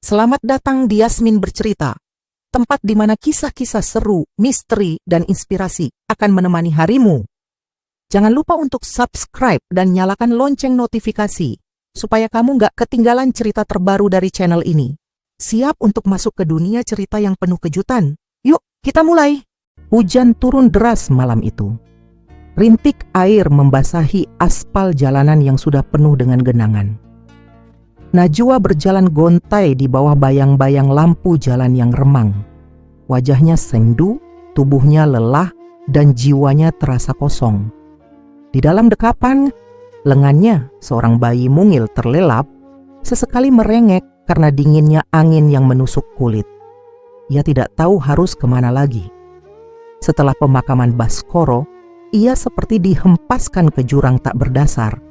Selamat datang di Yasmin Bercerita, tempat di mana kisah-kisah seru, misteri, dan inspirasi akan menemani harimu. Jangan lupa untuk subscribe dan nyalakan lonceng notifikasi, supaya kamu gak ketinggalan cerita terbaru dari channel ini. Siap untuk masuk ke dunia cerita yang penuh kejutan? Yuk, kita mulai! Hujan turun deras malam itu. Rintik air membasahi aspal jalanan yang sudah penuh dengan genangan. Najwa berjalan gontai di bawah bayang-bayang lampu jalan yang remang. Wajahnya sendu, tubuhnya lelah, dan jiwanya terasa kosong. Di dalam dekapan, lengannya, seorang bayi mungil terlelap, sesekali merengek karena dinginnya angin yang menusuk kulit. Ia tidak tahu harus kemana lagi. Setelah pemakaman Baskoro, ia seperti dihempaskan ke jurang tak berdasar.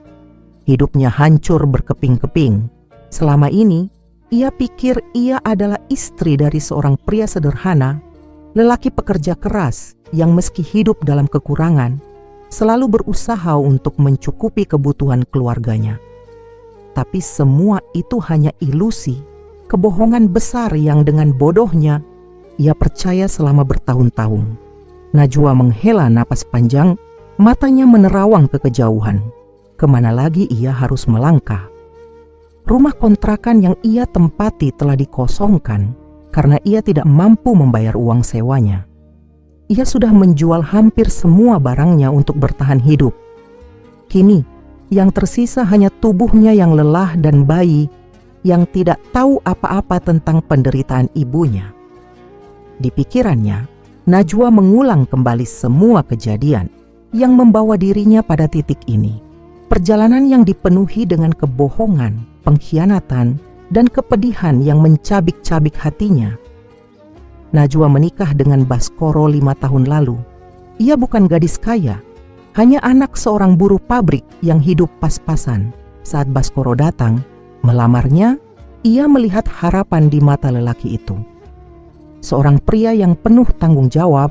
Hidupnya hancur berkeping-keping. Selama ini, ia pikir ia adalah istri dari seorang pria sederhana, lelaki pekerja keras yang meski hidup dalam kekurangan, selalu berusaha untuk mencukupi kebutuhan keluarganya. Tapi semua itu hanya ilusi, kebohongan besar yang dengan bodohnya ia percaya selama bertahun-tahun. Najwa menghela napas panjang, matanya menerawang ke kejauhan. Kemana lagi ia harus melangkah? Rumah kontrakan yang ia tempati telah dikosongkan karena ia tidak mampu membayar uang sewanya. Ia sudah menjual hampir semua barangnya untuk bertahan hidup. Kini, yang tersisa hanya tubuhnya yang lelah dan bayi yang tidak tahu apa-apa tentang penderitaan ibunya. Di pikirannya, Najwa mengulang kembali semua kejadian yang membawa dirinya pada titik ini. Perjalanan yang dipenuhi dengan kebohongan, pengkhianatan, dan kepedihan yang mencabik-cabik hatinya. Najwa menikah dengan Baskoro 5 tahun lalu. Ia bukan gadis kaya, hanya anak seorang buruh pabrik yang hidup pas-pasan. Saat Baskoro datang, melamarnya, ia melihat harapan di mata lelaki itu. Seorang pria yang penuh tanggung jawab,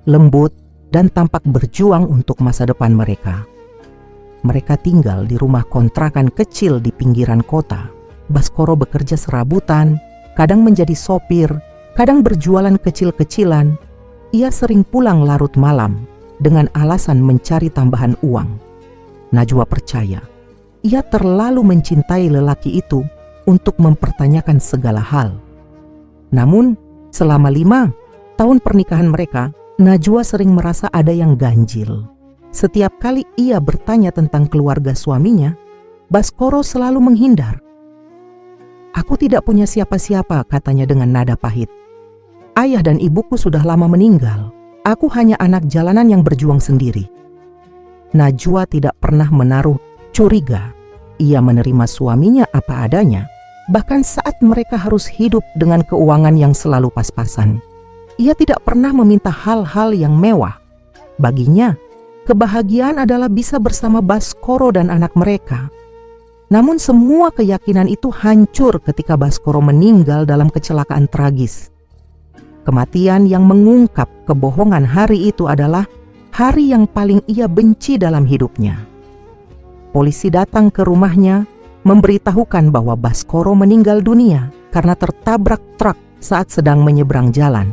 lembut, dan tampak berjuang untuk masa depan mereka. Mereka tinggal di rumah kontrakan kecil di pinggiran kota. Baskoro bekerja serabutan, kadang menjadi sopir, kadang berjualan kecil-kecilan. Ia sering pulang larut malam dengan alasan mencari tambahan uang. Najwa percaya, ia terlalu mencintai lelaki itu untuk mempertanyakan segala hal. Namun, selama 5 tahun pernikahan mereka, Najwa sering merasa ada yang ganjil. Setiap kali ia bertanya tentang keluarga suaminya, Baskoro selalu menghindar. "Aku tidak punya siapa-siapa," katanya dengan nada pahit. "Ayah dan ibuku sudah lama meninggal. Aku hanya anak jalanan yang berjuang sendiri." Najwa tidak pernah menaruh curiga. Ia menerima suaminya apa adanya, bahkan saat mereka harus hidup dengan keuangan yang selalu pas-pasan. Ia tidak pernah meminta hal-hal yang mewah. Baginya, kebahagiaan adalah bisa bersama Baskoro dan anak mereka. Namun semua keyakinan itu hancur ketika Baskoro meninggal dalam kecelakaan tragis. Kematian yang mengungkap kebohongan hari itu adalah hari yang paling ia benci dalam hidupnya. Polisi datang ke rumahnya memberitahukan bahwa Baskoro meninggal dunia karena tertabrak truk saat sedang menyeberang jalan.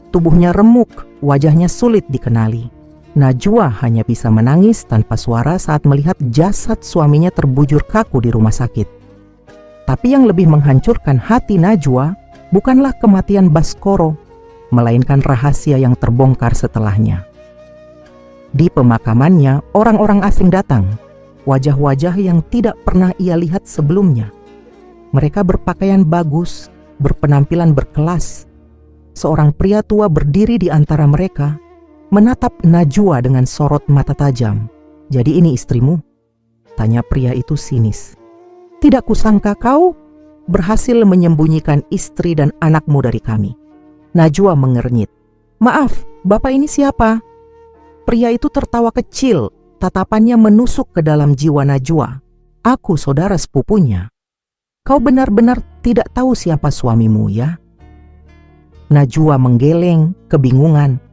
Tubuhnya remuk, wajahnya sulit dikenali. Najwa hanya bisa menangis tanpa suara saat melihat jasad suaminya terbujur kaku di rumah sakit. Tapi yang lebih menghancurkan hati Najwa bukanlah kematian Baskoro, melainkan rahasia yang terbongkar setelahnya. Di pemakamannya, orang-orang asing datang, wajah-wajah yang tidak pernah ia lihat sebelumnya. Mereka berpakaian bagus, berpenampilan berkelas. Seorang pria tua berdiri di antara mereka, menatap Najwa dengan sorot mata tajam. "Jadi ini istrimu?" tanya pria itu sinis. "Tidak kusangka kau berhasil menyembunyikan istri dan anakmu dari kami." Najwa mengernyit. "Maaf, bapak ini siapa?" Pria itu tertawa kecil, tatapannya menusuk ke dalam jiwa Najwa. "Aku saudara sepupunya. Kau benar-benar tidak tahu siapa suamimu, ya?" Najwa menggeleng, kebingungan.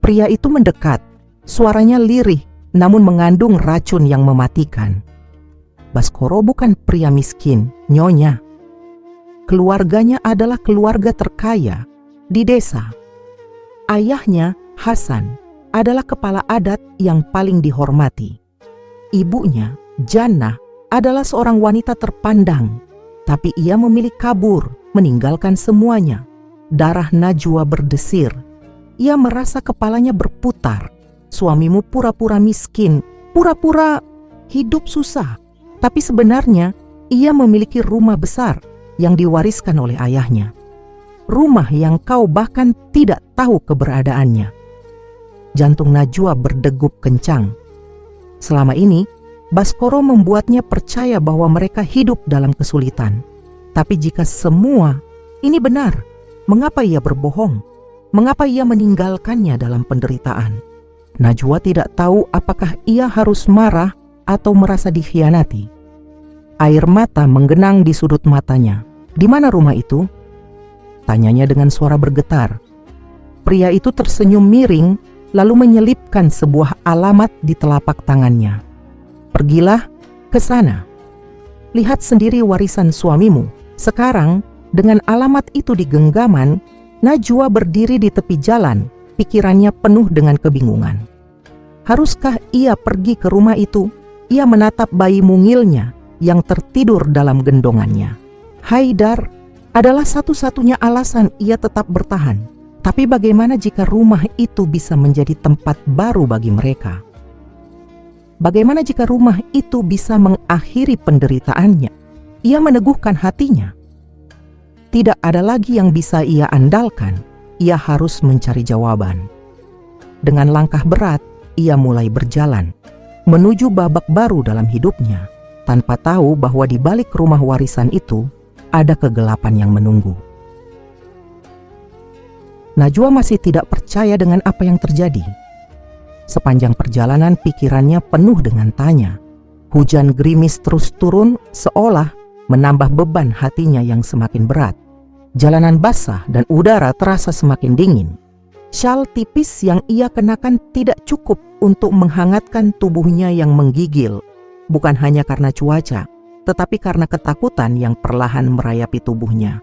Pria itu mendekat, suaranya lirih namun mengandung racun yang mematikan. Baskoro bukan pria miskin, Nyonya. keluarganya adalah keluarga terkaya di desa. Ayahnya, Hasan, adalah kepala adat yang paling dihormati. Ibunya, Jannah, adalah seorang wanita terpandang, tapi ia memilih kabur, meninggalkan semuanya. Darah Najwa berdesir. Ia merasa kepalanya berputar. Suamimu pura-pura miskin, pura-pura hidup susah, tapi sebenarnya ia memiliki rumah besar yang diwariskan oleh ayahnya. Rumah yang kau bahkan tidak tahu keberadaannya. Jantung Najwa berdegup kencang. Selama ini, Baskoro membuatnya percaya bahwa mereka hidup dalam kesulitan. Tapi jika semua ini benar, mengapa ia berbohong? Mengapa ia meninggalkannya dalam penderitaan? Najwa tidak tahu apakah ia harus marah atau merasa dikhianati. Air mata menggenang di sudut matanya. Di mana rumah itu? Tanyanya dengan suara bergetar. Pria itu tersenyum miring, lalu menyelipkan sebuah alamat di telapak tangannya. Pergilah ke sana. Lihat sendiri warisan suamimu. Sekarang, dengan alamat itu di genggaman, Najwa berdiri di tepi jalan, pikirannya penuh dengan kebingungan. Haruskah ia pergi ke rumah itu? Ia menatap bayi mungilnya yang tertidur dalam gendongannya. Haidar adalah satu-satunya alasan ia tetap bertahan. Tapi bagaimana jika rumah itu bisa menjadi tempat baru bagi mereka? Bagaimana jika rumah itu bisa mengakhiri penderitaannya? Ia meneguhkan hatinya. Tidak ada lagi yang bisa ia andalkan. Ia harus mencari jawaban. Dengan langkah berat, ia mulai berjalan menuju babak baru dalam hidupnya, tanpa tahu bahwa di balik rumah warisan itu ada kegelapan yang menunggu. Najwa masih tidak percaya dengan apa yang terjadi. Sepanjang perjalanan pikirannya penuh dengan tanya. Hujan gerimis terus turun seolah menambah beban hatinya yang semakin berat. Jalanan basah dan udara terasa semakin dingin. Syal tipis yang ia kenakan tidak cukup untuk menghangatkan tubuhnya yang menggigil, bukan hanya karena cuaca, tetapi karena ketakutan yang perlahan merayapi tubuhnya.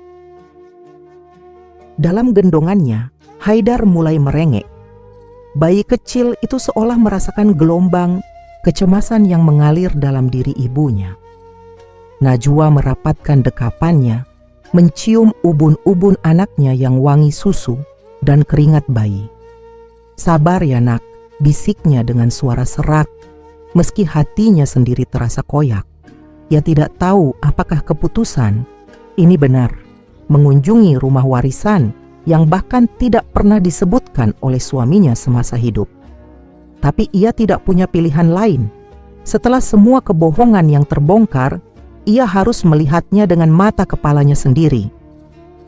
Dalam gendongannya, Haidar mulai merengek. Bayi kecil itu seolah merasakan gelombang kecemasan yang mengalir dalam diri ibunya. Najwa merapatkan dekapannya, mencium ubun-ubun anaknya yang wangi susu dan keringat bayi. "Sabar ya nak," bisiknya dengan suara serak, meski hatinya sendiri terasa koyak. Ia tidak tahu apakah keputusan ini benar, mengunjungi rumah warisan yang bahkan tidak pernah disebutkan oleh suaminya semasa hidup. Tapi ia tidak punya pilihan lain. Setelah semua kebohongan yang terbongkar, ia harus melihatnya dengan mata kepalanya sendiri.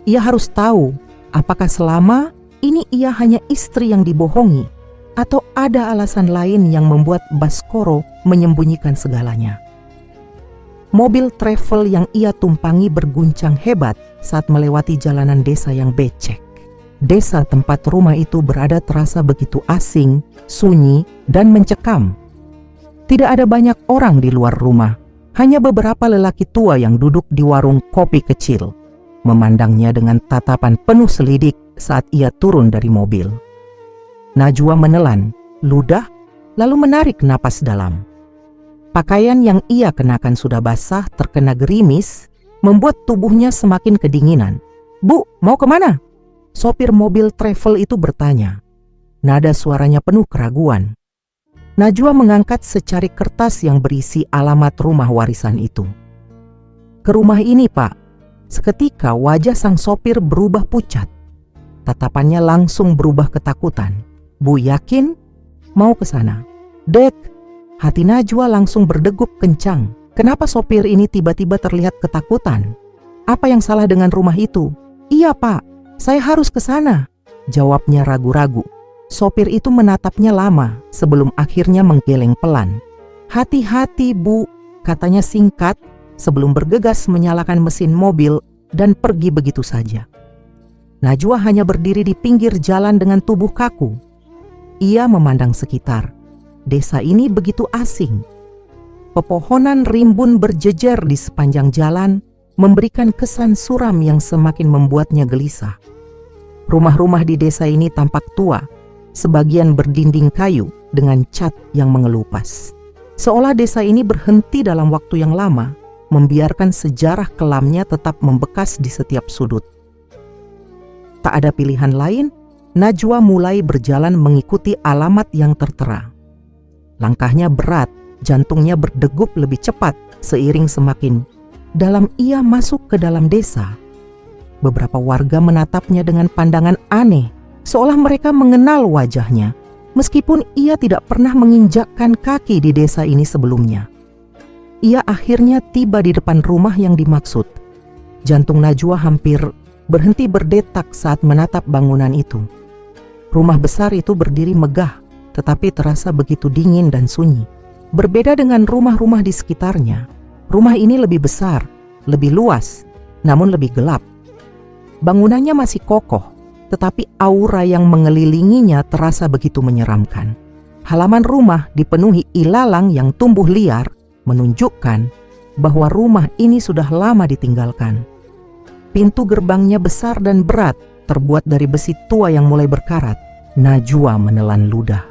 Ia harus tahu apakah selama ini ia hanya istri yang dibohongi, atau ada alasan lain yang membuat Baskoro menyembunyikan segalanya. Mobil travel yang ia tumpangi berguncang hebat saat melewati jalanan desa yang becek. Desa tempat rumah itu berada terasa begitu asing, sunyi, dan mencekam. Tidak ada banyak orang di luar rumah, hanya beberapa lelaki tua yang duduk di warung kopi kecil, memandangnya dengan tatapan penuh selidik saat ia turun dari mobil. Najwa menelan, ludah, lalu menarik napas dalam. Pakaian yang ia kenakan sudah basah terkena gerimis, membuat tubuhnya semakin kedinginan. "Bu, mau kemana?" Sopir mobil travel itu bertanya. Nada suaranya penuh keraguan. Najwa mengangkat secari kertas yang berisi alamat rumah warisan itu. "Ke rumah ini, Pak." Seketika wajah sang sopir berubah pucat. Tatapannya langsung berubah ketakutan. "Bu, yakin mau ke sana?" "Dek." Hati Najwa langsung berdegup kencang. Kenapa sopir ini tiba-tiba terlihat ketakutan? Apa yang salah dengan rumah itu? "Iya, Pak, saya harus ke sana," jawabnya ragu-ragu. Sopir itu menatapnya lama sebelum akhirnya menggeleng pelan. "Hati-hati, Bu," katanya singkat sebelum bergegas menyalakan mesin mobil dan pergi begitu saja. Najwa hanya berdiri di pinggir jalan dengan tubuh kaku. Ia memandang sekitar. Desa ini begitu asing. Pepohonan rimbun berjejer di sepanjang jalan, memberikan kesan suram yang semakin membuatnya gelisah. Rumah-rumah di desa ini tampak tua, sebagian berdinding kayu dengan cat yang mengelupas. Seolah desa ini berhenti dalam waktu yang lama, membiarkan sejarah kelamnya tetap membekas di setiap sudut. Tak ada pilihan lain, Najwa mulai berjalan mengikuti alamat yang tertera. Langkahnya berat, jantungnya berdegup lebih cepat seiring semakin dalam ia masuk ke dalam desa. Beberapa warga menatapnya dengan pandangan aneh, seolah mereka mengenal wajahnya, meskipun ia tidak pernah menginjakkan kaki di desa ini sebelumnya. Ia akhirnya tiba di depan rumah yang dimaksud. Jantung Najwa hampir berhenti berdetak saat menatap bangunan itu. Rumah besar itu berdiri megah, tetapi terasa begitu dingin dan sunyi. Berbeda dengan rumah-rumah di sekitarnya, rumah ini lebih besar, lebih luas, namun lebih gelap. Bangunannya masih kokoh, tetapi aura yang mengelilinginya terasa begitu menyeramkan. Halaman rumah dipenuhi ilalang yang tumbuh liar, menunjukkan bahwa rumah ini sudah lama ditinggalkan. Pintu gerbangnya besar dan berat, terbuat dari besi tua yang mulai berkarat. Najwa menelan ludah.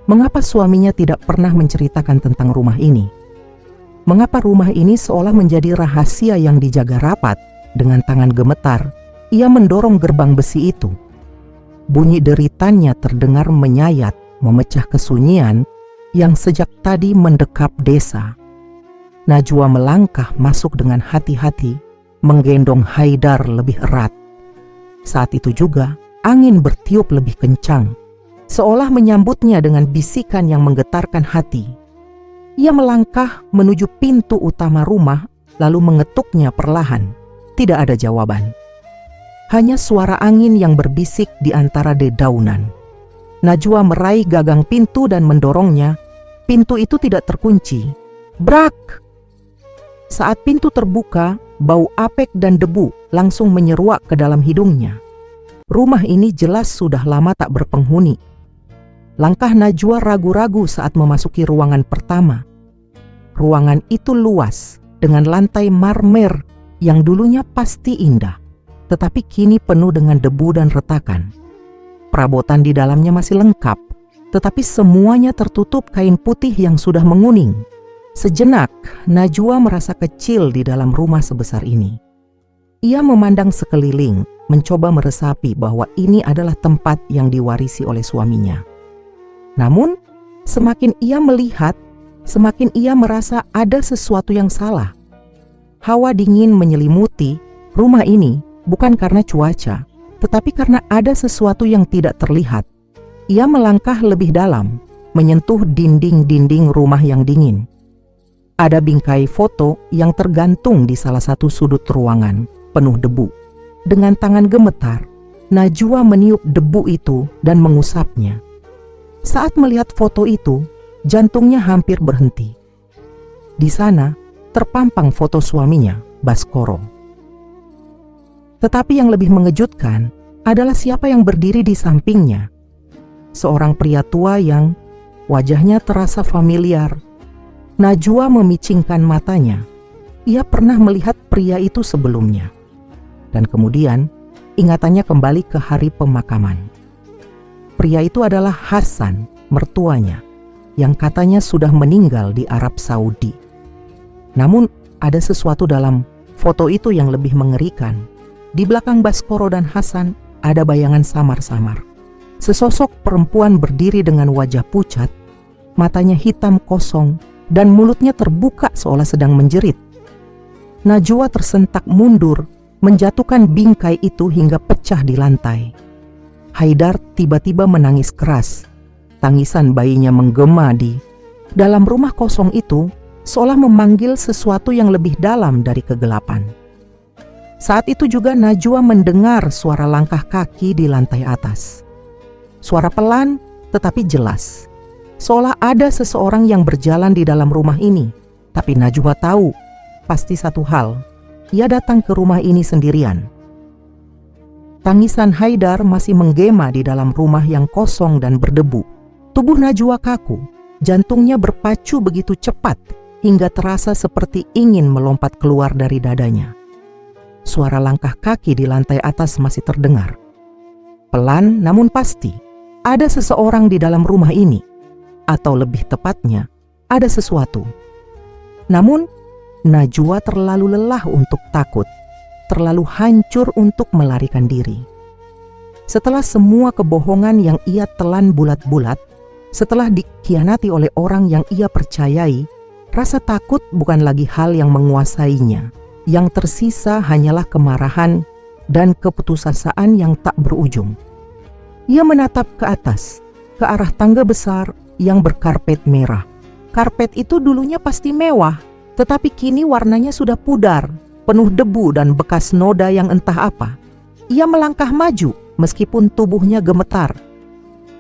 Mengapa suaminya tidak pernah menceritakan tentang rumah ini? Mengapa rumah ini seolah menjadi rahasia yang dijaga rapat? Dengan tangan gemetar, ia mendorong gerbang besi itu. Bunyi deritannya terdengar menyayat, memecah kesunyian yang sejak tadi mendekap desa. Najwa melangkah masuk dengan hati-hati, menggendong Haidar lebih erat. Saat itu juga, angin bertiup lebih kencang, seolah menyambutnya dengan bisikan yang menggetarkan hati. Ia melangkah menuju pintu utama rumah, lalu mengetuknya perlahan. Tidak ada jawaban. Hanya suara angin yang berbisik di antara dedaunan. Najwa meraih gagang pintu dan mendorongnya. Pintu itu tidak terkunci. Brak! Saat pintu terbuka, bau apek dan debu langsung menyeruak ke dalam hidungnya. Rumah ini jelas sudah lama tak berpenghuni. Langkah Najwa ragu-ragu saat memasuki ruangan pertama. Ruangan itu luas, dengan lantai marmer yang dulunya pasti indah, tetapi kini penuh dengan debu dan retakan. Perabotan di dalamnya masih lengkap, tetapi semuanya tertutup kain putih yang sudah menguning. Sejenak, Najwa merasa kecil di dalam rumah sebesar ini. Ia memandang sekeliling, mencoba meresapi bahwa ini adalah tempat yang diwarisi oleh suaminya. Namun, semakin ia melihat, semakin ia merasa ada sesuatu yang salah. Hawa dingin menyelimuti rumah ini bukan karena cuaca, tetapi karena ada sesuatu yang tidak terlihat. Ia melangkah lebih dalam, menyentuh dinding-dinding rumah yang dingin. Ada bingkai foto yang tergantung di salah satu sudut ruangan, penuh debu. Dengan tangan gemetar, Najwa meniup debu itu dan mengusapnya. Saat melihat foto itu, jantungnya hampir berhenti. Di sana, terpampang foto suaminya, Baskoro. Tetapi yang lebih mengejutkan adalah siapa yang berdiri di sampingnya. Seorang pria tua yang wajahnya terasa familiar. Najwa memicingkan matanya. Ia pernah melihat pria itu sebelumnya. Dan kemudian ingatannya kembali ke hari pemakaman. Pria itu adalah Hasan, mertuanya, yang katanya sudah meninggal di Arab Saudi. Namun ada sesuatu dalam foto itu yang lebih mengerikan. Di belakang Baskoro dan Hasan ada bayangan samar-samar. Sesosok perempuan berdiri dengan wajah pucat, matanya hitam kosong, dan mulutnya terbuka seolah sedang menjerit. Najwa tersentak mundur, menjatuhkan bingkai itu hingga pecah di lantai. Haidar tiba-tiba menangis keras. Tangisan bayinya menggema di dalam rumah kosong itu, seolah memanggil sesuatu yang lebih dalam dari kegelapan. Saat itu juga Najwa mendengar suara langkah kaki di lantai atas. Suara pelan tetapi jelas, seolah ada seseorang yang berjalan di dalam rumah ini. Tapi Najwa tahu pasti satu hal, ia datang ke rumah ini sendirian. Tangisan Haidar masih menggema di dalam rumah yang kosong dan berdebu. Tubuh Najwa kaku, jantungnya berpacu begitu cepat. hingga terasa seperti ingin melompat keluar dari dadanya. Suara langkah kaki di lantai atas masih terdengar. Pelan namun pasti, ada seseorang di dalam rumah ini, atau lebih tepatnya, ada sesuatu. Namun, Najwa terlalu lelah untuk takut, terlalu hancur untuk melarikan diri. Setelah semua kebohongan yang ia telan bulat-bulat, setelah dikhianati oleh orang yang ia percayai, rasa takut bukan lagi hal yang menguasainya. Yang tersisa hanyalah kemarahan dan keputusasaan yang tak berujung. Ia menatap ke atas, ke arah tangga besar yang berkarpet merah. Karpet itu dulunya pasti mewah, tetapi kini warnanya sudah pudar, penuh debu dan bekas noda yang entah apa. Ia melangkah maju meskipun tubuhnya gemetar.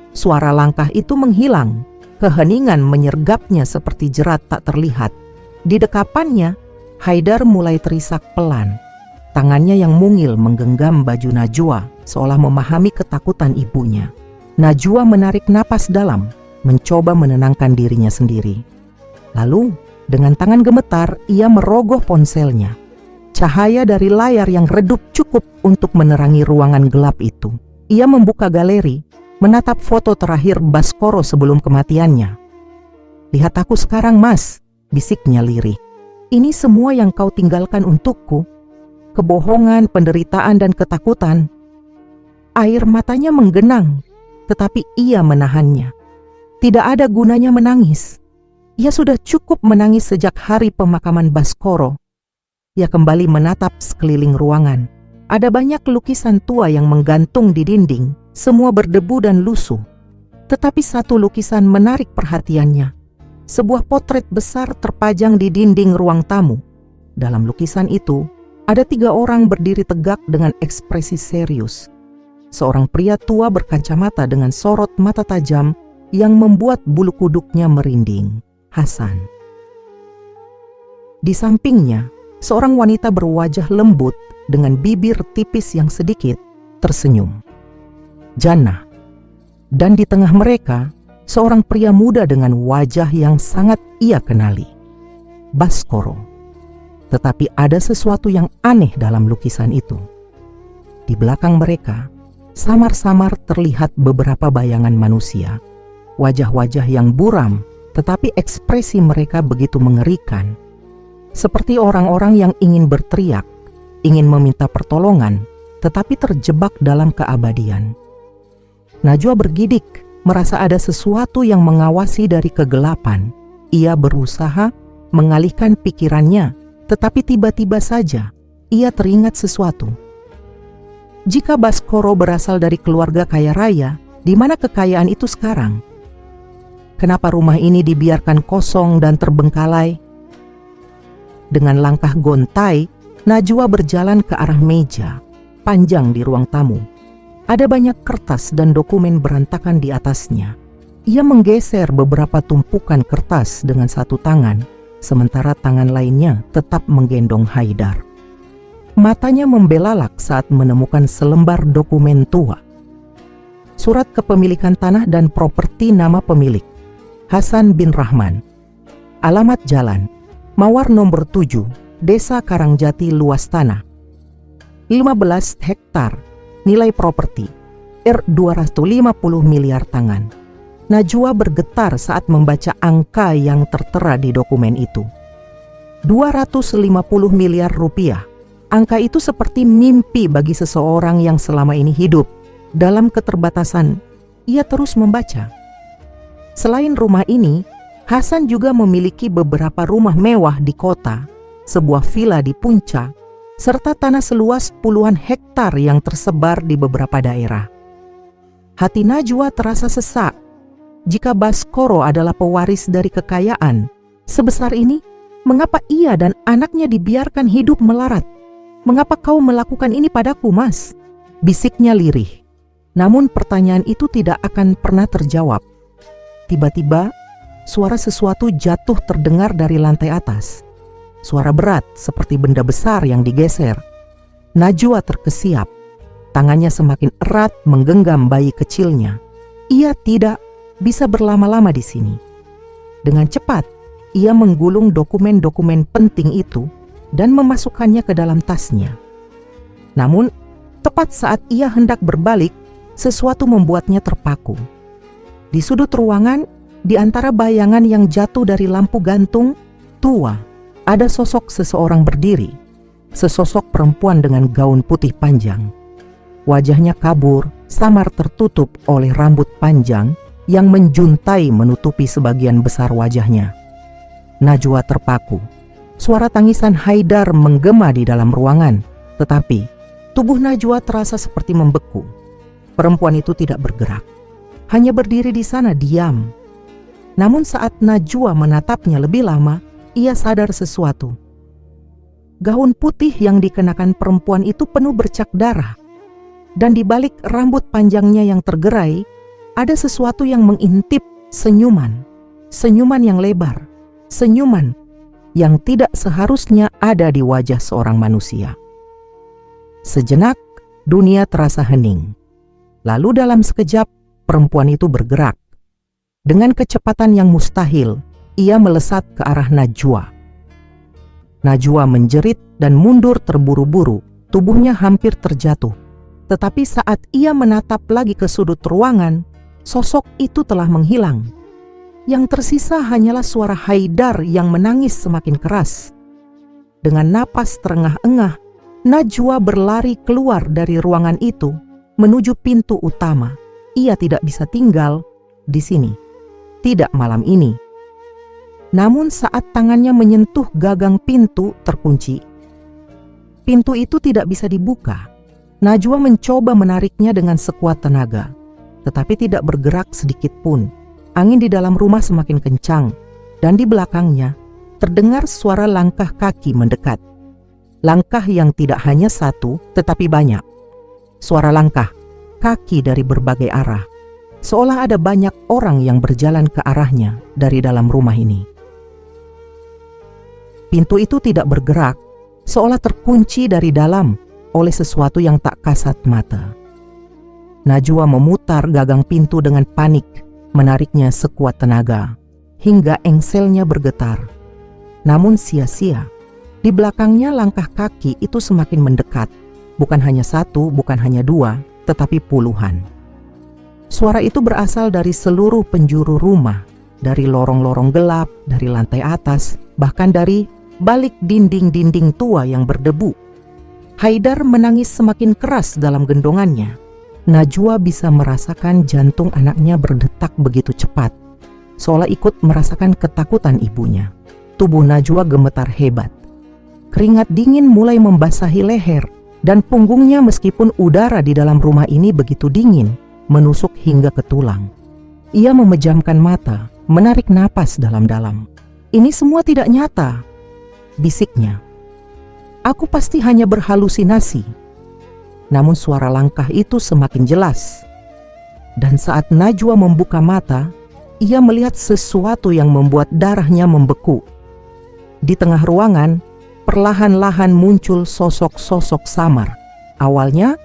Suara langkah itu menghilang, keheningan menyergapnya seperti jerat tak terlihat. Di dekapannya, Haidar mulai terisak pelan. Tangannya yang mungil menggenggam baju Najwa, seolah memahami ketakutan ibunya. Najwa menarik napas dalam, mencoba menenangkan dirinya sendiri. Lalu, dengan tangan gemetar, ia merogoh ponselnya. Cahaya dari layar yang redup cukup untuk menerangi ruangan gelap itu. Ia membuka galeri, menatap foto terakhir Baskoro sebelum kematiannya. "Lihat aku sekarang, Mas," bisiknya lirih. "Ini semua yang kau tinggalkan untukku. Kebohongan, penderitaan, dan ketakutan." Air matanya menggenang, tetapi ia menahannya. Tidak ada gunanya menangis. Ia sudah cukup menangis sejak hari pemakaman Baskoro. Ia kembali menatap sekeliling ruangan. Ada banyak lukisan tua yang menggantung di dinding, semua berdebu dan lusuh. Tetapi satu lukisan menarik perhatiannya. Sebuah potret besar terpajang di dinding ruang tamu. Dalam lukisan itu, ada 3 orang berdiri tegak dengan ekspresi serius. Seorang pria tua berkacamata dengan sorot mata tajam yang membuat bulu kuduknya merinding. Hasan. Di sampingnya, seorang wanita berwajah lembut dengan bibir tipis yang sedikit tersenyum. Jannah. Dan di tengah mereka, seorang pria muda dengan wajah yang sangat ia kenali, Baskoro. Tetapi ada sesuatu yang aneh dalam lukisan itu. Di belakang mereka, samar-samar terlihat beberapa bayangan manusia. Wajah-wajah yang buram, tetapi ekspresi mereka begitu mengerikan. Seperti orang-orang yang ingin berteriak, ingin meminta pertolongan, tetapi terjebak dalam keabadian. Najwa bergidik, merasa ada sesuatu yang mengawasi dari kegelapan. Ia berusaha mengalihkan pikirannya, tetapi tiba-tiba saja ia teringat sesuatu. Jika Baskoro berasal dari keluarga kaya raya, di mana kekayaan itu sekarang? Kenapa rumah ini dibiarkan kosong dan terbengkalai? Dengan langkah gontai, Najwa berjalan ke arah meja panjang di ruang tamu. Ada banyak kertas dan dokumen berantakan di atasnya. Ia menggeser beberapa tumpukan kertas dengan satu tangan, sementara tangan lainnya tetap menggendong Haidar. Matanya membelalak saat menemukan selembar dokumen tua. Surat kepemilikan tanah dan properti nama pemilik, Hasan bin Rahman. Alamat jalan, Mawar nomor 7, Desa Karangjati, luas tanah 15 hektar. Nilai properti R250 miliar tangan. Najwa bergetar saat membaca angka yang tertera di dokumen itu. 250 miliar rupiah. Angka itu seperti mimpi bagi seseorang yang selama ini hidup dalam keterbatasan. Ia terus membaca. Selain rumah ini, Hasan juga memiliki beberapa rumah mewah di kota, sebuah villa di puncak, serta tanah seluas puluhan hektar yang tersebar di beberapa daerah. Hati Najwa terasa sesak. Jika Baskoro adalah pewaris dari kekayaan sebesar ini, mengapa ia dan anaknya dibiarkan hidup melarat? "Mengapa kau melakukan ini padaku, Mas?" bisiknya lirih. Namun pertanyaan itu tidak akan pernah terjawab. Tiba-tiba, suara sesuatu jatuh terdengar dari lantai atas. Suara berat seperti benda besar yang digeser. Najwa terkesiap. Tangannya semakin erat menggenggam bayi kecilnya. Ia tidak bisa berlama-lama di sini. Dengan cepat, ia menggulung dokumen-dokumen penting itu dan memasukkannya ke dalam tasnya. Namun, tepat saat ia hendak berbalik, sesuatu membuatnya terpaku. Di sudut ruangan, di antara bayangan yang jatuh dari lampu gantung tua, ada sosok seseorang berdiri. Sesosok perempuan dengan gaun putih panjang. Wajahnya kabur, samar tertutup oleh rambut panjang yang menjuntai menutupi sebagian besar wajahnya. Najwa terpaku. Suara tangisan Haidar menggema di dalam ruangan, tetapi tubuh Najwa terasa seperti membeku. Perempuan itu tidak bergerak, hanya berdiri di sana diam. Namun saat Najwa menatapnya lebih lama, ia sadar sesuatu. Gaun putih yang dikenakan perempuan itu penuh bercak darah, dan di balik rambut panjangnya yang tergerai, ada sesuatu yang mengintip senyuman. Senyuman yang lebar, senyuman yang tidak seharusnya ada di wajah seorang manusia. Sejenak, dunia terasa hening. Lalu dalam sekejap, perempuan itu bergerak. Dengan kecepatan yang mustahil, ia melesat ke arah Najwa. Najwa menjerit dan mundur terburu-buru, tubuhnya hampir terjatuh. Tetapi saat ia menatap lagi ke sudut ruangan, sosok itu telah menghilang. Yang tersisa hanyalah suara Haidar yang menangis semakin keras. Dengan napas terengah-engah, Najwa berlari keluar dari ruangan itu menuju pintu utama. Ia tidak bisa tinggal di sini, tidak malam ini. Namun saat tangannya menyentuh gagang pintu terkunci, pintu itu tidak bisa dibuka. Najwa mencoba menariknya dengan sekuat tenaga, tetapi tidak bergerak sedikit pun. Angin di dalam rumah semakin kencang, dan di belakangnya terdengar suara langkah kaki mendekat. Langkah yang tidak hanya satu, tetapi banyak. Suara langkah kaki dari berbagai arah, seolah ada banyak orang yang berjalan ke arahnya dari dalam rumah ini. Pintu itu tidak bergerak, seolah terkunci dari dalam oleh sesuatu yang tak kasat mata. Najwa memutar gagang pintu dengan panik, menariknya sekuat tenaga, hingga engselnya bergetar. Namun sia-sia. Di belakangnya langkah kaki itu semakin mendekat. Bukan hanya satu, bukan hanya dua, tetapi puluhan. Suara itu berasal dari seluruh penjuru rumah, dari lorong-lorong gelap, dari lantai atas, bahkan dari balik dinding-dinding tua yang berdebu. Haidar menangis semakin keras dalam gendongannya. Najwa bisa merasakan jantung anaknya berdetak begitu cepat, seolah ikut merasakan ketakutan ibunya. Tubuh Najwa gemetar hebat. Keringat dingin mulai membasahi leher dan punggungnya meskipun udara di dalam rumah ini begitu dingin, menusuk hingga ke tulang. Ia memejamkan mata, menarik napas dalam-dalam. Ini semua tidak nyata, bisiknya. Aku pasti hanya berhalusinasi. Namun suara langkah itu semakin jelas. Dan saat Najwa membuka mata, ia melihat sesuatu yang membuat darahnya membeku. Di tengah ruangan, perlahan-lahan muncul sosok-sosok samar. Awalnya,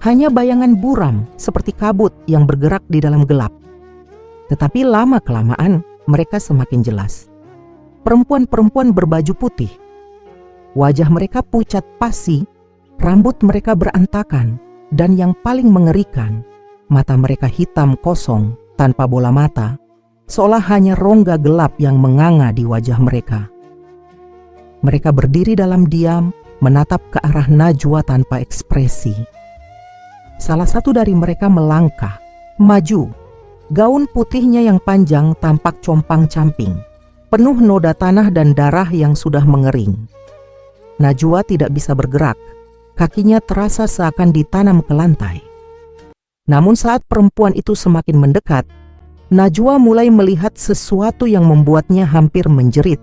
hanya bayangan buram seperti kabut yang bergerak di dalam gelap. Tetapi lama-kelamaan, mereka semakin jelas. Perempuan-perempuan berbaju putih. Wajah mereka pucat pasi, rambut mereka berantakan, dan yang paling mengerikan, mata mereka hitam kosong tanpa bola mata, seolah hanya rongga gelap yang menganga di wajah mereka. Mereka berdiri dalam diam, menatap ke arah Najwa tanpa ekspresi. Salah satu dari mereka melangkah, maju. Gaun putihnya yang panjang tampak compang-camping, penuh noda tanah dan darah yang sudah mengering. Najwa tidak bisa bergerak. Kakinya terasa seakan ditanam ke lantai. Namun saat perempuan itu semakin mendekat, Najwa mulai melihat sesuatu yang membuatnya hampir menjerit.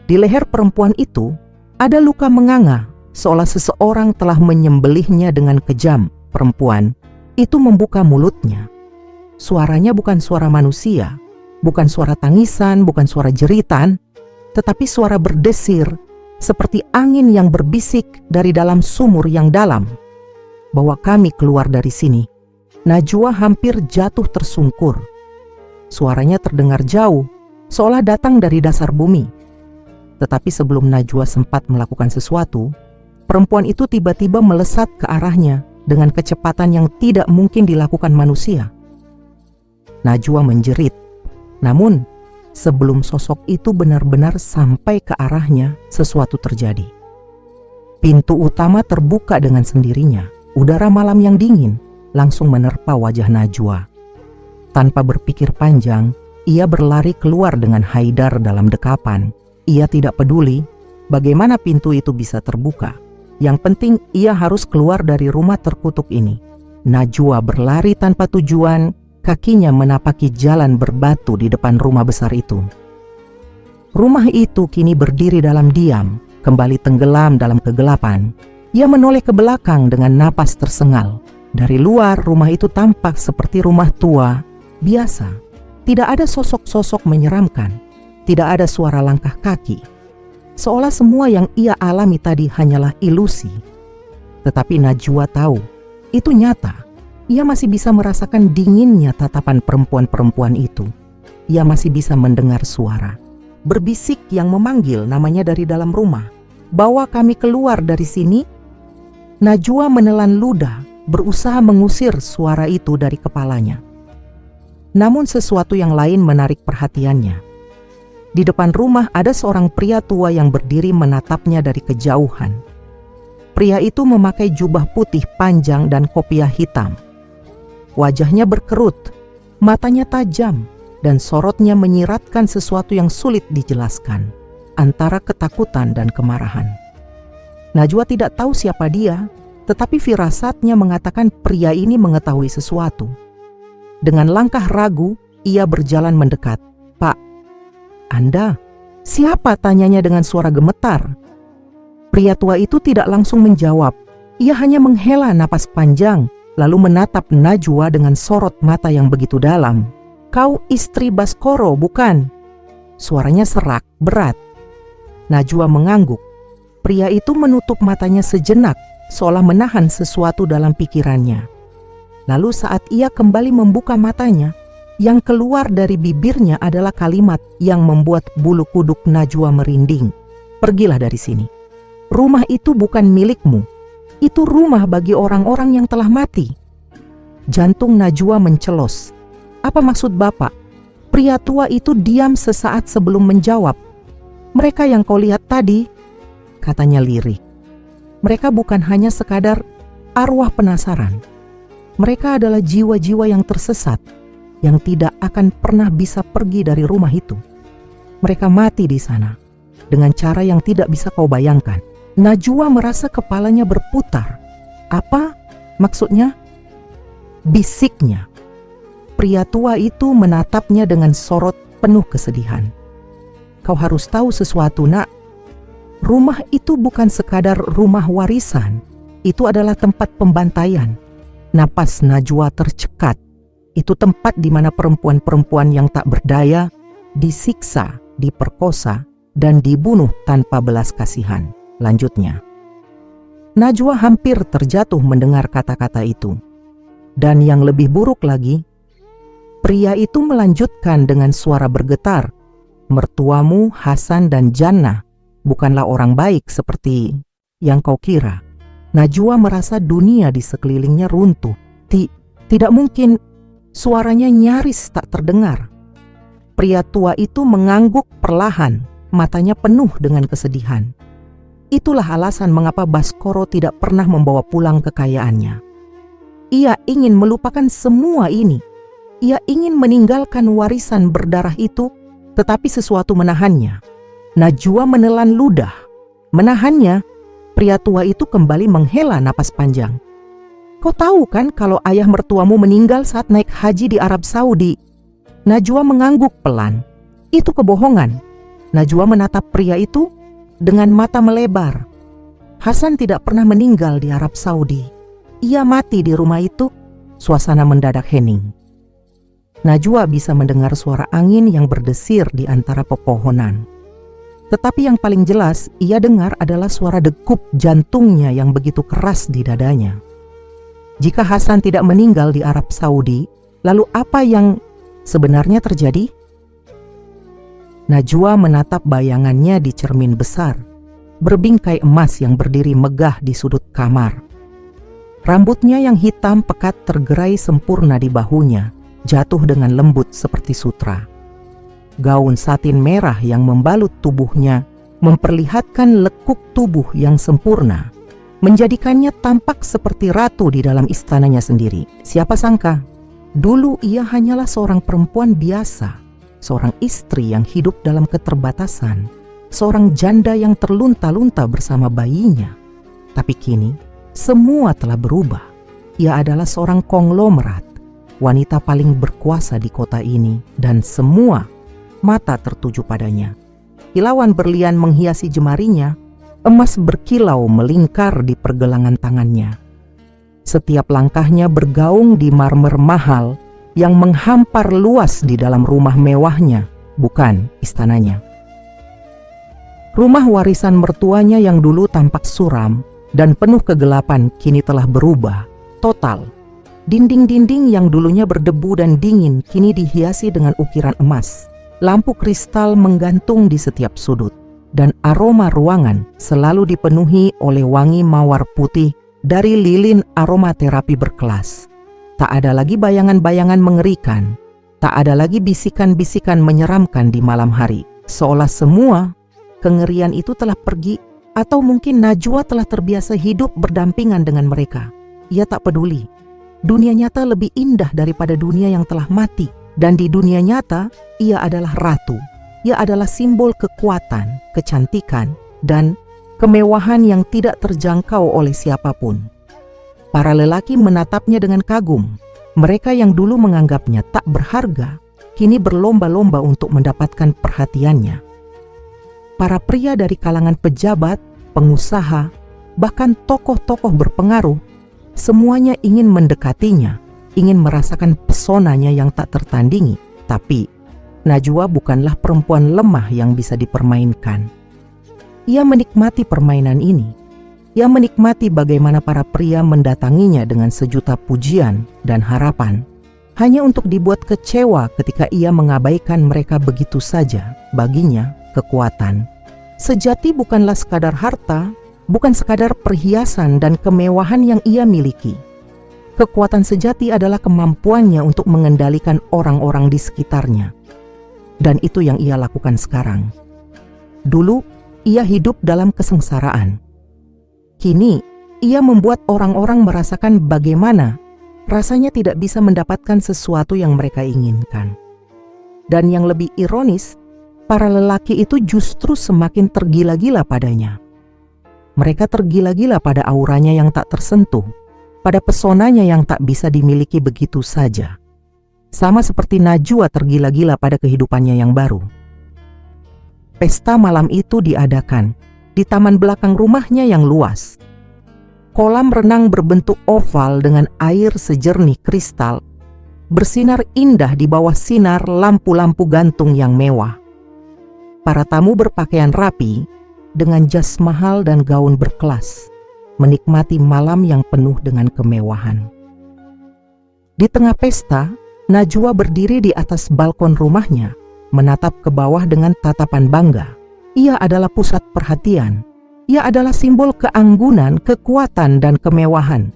Di leher perempuan itu ada luka menganga, seolah seseorang telah menyembelihnya dengan kejam. Perempuan itu membuka mulutnya. Suaranya bukan suara manusia, bukan suara tangisan, bukan suara jeritan, tetapi suara berdesir, seperti angin yang berbisik dari dalam sumur yang dalam. Bawa kami keluar dari sini. Najwa hampir jatuh tersungkur. Suaranya terdengar jauh, seolah datang dari dasar bumi. Tetapi sebelum Najwa sempat melakukan sesuatu, perempuan itu tiba-tiba melesat ke arahnya dengan kecepatan yang tidak mungkin dilakukan manusia. Najwa menjerit, namun sebelum sosok itu benar-benar sampai ke arahnya, sesuatu terjadi. Pintu utama terbuka dengan sendirinya. Udara malam yang dingin langsung menerpa wajah Najwa. Tanpa berpikir panjang, ia berlari keluar dengan Haidar dalam dekapan. Ia tidak peduli bagaimana pintu itu bisa terbuka. Yang penting ia harus keluar dari rumah terkutuk ini. Najwa berlari tanpa tujuan, kakinya menapaki jalan berbatu di depan rumah besar itu. Rumah itu kini berdiri dalam diam, kembali tenggelam dalam kegelapan. Ia menoleh ke belakang dengan napas tersengal. Dari luar, rumah itu tampak seperti rumah tua biasa. Tidak ada sosok-sosok menyeramkan. Tidak ada suara langkah kaki. Seolah semua yang ia alami tadi hanyalah ilusi. Tetapi Najwa tahu, itu nyata. Ia masih bisa merasakan dinginnya tatapan perempuan-perempuan itu. Ia masih bisa mendengar suara berbisik yang memanggil namanya dari dalam rumah. "Bawa kami keluar dari sini." Najwa menelan ludah, berusaha mengusir suara itu dari kepalanya. Namun sesuatu yang lain menarik perhatiannya. Di depan rumah ada seorang pria tua yang berdiri menatapnya dari kejauhan. Pria itu memakai jubah putih panjang dan kopiah hitam. Wajahnya berkerut, matanya tajam, dan sorotnya menyiratkan sesuatu yang sulit dijelaskan, antara ketakutan dan kemarahan. Najwa tidak tahu siapa dia, tetapi firasatnya mengatakan pria ini mengetahui sesuatu. Dengan langkah ragu, ia berjalan mendekat. "Pak, Anda siapa?" tanyanya dengan suara gemetar. Pria tua itu tidak langsung menjawab. Ia hanya menghela napas panjang, lalu menatap Najwa dengan sorot mata yang begitu dalam. "Kau istri Baskoro, bukan?" Suaranya serak, berat. Najwa mengangguk. Pria itu menutup matanya sejenak, seolah menahan sesuatu dalam pikirannya. Lalu saat ia kembali membuka matanya, yang keluar dari bibirnya adalah kalimat yang membuat bulu kuduk Najwa merinding. "Pergilah dari sini. Rumah itu bukan milikmu. Itu rumah bagi orang-orang yang telah mati." Jantung Najwa mencelos. "Apa maksud Bapak?" Pria tua itu diam sesaat sebelum menjawab. "Mereka yang kau lihat tadi," katanya lirih, "mereka bukan hanya sekadar arwah penasaran. Mereka adalah jiwa-jiwa yang tersesat, yang tidak akan pernah bisa pergi dari rumah itu. Mereka mati di sana, dengan cara yang tidak bisa kau bayangkan." Najwa merasa kepalanya berputar. "Apa maksudnya?" bisiknya. Pria tua itu menatapnya dengan sorot penuh kesedihan. "Kau harus tahu sesuatu, Nak. Rumah itu bukan sekadar rumah warisan. Itu adalah tempat pembantaian." Napas Najwa tercekat. Itu tempat di mana perempuan-perempuan yang tak berdaya disiksa, diperkosa, dan dibunuh tanpa belas kasihan. Lanjutnya. Najwa hampir terjatuh mendengar kata-kata itu. Dan yang lebih buruk lagi, pria itu melanjutkan dengan suara bergetar, "Mertuamu Hasan dan Jannah bukanlah orang baik seperti yang kau kira." Najwa merasa dunia di sekelilingnya runtuh. Tidak mungkin, suaranya nyaris tak terdengar. Pria tua itu mengangguk perlahan, matanya penuh dengan kesedihan. Itulah alasan mengapa Baskoro tidak pernah membawa pulang kekayaannya. Ia ingin melupakan semua ini. Ia ingin meninggalkan warisan berdarah itu, tetapi sesuatu menahannya. Najwa menelan ludah. Menahannya, pria tua itu kembali menghela napas panjang. "Kau tahu kan kalau ayah mertuamu meninggal saat naik haji di Arab Saudi?" Najwa mengangguk pelan. "Itu kebohongan." Najwa menatap pria itu dengan mata melebar. "Hasan tidak pernah meninggal di Arab Saudi. Ia mati di rumah itu." Suasana mendadak hening. Najwa bisa mendengar suara angin yang berdesir di antara pepohonan. Tetapi yang paling jelas ia dengar adalah suara degup jantungnya yang begitu keras di dadanya. Jika Hasan tidak meninggal di Arab Saudi, lalu apa yang sebenarnya terjadi? Najwa menatap bayangannya di cermin besar, berbingkai emas yang berdiri megah di sudut kamar. Rambutnya yang hitam pekat tergerai sempurna di bahunya, jatuh dengan lembut seperti sutra. Gaun satin merah yang membalut tubuhnya memperlihatkan lekuk tubuh yang sempurna, menjadikannya tampak seperti ratu di dalam istananya sendiri. Siapa sangka, dulu ia hanyalah seorang perempuan biasa, seorang istri yang hidup dalam keterbatasan, seorang janda yang terlunta-lunta bersama bayinya. Tapi kini, semua telah berubah. Ia adalah seorang konglomerat, wanita paling berkuasa di kota ini, dan semua mata tertuju padanya. Kilauan berlian menghiasi jemarinya, emas berkilau melingkar di pergelangan tangannya. Setiap langkahnya bergaung di marmer mahal yang menghampar luas di dalam rumah mewahnya, bukan istananya. Rumah warisan mertuanya yang dulu tampak suram dan penuh kegelapan kini telah berubah total. Dinding-dinding yang dulunya berdebu dan dingin kini dihiasi dengan ukiran emas. Lampu kristal menggantung di setiap sudut, dan aroma ruangan selalu dipenuhi oleh wangi mawar putih dari lilin aromaterapi berkelas. Tak ada lagi bayangan-bayangan mengerikan, tak ada lagi bisikan-bisikan menyeramkan di malam hari. Seolah semua kengerian itu telah pergi, atau mungkin Najwa telah terbiasa hidup berdampingan dengan mereka. Ia tak peduli. Dunia nyata lebih indah daripada dunia yang telah mati. Dan di dunia nyata, ia adalah ratu. Ia adalah simbol kekuatan, kecantikan, dan kemewahan yang tidak terjangkau oleh siapapun. Para lelaki menatapnya dengan kagum. Mereka yang dulu menganggapnya tak berharga, kini berlomba-lomba untuk mendapatkan perhatiannya. Para pria dari kalangan pejabat, pengusaha, bahkan tokoh-tokoh berpengaruh, semuanya ingin mendekatinya, ingin merasakan pesonanya yang tak tertandingi. Tapi Najwa bukanlah perempuan lemah yang bisa dipermainkan. Ia menikmati permainan ini. Ia menikmati bagaimana para pria mendatanginya dengan sejuta pujian dan harapan, hanya untuk dibuat kecewa ketika ia mengabaikan mereka begitu saja. Baginya, kekuatan sejati bukanlah sekadar harta, bukan sekadar perhiasan dan kemewahan yang ia miliki. Kekuatan sejati adalah kemampuannya untuk mengendalikan orang-orang di sekitarnya. Dan itu yang ia lakukan sekarang. Dulu, ia hidup dalam kesengsaraan. Kini, ia membuat orang-orang merasakan bagaimana rasanya tidak bisa mendapatkan sesuatu yang mereka inginkan. Dan yang lebih ironis, para lelaki itu justru semakin tergila-gila padanya. Mereka tergila-gila pada auranya yang tak tersentuh, pada pesonanya yang tak bisa dimiliki begitu saja. Sama seperti Najwa tergila-gila pada kehidupannya yang baru. Pesta malam itu diadakan di taman belakang rumahnya yang luas. Kolam renang berbentuk oval dengan air sejernih kristal bersinar indah di bawah sinar lampu-lampu gantung yang mewah. Para tamu berpakaian rapi dengan jas mahal dan gaun berkelas, menikmati malam yang penuh dengan kemewahan. Di tengah pesta, Najwa berdiri di atas balkon rumahnya, menatap ke bawah dengan tatapan bangga. Ia adalah pusat perhatian. Ia adalah simbol keanggunan, kekuatan, dan kemewahan.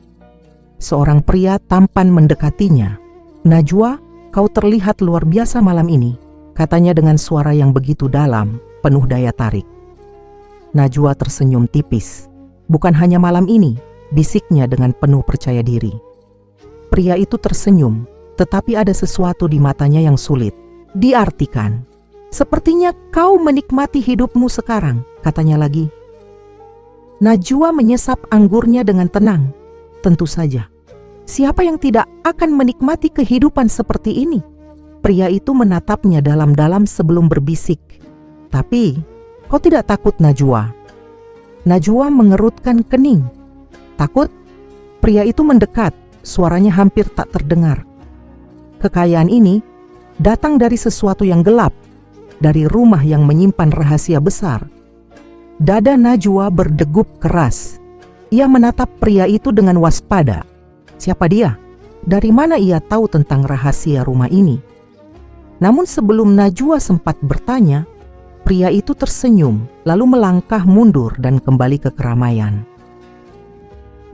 Seorang pria tampan mendekatinya. "Najwa, kau terlihat luar biasa malam ini," katanya dengan suara yang begitu dalam, penuh daya tarik. Najwa tersenyum tipis. "Bukan hanya malam ini," bisiknya dengan penuh percaya diri. Pria itu tersenyum, tetapi ada sesuatu di matanya yang sulit diartikan. "Sepertinya kau menikmati hidupmu sekarang," katanya lagi. Najwa menyesap anggurnya dengan tenang. Tentu saja, siapa yang tidak akan menikmati kehidupan seperti ini? Pria itu menatapnya dalam-dalam sebelum berbisik. "Tapi, kau tidak takut, Najwa?" Najwa mengerutkan kening. "Takut?" Pria itu mendekat, suaranya hampir tak terdengar. "Kekayaan ini datang dari sesuatu yang gelap, dari rumah yang menyimpan rahasia besar." Dada Najwa berdegup keras. Ia menatap pria itu dengan waspada. Siapa dia? Dari mana ia tahu tentang rahasia rumah ini? Namun sebelum Najwa sempat bertanya, Pria itu tersenyum, lalu melangkah mundur dan kembali ke keramaian.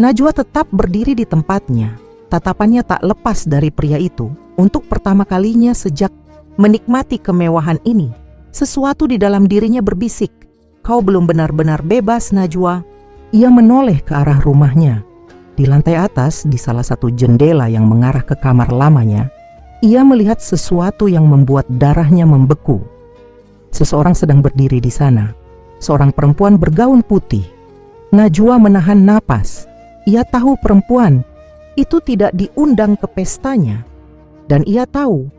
Najwa tetap berdiri di tempatnya. Tatapannya tak lepas dari pria itu. Untuk pertama kalinya sejak menikmati kemewahan ini, sesuatu di dalam dirinya berbisik, "Kau belum benar-benar bebas, Najwa." Ia menoleh ke arah rumahnya. Di lantai atas, di salah satu jendela yang mengarah ke kamar lamanya, ia melihat sesuatu yang membuat darahnya membeku. Seseorang sedang berdiri di sana. Seorang perempuan bergaun putih. Najwa menahan napas. Ia tahu perempuan itu tidak diundang ke pestanya. Dan ia tahu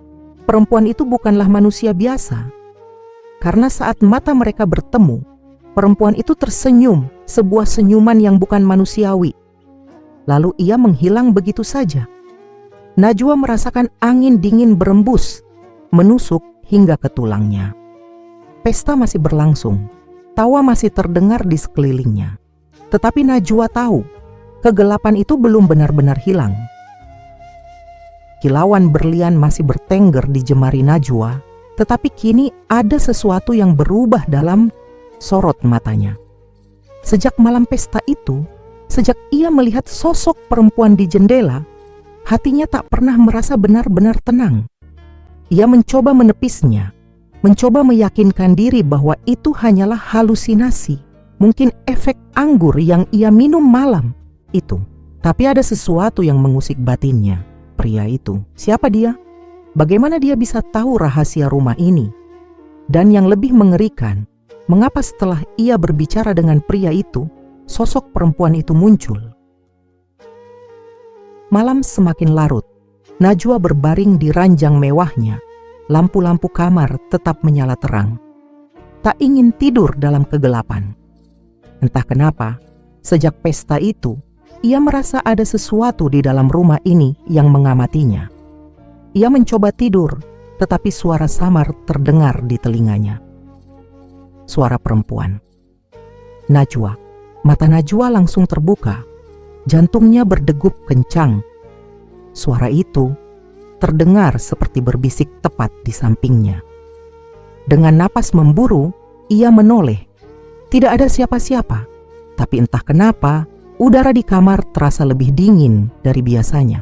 perempuan itu bukanlah manusia biasa. Karena saat mata mereka bertemu, perempuan itu tersenyum, sebuah senyuman yang bukan manusiawi. Lalu ia menghilang begitu saja. Najwa merasakan angin dingin berembus, menusuk hingga ke tulangnya. Pesta masih berlangsung, tawa masih terdengar di sekelilingnya. Tetapi Najwa tahu, kegelapan itu belum benar-benar hilang. Kilauan berlian masih bertengger di jemari Najwa, tetapi kini ada sesuatu yang berubah dalam sorot matanya. Sejak malam pesta itu, sejak ia melihat sosok perempuan di jendela, hatinya tak pernah merasa benar-benar tenang. Ia mencoba menepisnya, mencoba meyakinkan diri bahwa itu hanyalah halusinasi, mungkin efek anggur yang ia minum malam itu. Tapi ada sesuatu yang mengusik batinnya. Pria itu, siapa dia? Bagaimana dia bisa tahu rahasia rumah ini? Dan yang lebih mengerikan, mengapa setelah ia berbicara dengan pria itu, sosok perempuan itu muncul? Malam semakin larut. Najwa berbaring di ranjang mewahnya. Lampu-lampu kamar tetap menyala terang. Tak ingin tidur dalam kegelapan. Entah kenapa, sejak pesta itu, ia merasa ada sesuatu di dalam rumah ini yang mengamatinya. Ia mencoba tidur, tetapi suara samar terdengar di telinganya. Suara perempuan. Najwa. Mata Najwa langsung terbuka. Jantungnya berdegup kencang. Suara itu terdengar seperti berbisik tepat di sampingnya. Dengan napas memburu, ia menoleh. Tidak ada siapa-siapa, tapi entah kenapa udara di kamar terasa lebih dingin dari biasanya.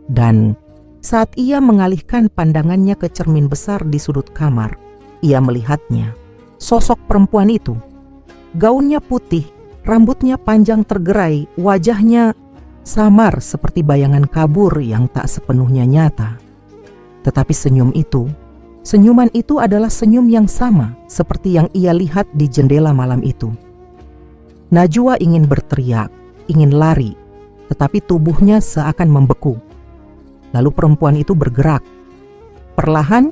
Dan saat ia mengalihkan pandangannya ke cermin besar di sudut kamar, ia melihatnya, sosok perempuan itu. Gaunnya putih, rambutnya panjang tergerai, wajahnya samar seperti bayangan kabur yang tak sepenuhnya nyata. Tetapi senyuman itu adalah senyum yang sama seperti yang ia lihat di jendela malam itu. Najwa ingin berteriak, ingin lari, tetapi tubuhnya seakan membeku. Lalu perempuan itu bergerak. Perlahan,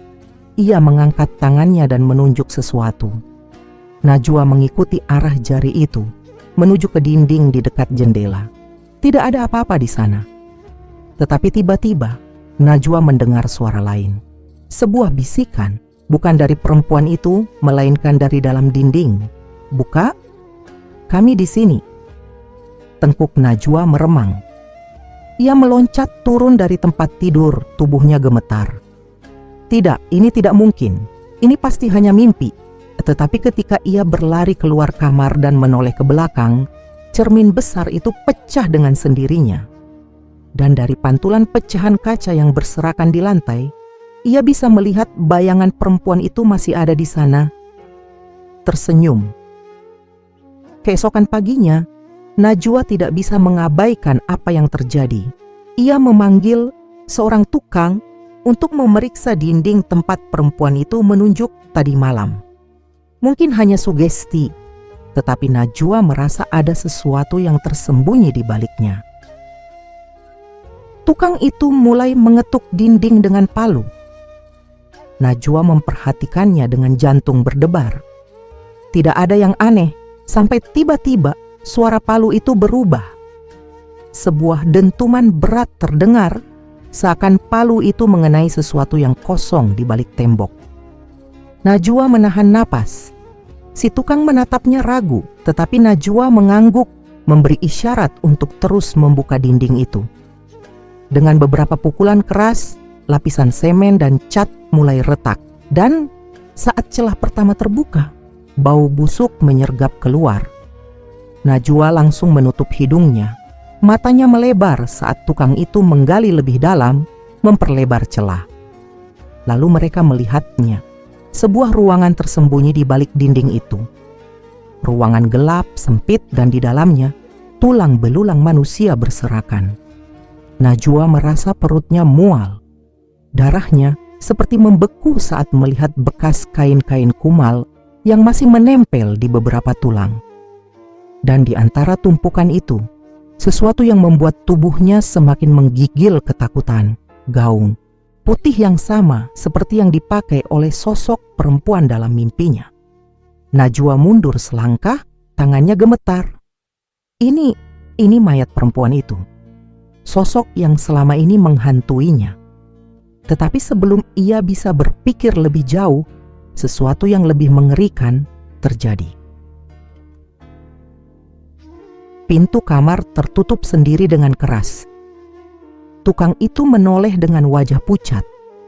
ia mengangkat tangannya dan menunjuk sesuatu. Najwa mengikuti arah jari itu, menuju ke dinding di dekat jendela. Tidak ada apa-apa di sana. Tetapi tiba-tiba, Najwa mendengar suara lain. Sebuah bisikan, bukan dari perempuan itu, melainkan dari dalam dinding. "Buka, kami di sini." Tengkuk Najwa meremang. Ia meloncat turun dari tempat tidur, tubuhnya gemetar. Tidak, ini tidak mungkin. Ini pasti hanya mimpi. Tetapi ketika ia berlari keluar kamar dan menoleh ke belakang, cermin besar itu pecah dengan sendirinya. Dan dari pantulan pecahan kaca yang berserakan di lantai, ia bisa melihat bayangan perempuan itu masih ada di sana, tersenyum. Keesokan paginya, Najwa tidak bisa mengabaikan apa yang terjadi. Ia memanggil seorang tukang untuk memeriksa dinding tempat perempuan itu menunjuk tadi malam. Mungkin hanya sugesti, tetapi Najwa merasa ada sesuatu yang tersembunyi di baliknya. Tukang itu mulai mengetuk dinding dengan palu. Najwa memperhatikannya dengan jantung berdebar. Tidak ada yang aneh, sampai tiba-tiba suara palu itu berubah. Sebuah dentuman berat terdengar, seakan palu itu mengenai sesuatu yang kosong di balik tembok. Najwa menahan napas. Si tukang menatapnya ragu, tetapi Najwa mengangguk, memberi isyarat untuk terus membuka dinding itu. Dengan beberapa pukulan keras, lapisan semen dan cat mulai retak, dan Saat celah pertama terbuka, bau busuk menyergap keluar. Najwa langsung menutup hidungnya. Matanya melebar saat tukang itu menggali lebih dalam, memperlebar celah. Lalu mereka melihatnya, sebuah ruangan tersembunyi di balik dinding itu. Ruangan gelap, sempit, dan di dalamnya tulang belulang manusia berserakan. Najwa merasa perutnya mual. Darahnya seperti membeku saat melihat bekas kain-kain kumal yang masih menempel di beberapa tulang. Dan di antara tumpukan itu, sesuatu yang membuat tubuhnya semakin menggigil ketakutan. Gaun putih yang sama seperti yang dipakai oleh sosok perempuan dalam mimpinya. Najwa mundur selangkah, tangannya gemetar. Ini mayat perempuan itu. Sosok yang selama ini menghantuinya. Tetapi sebelum ia bisa berpikir lebih jauh, sesuatu yang lebih mengerikan terjadi. Pintu kamar tertutup sendiri dengan keras. Tukang itu menoleh dengan wajah pucat,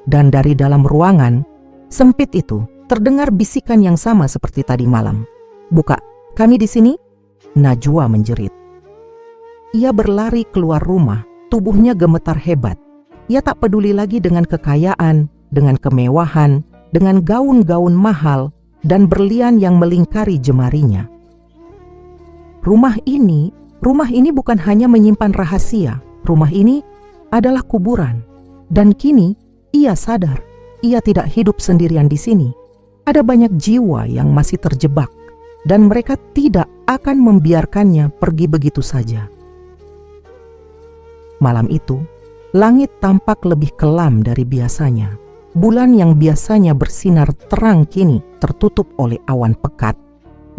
dan dari dalam ruangan sempit itu terdengar bisikan yang sama seperti tadi malam. "Buka, kami di sini," Najwa menjerit. Ia berlari keluar rumah, tubuhnya gemetar hebat. Ia tak peduli lagi dengan kekayaan, dengan kemewahan, dengan gaun-gaun mahal dan berlian yang melingkari jemarinya. Rumah ini bukan hanya menyimpan rahasia. Rumah ini adalah kuburan. Dan kini ia sadar, ia tidak hidup sendirian di sini. Ada banyak jiwa yang masih terjebak, dan mereka tidak akan membiarkannya pergi begitu saja. Malam itu, langit tampak lebih kelam dari biasanya. Bulan yang biasanya bersinar terang kini tertutup oleh awan pekat,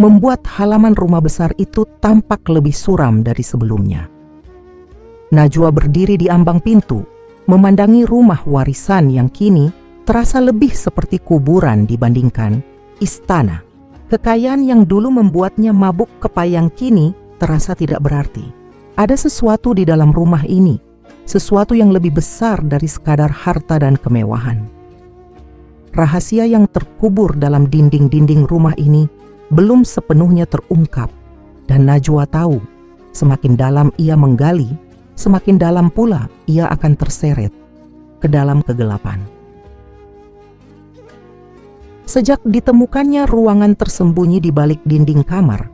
membuat halaman rumah besar itu tampak lebih suram dari sebelumnya. Najwa berdiri di ambang pintu, memandangi rumah warisan yang kini terasa lebih seperti kuburan dibandingkan istana. Kekayaan yang dulu membuatnya mabuk kepayang kini terasa tidak berarti. Ada sesuatu di dalam rumah ini, sesuatu yang lebih besar dari sekadar harta dan kemewahan. Rahasia yang terkubur dalam dinding-dinding rumah ini belum sepenuhnya terungkap, dan Najwa tahu, semakin dalam ia menggali, semakin dalam pula ia akan terseret ke dalam kegelapan. Sejak ditemukannya ruangan tersembunyi di balik dinding kamar,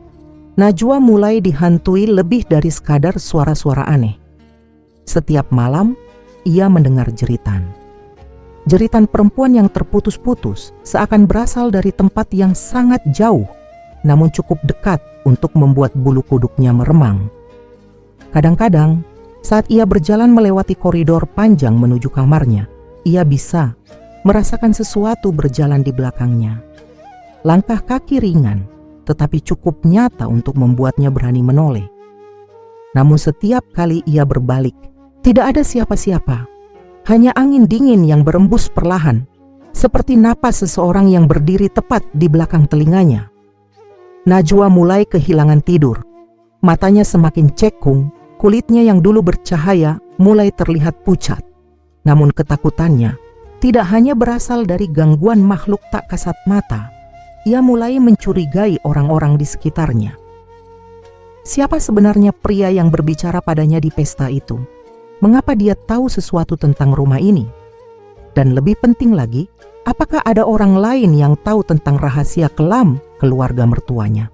Najwa mulai dihantui lebih dari sekadar suara-suara aneh. Setiap malam, ia mendengar jeritan. Jeritan perempuan yang terputus-putus seakan berasal dari tempat yang sangat jauh, namun cukup dekat untuk membuat bulu kuduknya meremang. Kadang-kadang, saat ia berjalan melewati koridor panjang menuju kamarnya, ia bisa merasakan sesuatu berjalan di belakangnya. Langkah kaki ringan, tetapi cukup nyata untuk membuatnya berani menoleh. Namun setiap kali ia berbalik, tidak ada siapa-siapa. Hanya angin dingin yang berembus perlahan, seperti napas seseorang yang berdiri tepat di belakang telinganya. Najwa mulai kehilangan tidur. Matanya semakin cekung, kulitnya yang dulu bercahaya mulai terlihat pucat. Namun ketakutannya tidak hanya berasal dari gangguan makhluk tak kasat mata. Ia mulai mencurigai orang-orang di sekitarnya. Siapa sebenarnya pria yang berbicara padanya di pesta itu? Mengapa dia tahu sesuatu tentang rumah ini? Dan lebih penting lagi, apakah ada orang lain yang tahu tentang rahasia kelam keluarga mertuanya?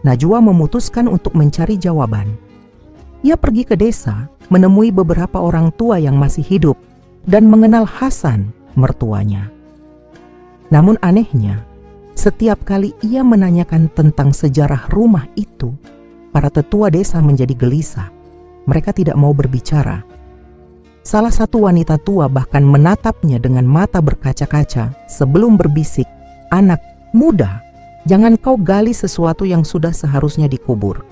Najwa memutuskan untuk mencari jawaban. Ia pergi ke desa, menemui beberapa orang tua yang masih hidup, dan mengenal Hasan, mertuanya. Namun anehnya, setiap kali ia menanyakan tentang sejarah rumah itu, para tetua desa menjadi gelisah. Mereka tidak mau berbicara. Salah satu wanita tua bahkan menatapnya dengan mata berkaca-kaca sebelum berbisik, "Anak muda, jangan kau gali sesuatu yang sudah seharusnya dikubur.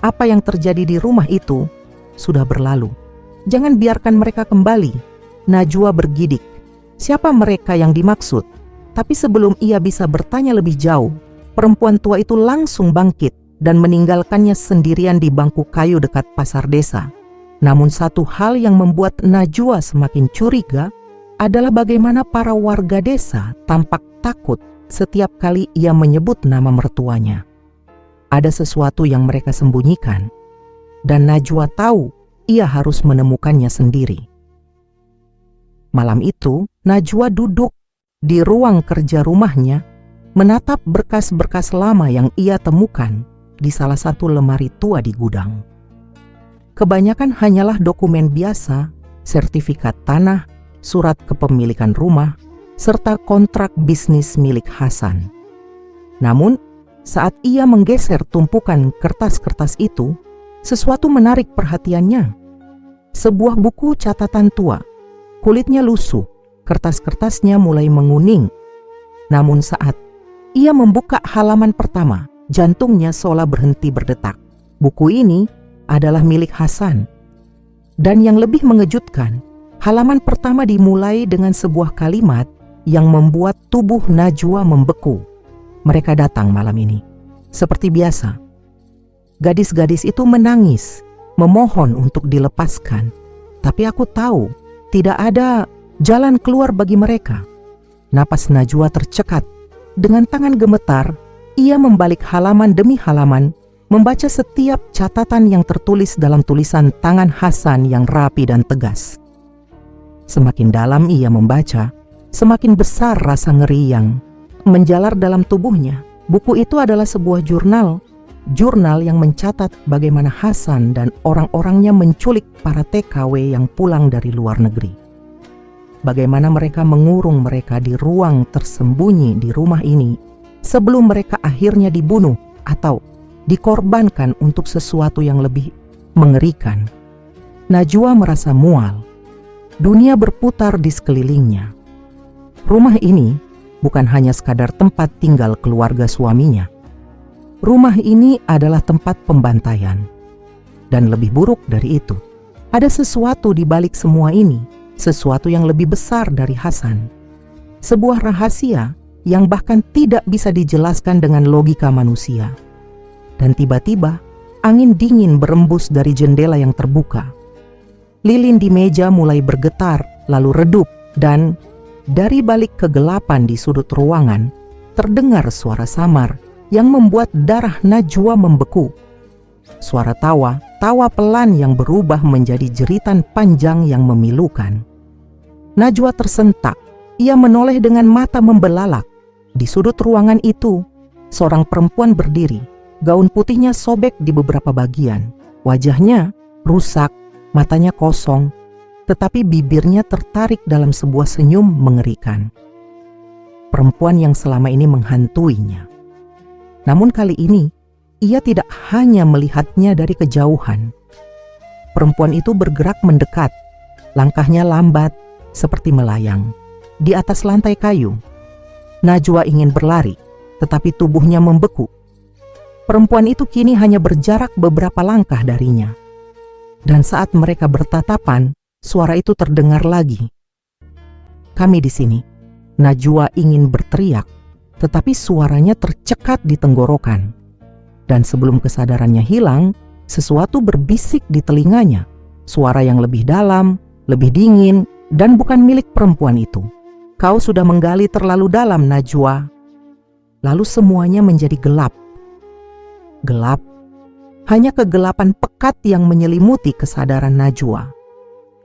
Apa yang terjadi di rumah itu sudah berlalu. Jangan biarkan mereka kembali." Najwa bergidik. Siapa mereka yang dimaksud? Tapi sebelum ia bisa bertanya lebih jauh, perempuan tua itu langsung bangkit dan meninggalkannya sendirian di bangku kayu dekat pasar desa. Namun satu hal yang membuat Najwa semakin curiga adalah bagaimana para warga desa tampak takut setiap kali ia menyebut nama mertuanya. Ada sesuatu yang mereka sembunyikan, dan Najwa tahu ia harus menemukannya sendiri. Malam itu, Najwa duduk di ruang kerja rumahnya, menatap berkas-berkas lama yang ia temukan di salah satu lemari tua di gudang. Kebanyakan hanyalah dokumen biasa, sertifikat tanah, surat kepemilikan rumah, serta kontrak bisnis milik Hasan. Namun, saat ia menggeser tumpukan kertas-kertas itu, sesuatu menarik perhatiannya. Sebuah buku catatan tua, kulitnya lusuh, kertas-kertasnya mulai menguning. Namun saat ia membuka halaman pertama, jantungnya seolah berhenti berdetak. Buku ini adalah milik Hasan. Dan yang lebih mengejutkan, halaman pertama dimulai dengan sebuah kalimat yang membuat tubuh Najwa membeku. Mereka datang malam ini. Seperti biasa, gadis-gadis itu menangis, memohon untuk dilepaskan. Tapi aku tahu, tidak ada jalan keluar bagi mereka. Napas Najwa tercekat. Dengan tangan gemetar, ia membalik halaman demi halaman, membaca setiap catatan yang tertulis dalam tulisan tangan Hasan yang rapi dan tegas. Semakin dalam ia membaca, semakin besar rasa ngeri yang menjalar dalam tubuhnya. Buku itu adalah sebuah jurnal yang mencatat bagaimana Hasan dan orang-orangnya menculik para TKW yang pulang dari luar negeri. Bagaimana mereka mengurung mereka di ruang tersembunyi di rumah ini sebelum mereka akhirnya dibunuh atau dikorbankan untuk sesuatu yang lebih mengerikan. Najwa merasa mual. Dunia berputar di sekelilingnya. Rumah ini bukan hanya sekadar tempat tinggal keluarga suaminya. Rumah ini adalah tempat pembantaian. Dan lebih buruk dari itu, ada sesuatu di balik semua ini, sesuatu yang lebih besar dari Hasan. Sebuah rahasia yang bahkan tidak bisa dijelaskan dengan logika manusia. Dan tiba-tiba, angin dingin berembus dari jendela yang terbuka. Lilin di meja mulai bergetar, lalu redup, dan dari balik kegelapan di sudut ruangan, terdengar suara samar yang membuat darah Najwa membeku. Suara tawa pelan yang berubah menjadi jeritan panjang yang memilukan. Najwa tersentak, ia menoleh dengan mata membelalak. Di sudut ruangan itu, seorang perempuan berdiri, gaun putihnya sobek di beberapa bagian. Wajahnya rusak, matanya kosong, tetapi bibirnya tertarik dalam sebuah senyum mengerikan. Perempuan yang selama ini menghantuinya. Namun kali ini, ia tidak hanya melihatnya dari kejauhan. Perempuan itu bergerak mendekat, langkahnya lambat seperti melayang. Di atas lantai kayu, Najwa ingin berlari, tetapi tubuhnya membeku. Perempuan itu kini hanya berjarak beberapa langkah darinya. Dan saat mereka bertatapan, suara itu terdengar lagi. "Kami di sini." Najwa ingin berteriak, tetapi suaranya tercekat di tenggorokan. Dan sebelum kesadarannya hilang, sesuatu berbisik di telinganya. Suara yang lebih dalam, lebih dingin, dan bukan milik perempuan itu. "Kau sudah menggali terlalu dalam, Najwa." Lalu semuanya menjadi gelap. Gelap. Hanya kegelapan pekat yang menyelimuti kesadaran Najwa.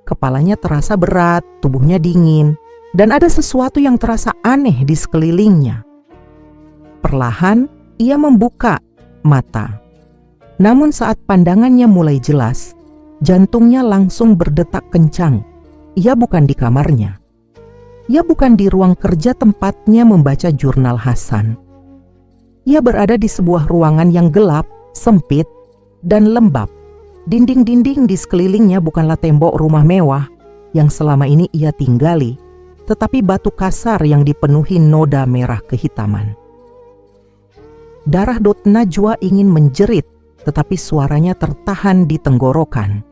Kepalanya terasa berat, tubuhnya dingin, dan ada sesuatu yang terasa aneh di sekelilingnya. Perlahan, ia membuka mata. Namun saat pandangannya mulai jelas, jantungnya langsung berdetak kencang. Ia bukan di kamarnya. Ia bukan di ruang kerja tempatnya membaca jurnal Hasan. Ia berada di sebuah ruangan yang gelap, sempit, dan lembab. Dinding-dinding di sekelilingnya bukanlah tembok rumah mewah yang selama ini ia tinggali, tetapi batu kasar yang dipenuhi noda merah kehitaman. Darah dot Najwa ingin menjerit, tetapi suaranya tertahan di tenggorokan.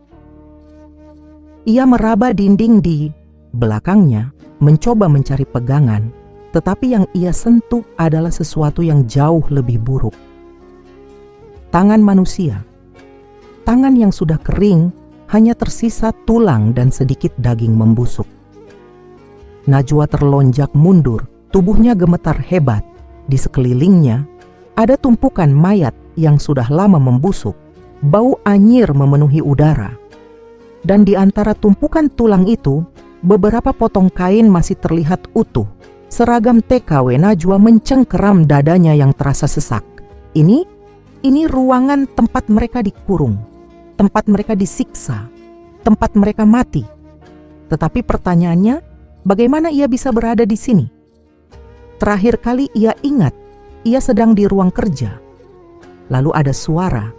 Ia meraba dinding di belakangnya, mencoba mencari pegangan, tetapi yang ia sentuh adalah sesuatu yang jauh lebih buruk. Tangan manusia. Tangan yang sudah kering, hanya tersisa tulang dan sedikit daging membusuk. Najwa terlonjak mundur, tubuhnya gemetar hebat. Di sekelilingnya ada tumpukan mayat yang sudah lama membusuk. Bau anyir memenuhi udara. Dan di antara tumpukan tulang itu, beberapa potong kain masih terlihat utuh. Seragam TKW Najwa mencengkeram dadanya yang terasa sesak. Ini ruangan tempat mereka dikurung, tempat mereka disiksa, tempat mereka mati. Tetapi pertanyaannya, bagaimana ia bisa berada di sini? Terakhir kali ia ingat, ia sedang di ruang kerja. Lalu ada suara,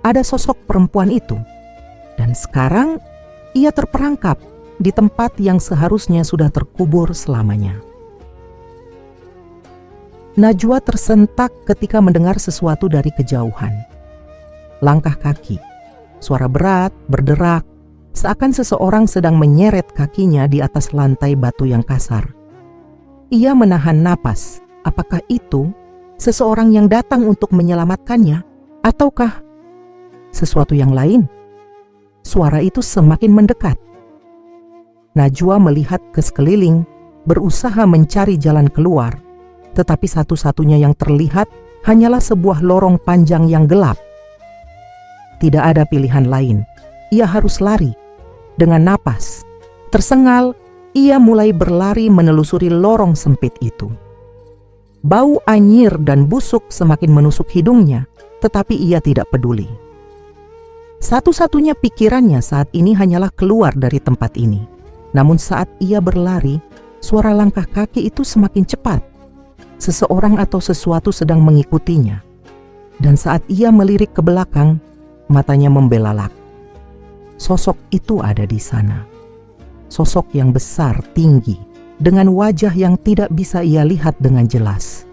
ada sosok perempuan itu. Dan sekarang ia terperangkap di tempat yang seharusnya sudah terkubur selamanya. Najwa tersentak ketika mendengar sesuatu dari kejauhan. Langkah kaki, suara berat, berderak, seakan seseorang sedang menyeret kakinya di atas lantai batu yang kasar. Ia menahan napas. Apakah itu seseorang yang datang untuk menyelamatkannya, ataukah sesuatu yang lain? Suara itu semakin mendekat. Najwa melihat ke sekeliling, berusaha mencari jalan keluar. Tetapi satu-satunya yang terlihat hanyalah sebuah lorong panjang yang gelap. Tidak ada pilihan lain. Ia harus lari. Dengan napas tersengal, ia mulai berlari menelusuri lorong sempit itu. Bau anyir dan busuk semakin menusuk hidungnya, tetapi ia tidak peduli. Satu-satunya pikirannya saat ini hanyalah keluar dari tempat ini. Namun saat ia berlari, suara langkah kaki itu semakin cepat. Seseorang atau sesuatu sedang mengikutinya. Dan saat ia melirik ke belakang, matanya membelalak. Sosok itu ada di sana. Sosok yang besar, tinggi, dengan wajah yang tidak bisa ia lihat dengan jelas.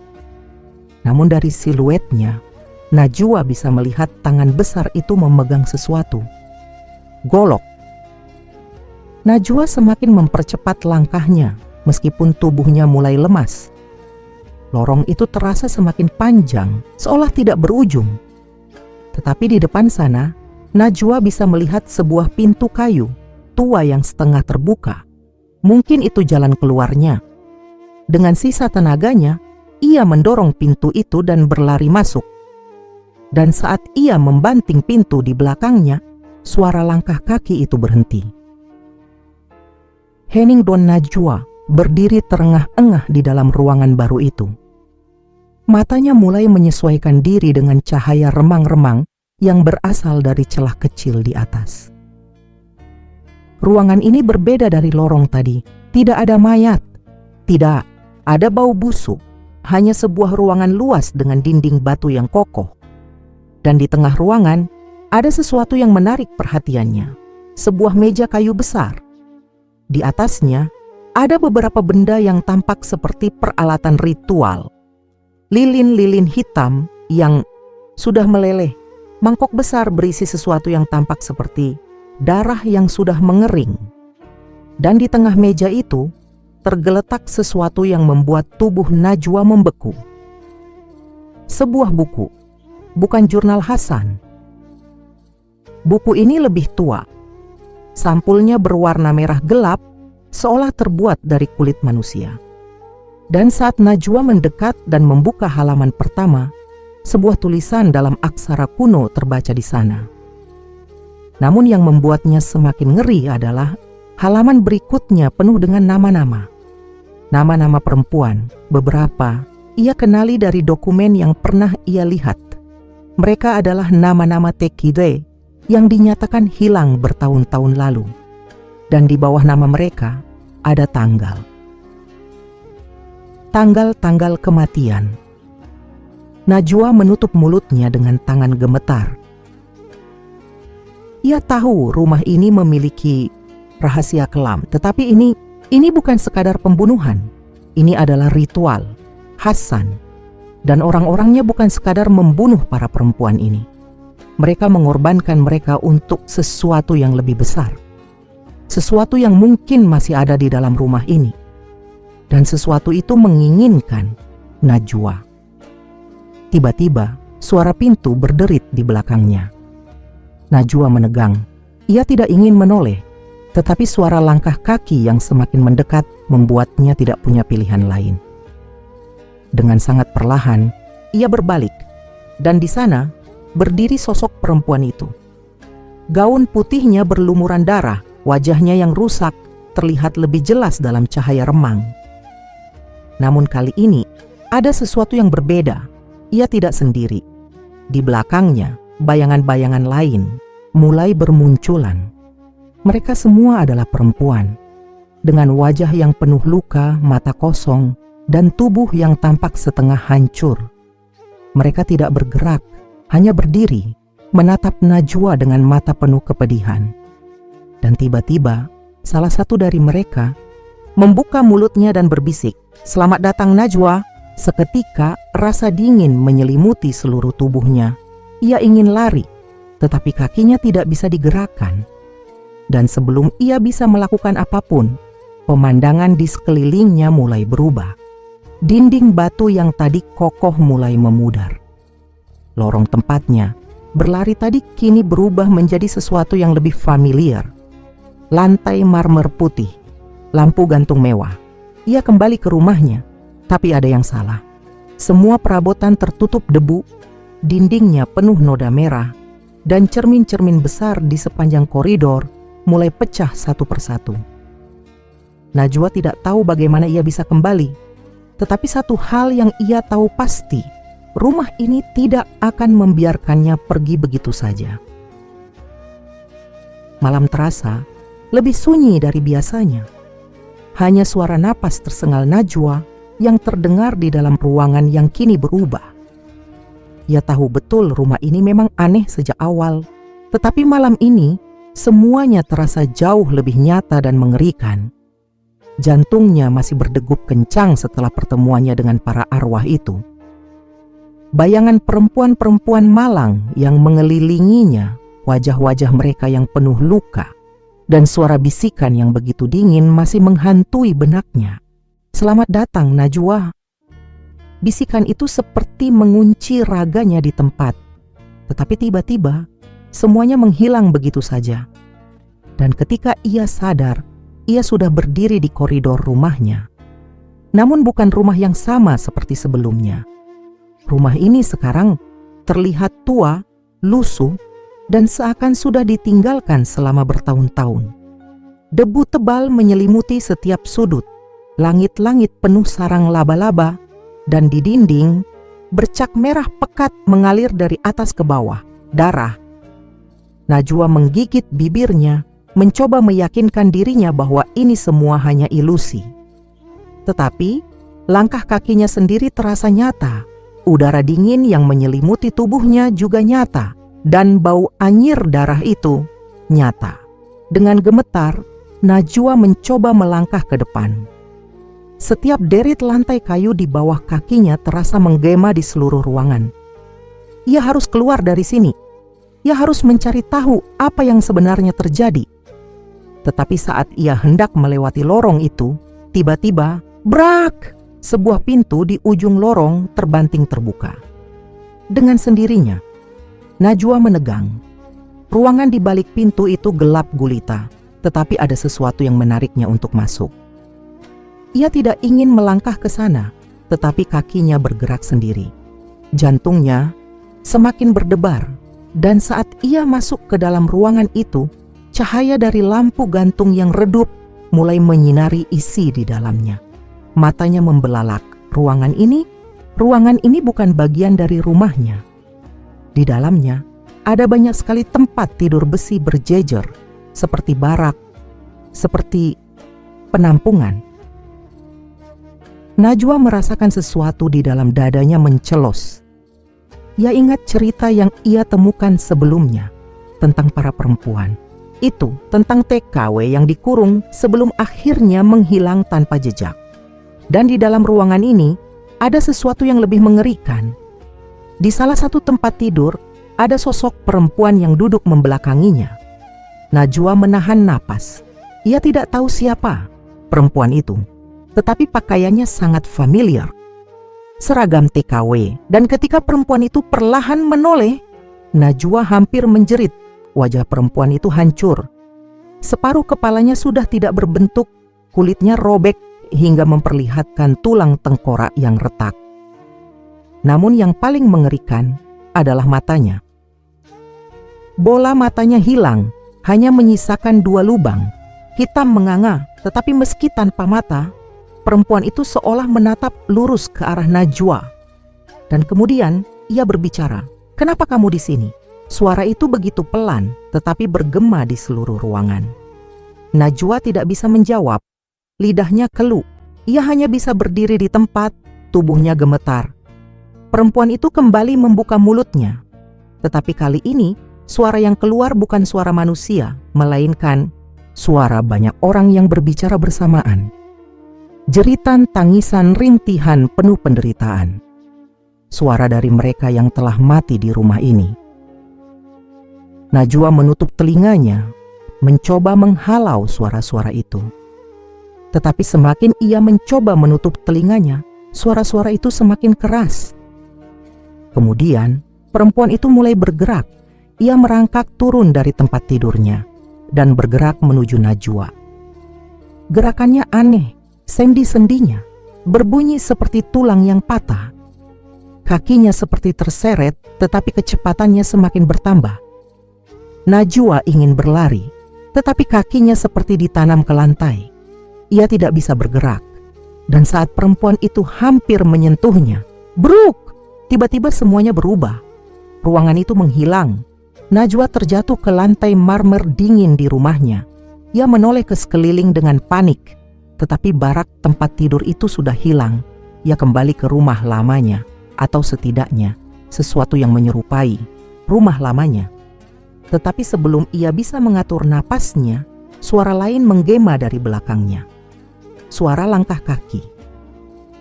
Namun dari siluetnya, Najwa bisa melihat tangan besar itu memegang sesuatu. Golok. Najwa semakin mempercepat langkahnya, meskipun tubuhnya mulai lemas. Lorong itu terasa semakin panjang, seolah tidak berujung. Tetapi di depan sana, Najwa bisa melihat sebuah pintu kayu, tua yang setengah terbuka. Mungkin itu jalan keluarnya. Dengan sisa tenaganya, ia mendorong pintu itu dan berlari masuk. Dan saat ia membanting pintu di belakangnya, suara langkah kaki itu berhenti. Henning dan Najwa berdiri terengah-engah di dalam ruangan baru itu. Matanya mulai menyesuaikan diri dengan cahaya remang-remang yang berasal dari celah kecil di atas. Ruangan ini berbeda dari lorong tadi. Tidak ada mayat, tidak ada bau busuk, hanya sebuah ruangan luas dengan dinding batu yang kokoh. Dan di tengah ruangan ada sesuatu yang menarik perhatiannya, sebuah meja kayu besar. Di atasnya ada beberapa benda yang tampak seperti peralatan ritual. Lilin-lilin hitam yang sudah meleleh, mangkok besar berisi sesuatu yang tampak seperti darah yang sudah mengering. Dan di tengah meja itu tergeletak sesuatu yang membuat tubuh Najwa membeku. Sebuah buku, bukan jurnal Hasan. Buku ini lebih tua. Sampulnya berwarna merah gelap, seolah terbuat dari kulit manusia. Dan saat Najwa mendekat dan membuka halaman pertama, sebuah tulisan dalam aksara kuno terbaca di sana. Namun yang membuatnya semakin ngeri adalah halaman berikutnya penuh dengan nama-nama. Nama-nama perempuan, beberapa ia kenali dari dokumen yang pernah ia lihat. Mereka adalah nama-nama Tekide yang dinyatakan hilang bertahun-tahun lalu. Dan di bawah nama mereka ada tanggal-tanggal kematian. Najwa menutup mulutnya dengan tangan gemetar. Ia tahu rumah ini memiliki rahasia kelam, tetapi ini bukan sekadar pembunuhan. Ini adalah ritual Hasan, dan orang-orangnya bukan sekadar membunuh para perempuan ini. Mereka mengorbankan mereka untuk sesuatu yang lebih besar, sesuatu yang mungkin masih ada di dalam rumah ini. Dan sesuatu itu menginginkan Najwa. Tiba-tiba suara pintu berderit di belakangnya. Najwa menegang. Ia tidak ingin menoleh, Tetapi suara langkah kaki yang semakin mendekat membuatnya tidak punya pilihan lain. Dengan sangat perlahan, ia berbalik, dan di sana berdiri sosok perempuan itu. Gaun putihnya berlumuran darah, wajahnya yang rusak terlihat lebih jelas dalam cahaya remang. Namun kali ini ada sesuatu yang berbeda. Ia tidak sendiri. Di belakangnya, bayangan-bayangan lain mulai bermunculan. Mereka semua adalah perempuan, dengan wajah yang penuh luka, mata kosong, dan tubuh yang tampak setengah hancur. Mereka tidak bergerak, hanya berdiri, menatap Najwa dengan mata penuh kepedihan. Dan tiba-tiba, salah satu dari mereka membuka mulutnya dan berbisik, "Selamat datang Najwa." Seketika, rasa dingin menyelimuti seluruh tubuhnya. Ia ingin lari, tetapi kakinya tidak bisa digerakkan. Dan sebelum ia bisa melakukan apapun, pemandangan di sekelilingnya mulai berubah. Dinding batu yang tadi kokoh mulai memudar. Lorong tempatnya berlari tadi kini berubah menjadi sesuatu yang lebih familiar. Lantai marmer putih, lampu gantung mewah. Ia kembali ke rumahnya, tapi ada yang salah. Semua perabotan tertutup debu, dindingnya penuh noda merah, dan cermin-cermin besar di sepanjang koridor mulai pecah satu persatu. Najwa tidak tahu bagaimana ia bisa kembali. Tetapi satu hal yang ia tahu pasti, rumah ini tidak akan membiarkannya pergi begitu saja. Malam terasa lebih sunyi dari biasanya. Hanya suara napas tersengal Najwa yang terdengar di dalam ruangan yang kini berubah. Ia tahu betul rumah ini memang aneh sejak awal, tetapi malam ini semuanya terasa jauh lebih nyata dan mengerikan. Jantungnya masih berdegup kencang setelah pertemuannya dengan para arwah itu. Bayangan perempuan-perempuan malang yang mengelilinginya, wajah-wajah mereka yang penuh luka, dan suara bisikan yang begitu dingin masih menghantui benaknya. "Selamat datang Najwa." Bisikan itu seperti mengunci raganya di tempat. Tetapi tiba-tiba semuanya menghilang begitu saja. Dan ketika ia sadar, ia sudah berdiri di koridor rumahnya. Namun bukan rumah yang sama seperti sebelumnya. Rumah ini sekarang terlihat tua, lusuh, dan seakan sudah ditinggalkan selama bertahun-tahun. Debu tebal menyelimuti setiap sudut, langit-langit penuh sarang laba-laba, dan di dinding bercak merah pekat mengalir dari atas ke bawah, darah. Najwa menggigit bibirnya, mencoba meyakinkan dirinya bahwa ini semua hanya ilusi. Tetapi langkah kakinya sendiri terasa nyata. Udara dingin yang menyelimuti tubuhnya juga nyata, dan bau anyir darah itu nyata. Dengan gemetar, Najwa mencoba melangkah ke depan. Setiap derit lantai kayu di bawah kakinya terasa menggema di seluruh ruangan. Ia harus keluar dari sini. Ia harus mencari tahu apa yang sebenarnya terjadi. Tetapi saat ia hendak melewati lorong itu, tiba-tiba, brak! Sebuah pintu di ujung lorong terbanting terbuka. Dengan sendirinya, Najwa menegang. Ruangan di balik pintu itu gelap gulita, tetapi ada sesuatu yang menariknya untuk masuk. Ia tidak ingin melangkah ke sana, tetapi kakinya bergerak sendiri. Jantungnya semakin berdebar, dan saat ia masuk ke dalam ruangan itu, cahaya dari lampu gantung yang redup mulai menyinari isi di dalamnya. Matanya membelalak. Ruangan ini bukan bagian dari rumahnya. Di dalamnya ada banyak sekali tempat tidur besi berjejer, seperti barak, seperti penampungan. Najwa merasakan sesuatu di dalam dadanya mencelos. Ia ingat cerita yang ia temukan sebelumnya tentang para perempuan. Itu tentang TKW yang dikurung sebelum akhirnya menghilang tanpa jejak. Dan di dalam ruangan ini ada sesuatu yang lebih mengerikan. Di salah satu tempat tidur ada sosok perempuan yang duduk membelakanginya. Najwa menahan napas. Ia tidak tahu siapa perempuan itu, tetapi pakaiannya sangat familiar. Seragam TKW, dan ketika perempuan itu perlahan menoleh, Najwa hampir menjerit. Wajah perempuan itu hancur. Separuh kepalanya sudah tidak berbentuk, kulitnya robek hingga memperlihatkan tulang tengkorak yang retak. Namun yang paling mengerikan adalah matanya. Bola matanya hilang, hanya menyisakan 2 lubang, hitam menganga, tetapi meski tanpa mata, perempuan itu seolah menatap lurus ke arah Najwa. Dan kemudian ia berbicara, "Kenapa kamu di sini?" Suara itu begitu pelan, tetapi bergema di seluruh ruangan. Najwa tidak bisa menjawab. Lidahnya keluh. Ia hanya bisa berdiri di tempat, tubuhnya gemetar. Perempuan itu kembali membuka mulutnya. Tetapi kali ini, suara yang keluar bukan suara manusia, melainkan suara banyak orang yang berbicara bersamaan. Jeritan, tangisan, rintihan penuh penderitaan. Suara dari mereka yang telah mati di rumah ini. Najwa menutup telinganya, mencoba menghalau suara-suara itu. Tetapi semakin ia mencoba menutup telinganya, suara-suara itu semakin keras. Kemudian, perempuan itu mulai bergerak. Ia merangkak turun dari tempat tidurnya dan bergerak menuju Najwa. Gerakannya aneh, sendi-sendinya berbunyi seperti tulang yang patah. Kakinya seperti terseret, tetapi kecepatannya semakin bertambah. Najwa ingin berlari, tetapi kakinya seperti ditanam ke lantai. Ia tidak bisa bergerak. Dan saat perempuan itu hampir menyentuhnya, bruk! Tiba-tiba semuanya berubah. Ruangan itu menghilang. Najwa terjatuh ke lantai marmer dingin di rumahnya. Ia menoleh ke sekeliling dengan panik. Tetapi barak tempat tidur itu sudah hilang. Ia kembali ke rumah lamanya, atau setidaknya sesuatu yang menyerupai rumah lamanya. Tetapi sebelum ia bisa mengatur napasnya, suara lain menggema dari belakangnya. Suara langkah kaki.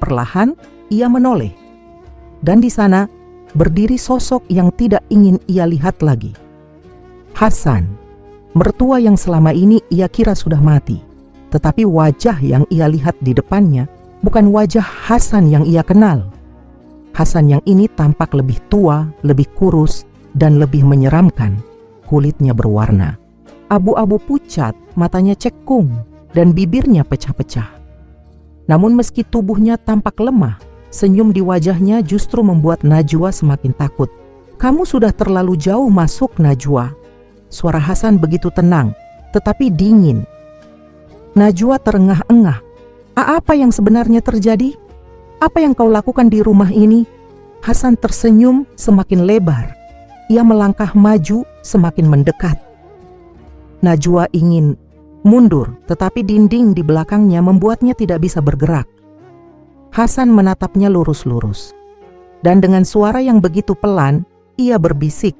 Perlahan ia menoleh. Dan di sana berdiri sosok yang tidak ingin ia lihat lagi. Hasan, mertua yang selama ini ia kira sudah mati. Tetapi wajah yang ia lihat di depannya bukan wajah Hasan yang ia kenal. Hasan yang ini tampak lebih tua, lebih kurus, dan lebih menyeramkan. Kulitnya berwarna abu-abu pucat, matanya cekung, dan bibirnya pecah-pecah. Namun meski tubuhnya tampak lemah, senyum di wajahnya justru membuat Najwa semakin takut. "Kamu sudah terlalu jauh masuk, Najwa." Suara Hasan begitu tenang, tetapi dingin. Najwa terengah-engah. Apa yang sebenarnya terjadi? Apa yang kau lakukan di rumah ini?" Hasan tersenyum semakin lebar. Ia melangkah maju semakin mendekat. Najwa ingin mundur, tetapi dinding di belakangnya membuatnya tidak bisa bergerak. Hasan menatapnya lurus-lurus. Dan dengan suara yang begitu pelan, ia berbisik,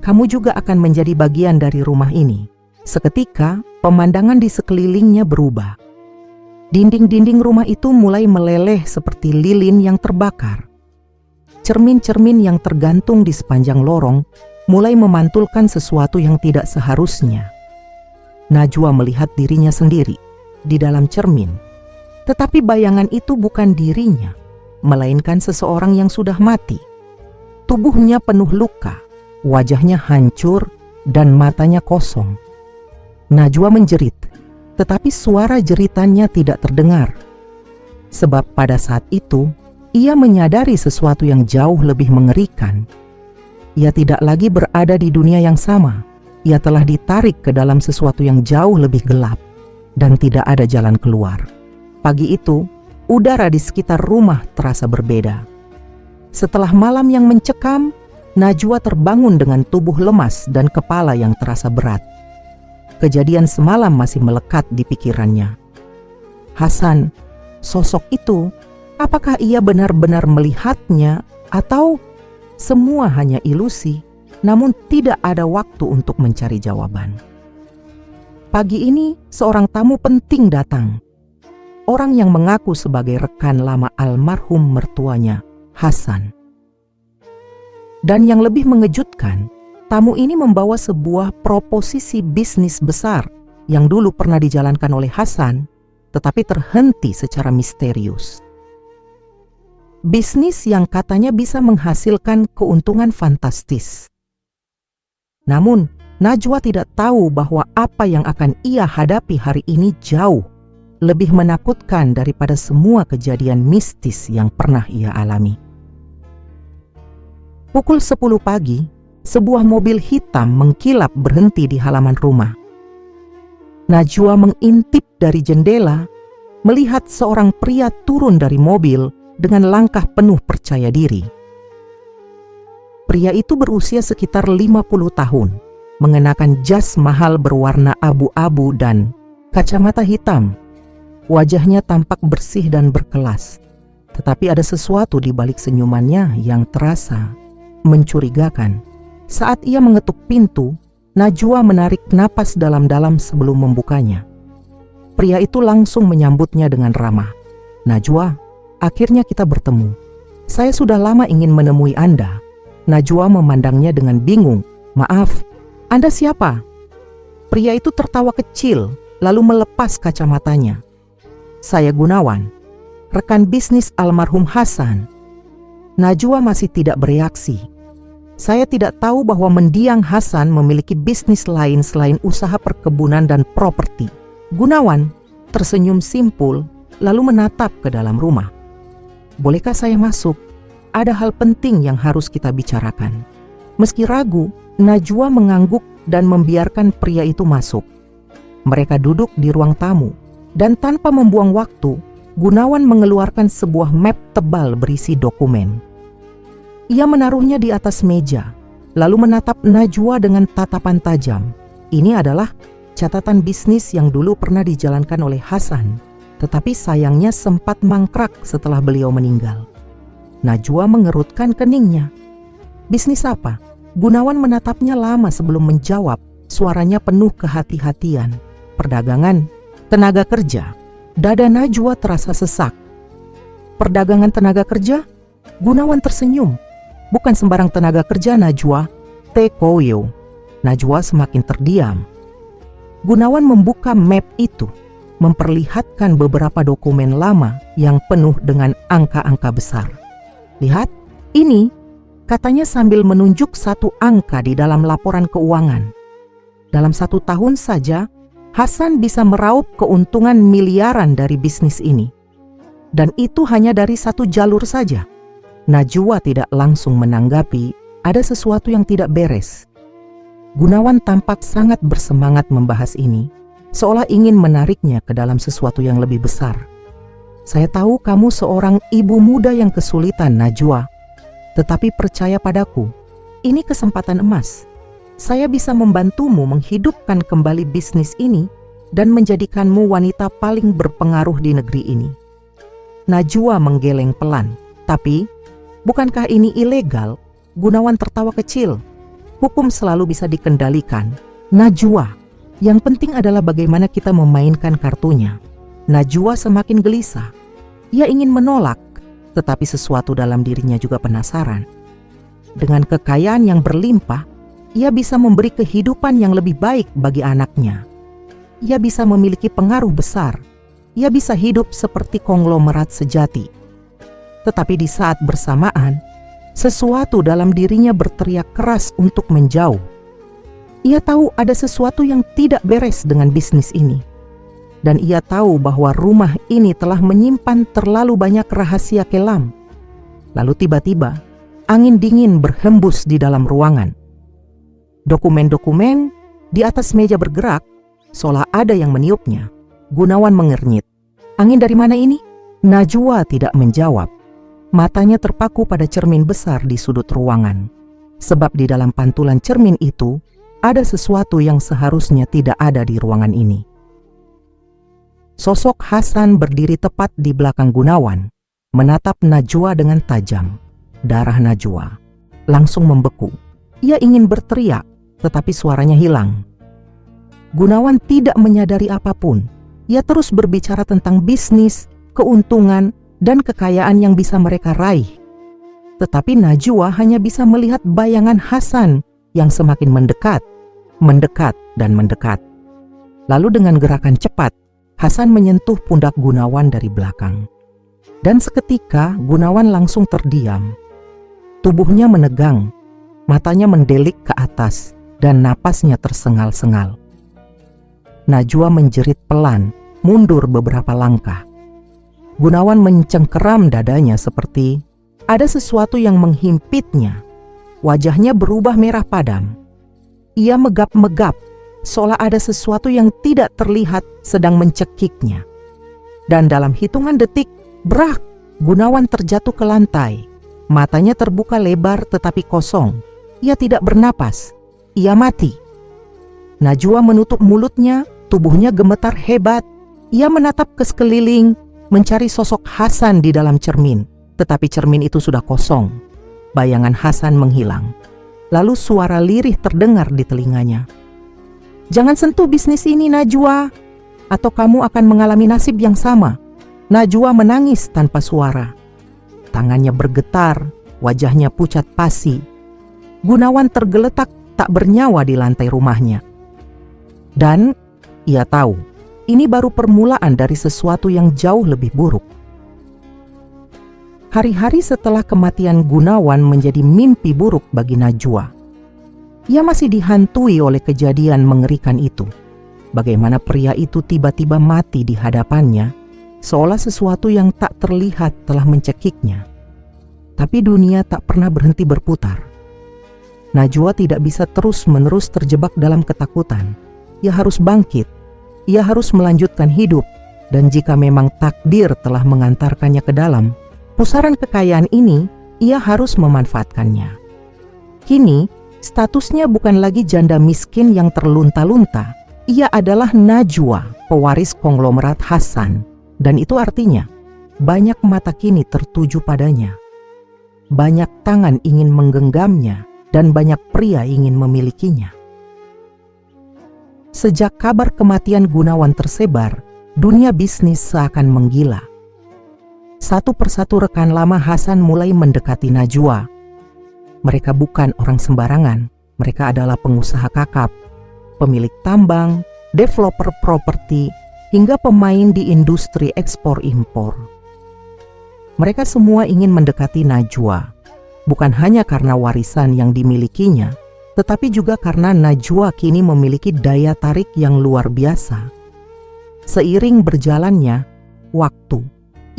"Kamu juga akan menjadi bagian dari rumah ini." Seketika, pemandangan di sekelilingnya berubah. Dinding-dinding rumah itu mulai meleleh seperti lilin yang terbakar. Cermin-cermin yang tergantung di sepanjang lorong mulai memantulkan sesuatu yang tidak seharusnya. Najwa melihat dirinya sendiri di dalam cermin. Tetapi bayangan itu bukan dirinya, melainkan seseorang yang sudah mati. Tubuhnya penuh luka, wajahnya hancur, dan matanya kosong. Najwa menjerit, tetapi suara jeritannya tidak terdengar. Sebab pada saat itu, ia menyadari sesuatu yang jauh lebih mengerikan. Ia tidak lagi berada di dunia yang sama. Ia telah ditarik ke dalam sesuatu yang jauh lebih gelap, dan tidak ada jalan keluar. Pagi itu, udara di sekitar rumah terasa berbeda. Setelah malam yang mencekam, Najwa terbangun dengan tubuh lemas dan kepala yang terasa berat. Kejadian semalam masih melekat di pikirannya. Hasan, sosok itu, apakah ia benar-benar melihatnya atau semua hanya ilusi, namun tidak ada waktu untuk mencari jawaban. Pagi ini seorang tamu penting datang. Orang yang mengaku sebagai rekan lama almarhum mertuanya, Hasan. Dan yang lebih mengejutkan, tamu ini membawa sebuah proposisi bisnis besar yang dulu pernah dijalankan oleh Hasan, tetapi terhenti secara misterius. Bisnis yang katanya bisa menghasilkan keuntungan fantastis. Namun, Najwa tidak tahu bahwa apa yang akan ia hadapi hari ini jauh lebih menakutkan daripada semua kejadian mistis yang pernah ia alami. Pukul 10 pagi, sebuah mobil hitam mengkilap berhenti di halaman rumah. Najwa mengintip dari jendela, melihat seorang pria turun dari mobil dengan langkah penuh percaya diri. Pria itu berusia sekitar 50 tahun, mengenakan jas mahal berwarna abu-abu dan kacamata hitam. Wajahnya tampak bersih dan berkelas, tetapi ada sesuatu di balik senyumannya yang terasa mencurigakan. Saat ia mengetuk pintu, Najwa menarik napas dalam-dalam sebelum membukanya. Pria itu langsung menyambutnya dengan ramah. "Najwa, akhirnya kita bertemu. Saya sudah lama ingin menemui Anda." Najwa memandangnya dengan bingung. "Maaf, Anda siapa?" Pria itu tertawa kecil, lalu melepas kacamatanya. "Saya Gunawan, rekan bisnis almarhum Hasan." Najwa masih tidak bereaksi. "Saya tidak tahu bahwa mendiang Hasan memiliki bisnis lain selain usaha perkebunan dan properti." Gunawan tersenyum simpul, lalu menatap ke dalam rumah. "Bolehkah saya masuk? Ada hal penting yang harus kita bicarakan." Meski ragu, Najwa mengangguk dan membiarkan pria itu masuk. Mereka duduk di ruang tamu. Dan tanpa membuang waktu, Gunawan mengeluarkan sebuah map tebal berisi dokumen. Ia menaruhnya di atas meja, lalu menatap Najwa dengan tatapan tajam. Ini adalah catatan bisnis yang dulu pernah dijalankan oleh Hasan, tetapi sayangnya sempat mangkrak setelah beliau meninggal. Najwa mengerutkan keningnya. "Bisnis apa?" Gunawan menatapnya lama sebelum menjawab, suaranya penuh kehati-hatian. "Perdagangan tenaga kerja." Dada Najwa terasa sesak. "Perdagangan tenaga kerja?" Gunawan tersenyum. "Bukan sembarang tenaga kerja, Najwa. Tekoyo." Najwa semakin terdiam. Gunawan membuka map itu, memperlihatkan beberapa dokumen lama yang penuh dengan angka-angka besar. "Lihat, ini," katanya sambil menunjuk satu angka di dalam laporan keuangan. "Dalam 1 tahun saja, Hasan bisa meraup keuntungan miliaran dari bisnis ini. Dan itu hanya dari satu jalur saja." Najwa tidak langsung menanggapi ada sesuatu yang tidak beres. Gunawan tampak sangat bersemangat membahas ini, seolah ingin menariknya ke dalam sesuatu yang lebih besar. "Saya tahu kamu seorang ibu muda yang kesulitan, Najwa. Tetapi percaya padaku, ini kesempatan emas. Saya bisa membantumu menghidupkan kembali bisnis ini dan menjadikanmu wanita paling berpengaruh di negeri ini." Najwa menggeleng pelan. "Tapi, bukankah ini ilegal?" Gunawan tertawa kecil. "Hukum selalu bisa dikendalikan, Najwa. Yang penting adalah bagaimana kita memainkan kartunya." Najwa semakin gelisah. Ia ingin menolak, tetapi sesuatu dalam dirinya juga penasaran. Dengan kekayaan yang berlimpah, ia bisa memberi kehidupan yang lebih baik bagi anaknya. Ia bisa memiliki pengaruh besar. Ia bisa hidup seperti konglomerat sejati. Tetapi di saat bersamaan, sesuatu dalam dirinya berteriak keras untuk menjauh. Ia tahu ada sesuatu yang tidak beres dengan bisnis ini. Dan ia tahu bahwa rumah ini telah menyimpan terlalu banyak rahasia kelam. Lalu tiba-tiba, angin dingin berhembus di dalam ruangan. Dokumen-dokumen di atas meja bergerak, seolah ada yang meniupnya. Gunawan mengernyit. "Angin dari mana ini?" Najwa tidak menjawab. Matanya terpaku pada cermin besar di sudut ruangan. Sebab di dalam pantulan cermin itu, ada sesuatu yang seharusnya tidak ada di ruangan ini. Sosok Hasan berdiri tepat di belakang Gunawan, menatap Najwa dengan tajam. Darah Najwa langsung membeku. Ia ingin berteriak, tetapi suaranya hilang. Gunawan tidak menyadari apapun. Ia terus berbicara tentang bisnis, keuntungan, dan kekayaan yang bisa mereka raih. Tetapi Najwa hanya bisa melihat bayangan Hasan yang semakin mendekat, dan mendekat. Lalu dengan gerakan cepat, Hasan menyentuh pundak Gunawan dari belakang. Dan seketika Gunawan langsung terdiam. Tubuhnya menegang, matanya mendelik ke atas, dan napasnya tersengal-sengal. Najwa menjerit pelan, mundur beberapa langkah. Gunawan mencengkeram dadanya seperti ada sesuatu yang menghimpitnya. Wajahnya berubah merah padam. Ia megap-megap, seolah ada sesuatu yang tidak terlihat sedang mencekiknya. Dan dalam hitungan detik, brak, Gunawan terjatuh ke lantai. Matanya terbuka lebar tetapi kosong. Ia tidak bernapas. Ia mati. Najwa menutup mulutnya, tubuhnya gemetar hebat. Ia menatap ke sekeliling, mencari sosok Hasan di dalam cermin. Tetapi cermin itu sudah kosong. Bayangan Hasan menghilang. Lalu suara lirih terdengar di telinganya. "Jangan sentuh bisnis ini, Najwa, atau kamu akan mengalami nasib yang sama." Najwa menangis tanpa suara. Tangannya bergetar, wajahnya pucat pasi. Gunawan tergeletak tak bernyawa di lantai rumahnya. Dan ia tahu, ini baru permulaan dari sesuatu yang jauh lebih buruk. Hari-hari setelah kematian Gunawan menjadi mimpi buruk bagi Najwa. Ia masih dihantui oleh kejadian mengerikan itu. Bagaimana pria itu tiba-tiba mati di hadapannya, seolah sesuatu yang tak terlihat telah mencekiknya. Tapi dunia tak pernah berhenti berputar. Najwa tidak bisa terus-menerus terjebak dalam ketakutan. Ia harus bangkit. Ia harus melanjutkan hidup. Dan jika memang takdir telah mengantarkannya ke dalam pusaran kekayaan ini, ia harus memanfaatkannya. Kini, statusnya bukan lagi janda miskin yang terlunta-lunta. Ia adalah Najwa, pewaris konglomerat Hasan. Dan itu artinya, banyak mata kini tertuju padanya. Banyak tangan ingin menggenggamnya, dan banyak pria ingin memilikinya. Sejak kabar kematian Gunawan tersebar, dunia bisnis seakan menggila. Satu persatu rekan lama Hasan mulai mendekati Najwa. Mereka bukan orang sembarangan, mereka adalah pengusaha kakap, pemilik tambang, developer properti, hingga pemain di industri ekspor-impor. Mereka semua ingin mendekati Najwa, bukan hanya karena warisan yang dimilikinya, tetapi juga karena Najwa kini memiliki daya tarik yang luar biasa. Seiring berjalannya waktu,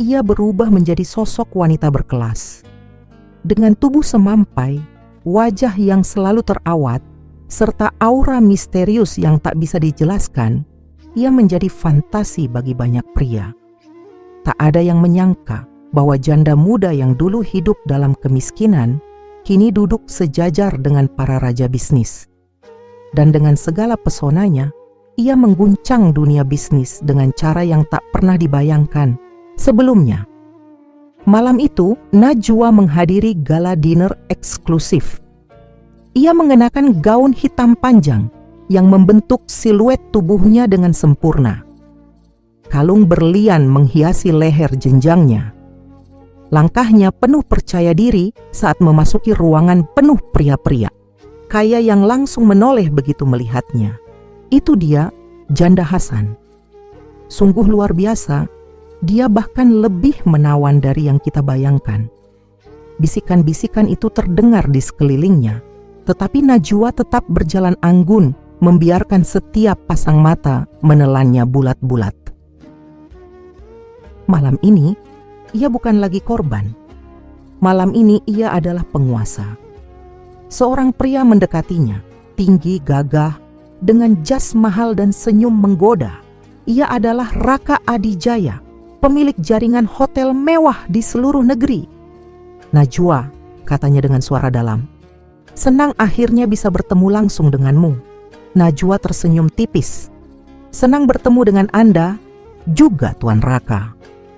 ia berubah menjadi sosok wanita berkelas. Dengan tubuh semampai, wajah yang selalu terawat, serta aura misterius yang tak bisa dijelaskan, ia menjadi fantasi bagi banyak pria. Tak ada yang menyangka bahwa janda muda yang dulu hidup dalam kemiskinan, kini duduk sejajar dengan para raja bisnis. Dan dengan segala pesonanya, ia mengguncang dunia bisnis dengan cara yang tak pernah dibayangkan sebelumnya. Malam itu, Najwa menghadiri gala dinner eksklusif. Ia mengenakan gaun hitam panjang yang membentuk siluet tubuhnya dengan sempurna. Kalung berlian menghiasi leher jenjangnya. Langkahnya penuh percaya diri saat memasuki ruangan penuh pria-pria kaya yang langsung menoleh begitu melihatnya. Itu dia, janda Hasan. Sungguh luar biasa, dia bahkan lebih menawan dari yang kita bayangkan. Bisikan-bisikan itu terdengar di sekelilingnya, tetapi Najwa tetap berjalan anggun, membiarkan setiap pasang mata menelannya bulat-bulat. Malam ini, ia bukan lagi korban. Malam ini ia adalah penguasa. Seorang pria mendekatinya, tinggi, gagah, dengan jas mahal dan senyum menggoda. Ia adalah Raka Adijaya, pemilik jaringan hotel mewah di seluruh negeri. "Najwa," katanya dengan suara dalam, "senang akhirnya bisa bertemu langsung denganmu." Najwa tersenyum tipis. "Senang bertemu dengan Anda juga, Tuan Raka."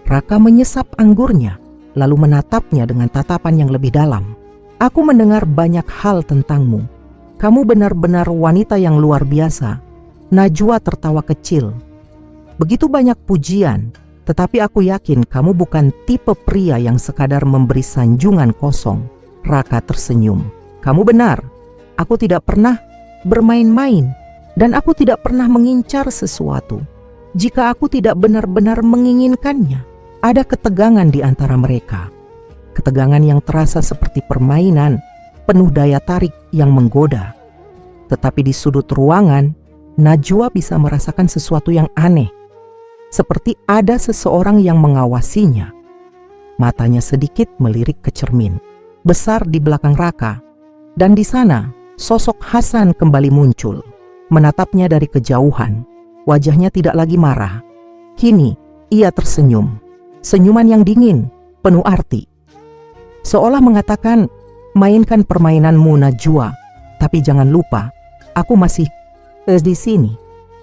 Raka menyesap anggurnya, lalu menatapnya dengan tatapan yang lebih dalam. "Aku mendengar banyak hal tentangmu. Kamu benar-benar wanita yang luar biasa." Najwa tertawa kecil. "Begitu banyak pujian, tetapi aku yakin kamu bukan tipe pria yang sekadar memberi sanjungan kosong." Raka tersenyum. "Kamu benar, aku tidak pernah bermain-main, dan aku tidak pernah mengincar sesuatu. Jika aku tidak benar-benar menginginkannya, ada ketegangan di antara mereka. Ketegangan yang terasa seperti permainan, penuh daya tarik yang menggoda. Tetapi di sudut ruangan, Najwa bisa merasakan sesuatu yang aneh. Seperti ada seseorang yang mengawasinya. Matanya sedikit melirik ke cermin besar di belakang Raka. Dan di sana, sosok Hasan kembali muncul. Menatapnya dari kejauhan. Wajahnya tidak lagi marah. Kini, ia tersenyum. Senyuman yang dingin, penuh arti. Seolah mengatakan, mainkan permainanmu Najwa, tapi jangan lupa, aku masih di sini.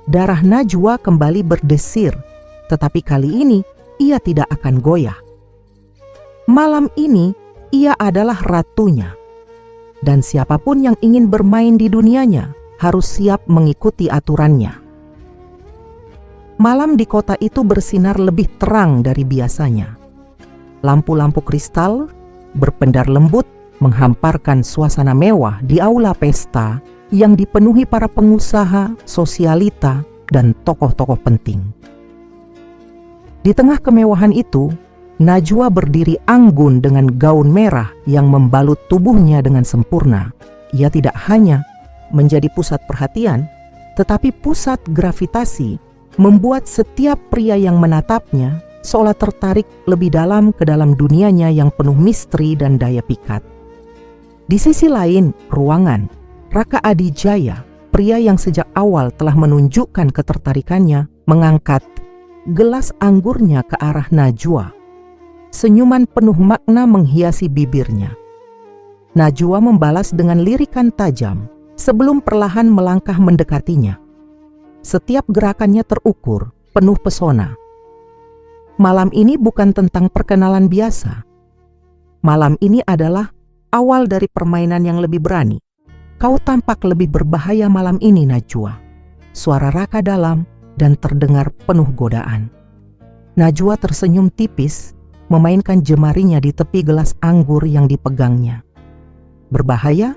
Darah Najwa kembali berdesir, tetapi kali ini ia tidak akan goyah. Malam ini ia adalah ratunya, dan siapapun yang ingin bermain di dunianya harus siap mengikuti aturannya. Malam di kota itu bersinar lebih terang dari biasanya. Lampu-lampu kristal berpendar lembut menghamparkan suasana mewah di aula pesta yang dipenuhi para pengusaha, sosialita, dan tokoh-tokoh penting. Di tengah kemewahan itu, Najwa berdiri anggun dengan gaun merah yang membalut tubuhnya dengan sempurna. Ia tidak hanya menjadi pusat perhatian, tetapi pusat gravitasi, membuat setiap pria yang menatapnya seolah tertarik lebih dalam ke dalam dunianya yang penuh misteri dan daya pikat. Di sisi lain, ruangan, Raka Adijaya, pria yang sejak awal telah menunjukkan ketertarikannya, mengangkat gelas anggurnya ke arah Najwa. Senyuman penuh makna menghiasi bibirnya. Najwa membalas dengan lirikan tajam sebelum perlahan melangkah mendekatinya. Setiap gerakannya terukur, penuh pesona. Malam ini bukan tentang perkenalan biasa. Malam ini adalah awal dari permainan yang lebih berani. Kau tampak lebih berbahaya malam ini, Najwa. Suara Raka dalam dan terdengar penuh godaan. Najwa tersenyum tipis, memainkan jemarinya di tepi gelas anggur yang dipegangnya. Berbahaya?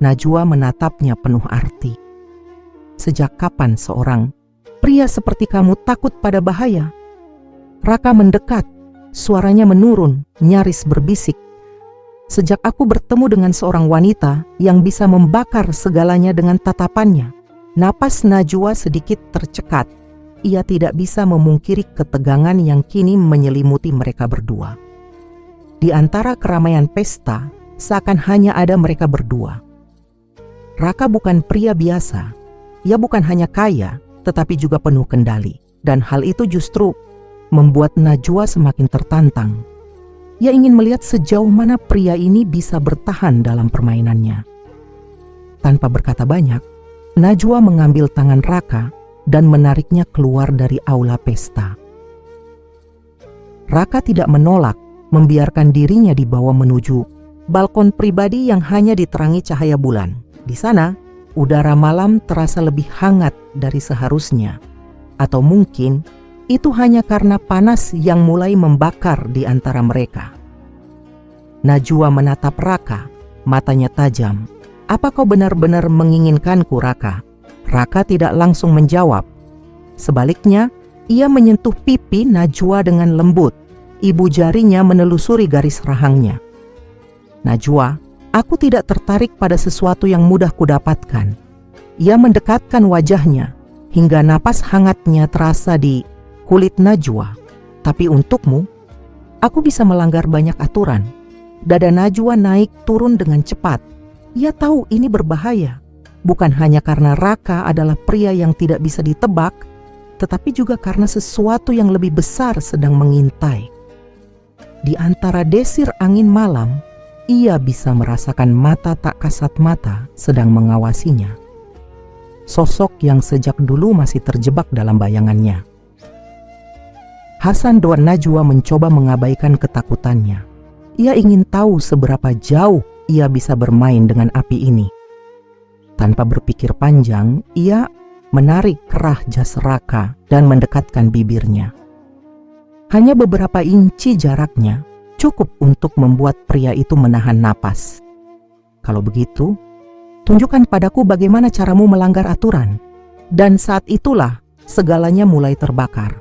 Najwa menatapnya penuh arti. Sejak kapan seorang pria seperti kamu takut pada bahaya? Raka mendekat, suaranya menurun, nyaris berbisik. Sejak aku bertemu dengan seorang wanita yang bisa membakar segalanya dengan tatapannya. Napas Najwa sedikit tercekat. Ia tidak bisa memungkiri ketegangan yang kini menyelimuti mereka berdua. Di antara keramaian pesta, seakan hanya ada mereka berdua. Raka bukan pria biasa. Ia bukan hanya kaya, tetapi juga penuh kendali. Dan hal itu justru membuat Najwa semakin tertantang. Ia ingin melihat sejauh mana pria ini bisa bertahan dalam permainannya. Tanpa berkata banyak, Najwa mengambil tangan Raka dan menariknya keluar dari aula pesta. Raka tidak menolak, membiarkan dirinya dibawa menuju balkon pribadi yang hanya diterangi cahaya bulan. Di sana, udara malam terasa lebih hangat dari seharusnya. Atau mungkin itu hanya karena panas yang mulai membakar di antara mereka. Najwa menatap Raka, matanya tajam. Apa kau benar-benar menginginkanku, Raka? Raka tidak langsung menjawab. Sebaliknya, ia menyentuh pipi Najwa dengan lembut. Ibu jarinya menelusuri garis rahangnya. Najwa, aku tidak tertarik pada sesuatu yang mudah kudapatkan. Ia mendekatkan wajahnya, hingga napas hangatnya terasa di kulit Najwa. Tapi untukmu, aku bisa melanggar banyak aturan. Dada Najwa naik turun dengan cepat. Ia tahu ini berbahaya. Bukan hanya karena Raka adalah pria yang tidak bisa ditebak, tetapi juga karena sesuatu yang lebih besar sedang mengintai. Di antara desir angin malam, ia bisa merasakan mata tak kasat mata sedang mengawasinya. Sosok yang sejak dulu masih terjebak dalam bayangannya. Hasan dan Najwa mencoba mengabaikan ketakutannya. Ia ingin tahu seberapa jauh ia bisa bermain dengan api ini. Tanpa berpikir panjang, ia menarik kerah jas Raka dan mendekatkan bibirnya. Hanya beberapa inci jaraknya cukup untuk membuat pria itu menahan napas. Kalau begitu, tunjukkan padaku bagaimana caramu melanggar aturan. Dan saat itulah segalanya mulai terbakar.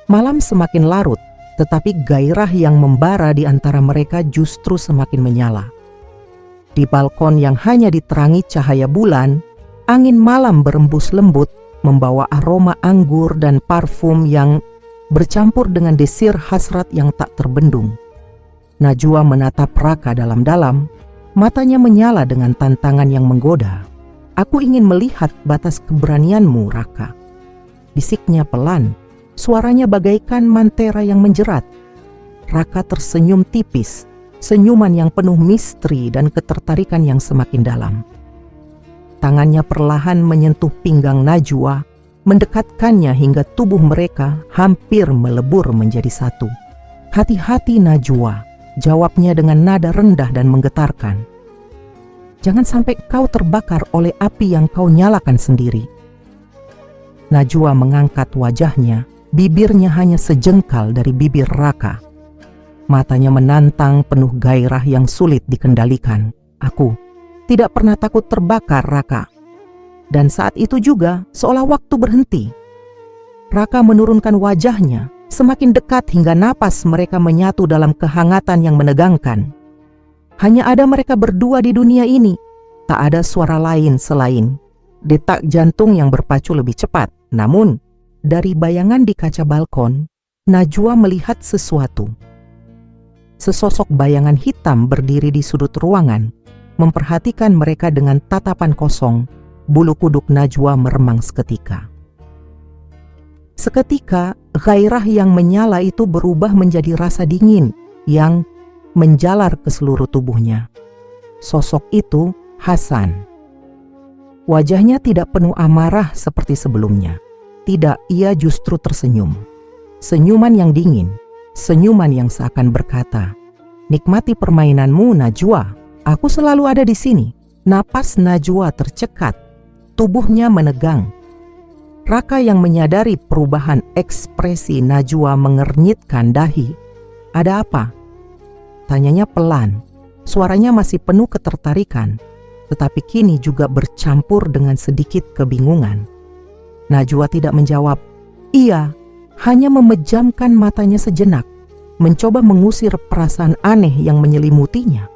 Malam semakin larut, tetapi gairah yang membara di antara mereka justru semakin menyala. Di balkon yang hanya diterangi cahaya bulan, angin malam berembus lembut membawa aroma anggur dan parfum yang bercampur dengan desir hasrat yang tak terbendung. Najwa menatap Raka dalam-dalam, matanya menyala dengan tantangan yang menggoda. "Aku ingin melihat batas keberanianmu, Raka," bisiknya pelan, suaranya bagaikan mantera yang menjerat. Raka tersenyum tipis, senyuman yang penuh misteri dan ketertarikan yang semakin dalam. Tangannya perlahan menyentuh pinggang Najwa, mendekatkannya hingga tubuh mereka hampir melebur menjadi satu. "Hati-hati Najwa," jawabnya dengan nada rendah dan menggetarkan. "Jangan sampai kau terbakar oleh api yang kau nyalakan sendiri." Najwa mengangkat wajahnya, bibirnya hanya sejengkal dari bibir Raka. Matanya menantang penuh gairah yang sulit dikendalikan. "Aku tidak pernah takut terbakar, Raka." Dan saat itu juga seolah waktu berhenti. Raka menurunkan wajahnya, semakin dekat hingga napas mereka menyatu dalam kehangatan yang menegangkan. Hanya ada mereka berdua di dunia ini. Tak ada suara lain selain detak jantung yang berpacu lebih cepat. Namun, dari bayangan di kaca balkon, Najwa melihat sesuatu. Sesosok bayangan hitam berdiri di sudut ruangan, memperhatikan mereka dengan tatapan kosong. Bulu kuduk Najwa meremang seketika. Seketika, gairah yang menyala itu berubah menjadi rasa dingin yang menjalar ke seluruh tubuhnya. Sosok itu Hasan. Wajahnya tidak penuh amarah seperti sebelumnya. Tidak, ia justru tersenyum. Senyuman yang dingin, senyuman yang seakan berkata, "Nikmati permainanmu, Najwa. Aku selalu ada di sini." Napas Najwa tercekat, tubuhnya menegang. Raka yang menyadari perubahan ekspresi Najwa mengernyitkan dahi. "Ada apa?" tanyanya pelan. Suaranya masih penuh ketertarikan, tetapi kini juga bercampur dengan sedikit kebingungan. Najwa tidak menjawab. Ia hanya memejamkan matanya sejenak, mencoba mengusir perasaan aneh yang menyelimutinya.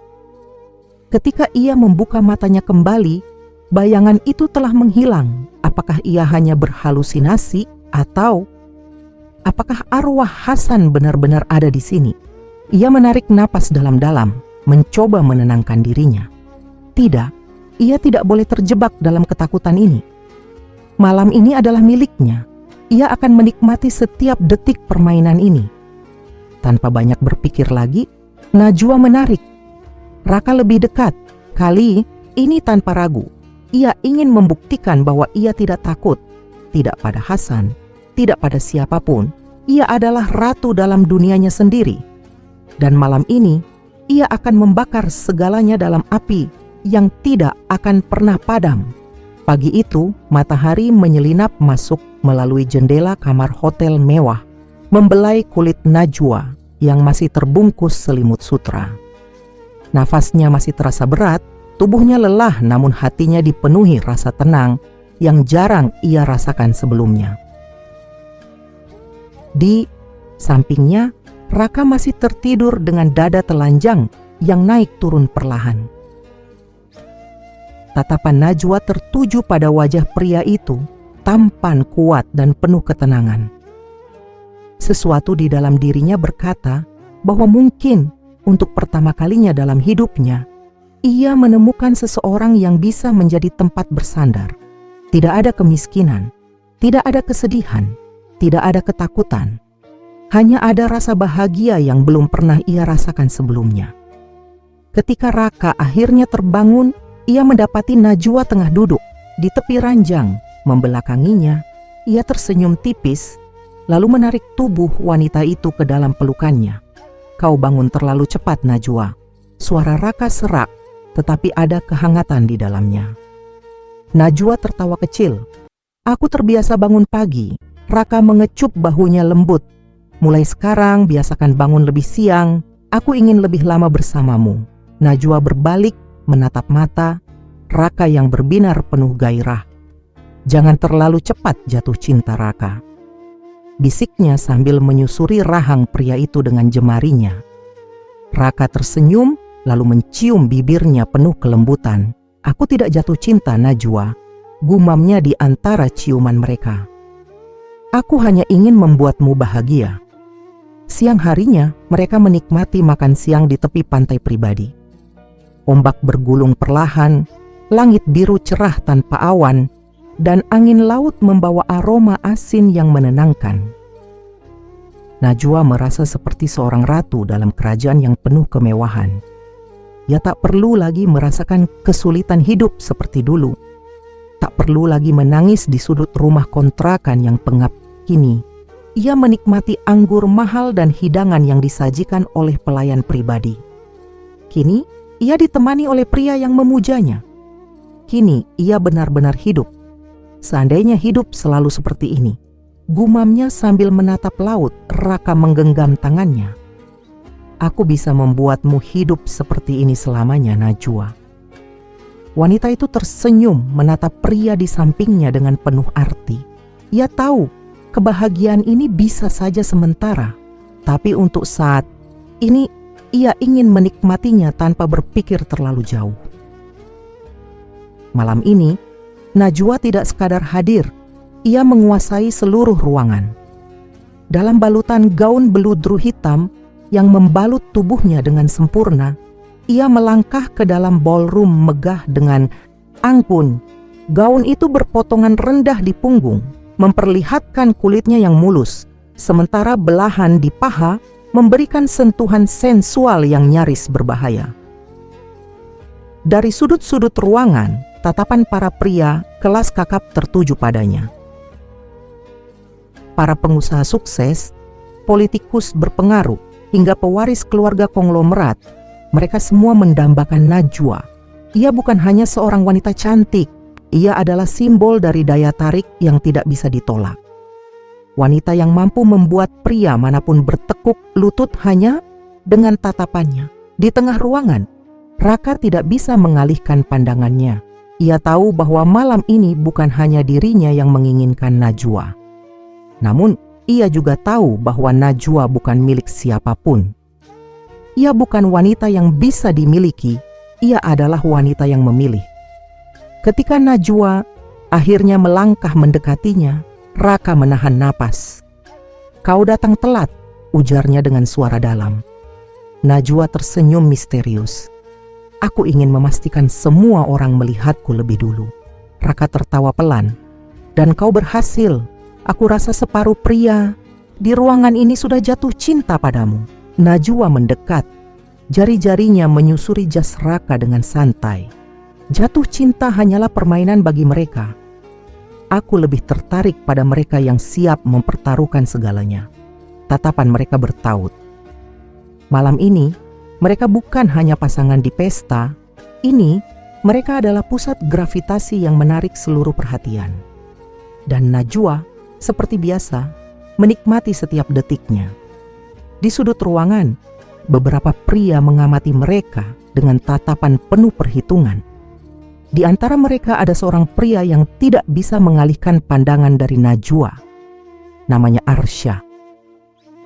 Ketika ia membuka matanya kembali, bayangan itu telah menghilang. Apakah ia hanya berhalusinasi atau apakah arwah Hasan benar-benar ada di sini? Ia menarik napas dalam-dalam, mencoba menenangkan dirinya. Tidak, ia tidak boleh terjebak dalam ketakutan ini. Malam ini adalah miliknya. Ia akan menikmati setiap detik permainan ini. Tanpa banyak berpikir lagi, Najwa menarik Raka lebih dekat. Kali ini tanpa ragu. Ia ingin membuktikan bahwa ia tidak takut. Tidak pada Hasan, tidak pada siapapun. Ia adalah ratu dalam dunianya sendiri. Dan malam ini, ia akan membakar segalanya dalam api yang tidak akan pernah padam. Pagi itu, matahari menyelinap masuk melalui jendela kamar hotel mewah, membelai kulit Najwa yang masih terbungkus selimut sutra. Nafasnya masih terasa berat, tubuhnya lelah, namun hatinya dipenuhi rasa tenang yang jarang ia rasakan sebelumnya. Di sampingnya, Raka masih tertidur dengan dada telanjang yang naik turun perlahan. Tatapan Najwa tertuju pada wajah pria itu, tampan, kuat, dan penuh ketenangan. Sesuatu di dalam dirinya berkata bahwa mungkin untuk pertama kalinya dalam hidupnya, ia menemukan seseorang yang bisa menjadi tempat bersandar. Tidak ada kemiskinan, tidak ada kesedihan, tidak ada ketakutan. Hanya ada rasa bahagia yang belum pernah ia rasakan sebelumnya. Ketika Raka akhirnya terbangun, ia mendapati Najwa tengah duduk di tepi ranjang. Membelakanginya, ia tersenyum tipis, lalu menarik tubuh wanita itu ke dalam pelukannya. "Kau bangun terlalu cepat, Najwa." Suara Raka serak, tetapi ada kehangatan di dalamnya. Najwa tertawa kecil. "Aku terbiasa bangun pagi." Raka mengecup bahunya lembut. "Mulai sekarang biasakan bangun lebih siang. Aku ingin lebih lama bersamamu." Najwa berbalik menatap mata Raka yang berbinar penuh gairah. "Jangan terlalu cepat jatuh cinta, Raka," bisiknya sambil menyusuri rahang pria itu dengan jemarinya. Raka tersenyum lalu mencium bibirnya penuh kelembutan. "Aku tidak jatuh cinta, Najwa," gumamnya di antara ciuman mereka. "Aku hanya ingin membuatmu bahagia." Siang harinya, mereka menikmati makan siang di tepi pantai pribadi. Ombak bergulung perlahan, langit biru cerah tanpa awan, dan angin laut membawa aroma asin yang menenangkan. Najwa merasa seperti seorang ratu dalam kerajaan yang penuh kemewahan. Ia tak perlu lagi merasakan kesulitan hidup seperti dulu. Tak perlu lagi menangis di sudut rumah kontrakan yang pengap. Kini, ia menikmati anggur mahal dan hidangan yang disajikan oleh pelayan pribadi. Kini, ia ditemani oleh pria yang memujanya. Kini, ia benar-benar hidup. Seandainya hidup selalu seperti ini, gumamnya sambil menatap laut. Raka menggenggam tangannya. "Aku bisa membuatmu hidup seperti ini selamanya, Najwa." Wanita itu tersenyum menatap pria di sampingnya dengan penuh arti. Ia tahu kebahagiaan ini bisa saja sementara, tapi untuk saat ini ia ingin menikmatinya tanpa berpikir terlalu jauh. Malam ini, Najwa tidak sekadar hadir, ia menguasai seluruh ruangan. Dalam balutan gaun beludru hitam yang membalut tubuhnya dengan sempurna, ia melangkah ke dalam ballroom megah dengan anggun. Gaun itu berpotongan rendah di punggung, memperlihatkan kulitnya yang mulus, sementara belahan di paha memberikan sentuhan sensual yang nyaris berbahaya. Dari sudut-sudut ruangan, tatapan para pria kelas kakap tertuju padanya. Para pengusaha sukses, politikus berpengaruh, hingga pewaris keluarga konglomerat, mereka semua mendambakan Najwa. Ia bukan hanya seorang wanita cantik, ia adalah simbol dari daya tarik yang tidak bisa ditolak. Wanita yang mampu membuat pria manapun bertekuk lutut hanya dengan tatapannya. Di tengah ruangan, Raka tidak bisa mengalihkan pandangannya. Ia tahu bahwa malam ini bukan hanya dirinya yang menginginkan Najwa. Namun, ia juga tahu bahwa Najwa bukan milik siapapun. Ia bukan wanita yang bisa dimiliki, ia adalah wanita yang memilih. Ketika Najwa akhirnya melangkah mendekatinya, Raka menahan napas. "Kau datang telat," ujarnya dengan suara dalam. Najwa tersenyum misterius. "Aku ingin memastikan semua orang melihatku lebih dulu." Raka tertawa pelan. "Dan kau berhasil. Aku rasa separuh pria di ruangan ini sudah jatuh cinta padamu." Najwa mendekat. Jari-jarinya menyusuri jas Raka dengan santai. Jatuh cinta hanyalah permainan bagi mereka. Aku lebih tertarik pada mereka yang siap mempertaruhkan segalanya. Tatapan mereka bertaut. Malam ini, mereka bukan hanya pasangan di pesta. Ini, mereka adalah pusat gravitasi yang menarik seluruh perhatian. Dan Najwa, seperti biasa, menikmati setiap detiknya. Di sudut ruangan, beberapa pria mengamati mereka dengan tatapan penuh perhitungan. Di antara mereka ada seorang pria yang tidak bisa mengalihkan pandangan dari Najwa. Namanya Arsya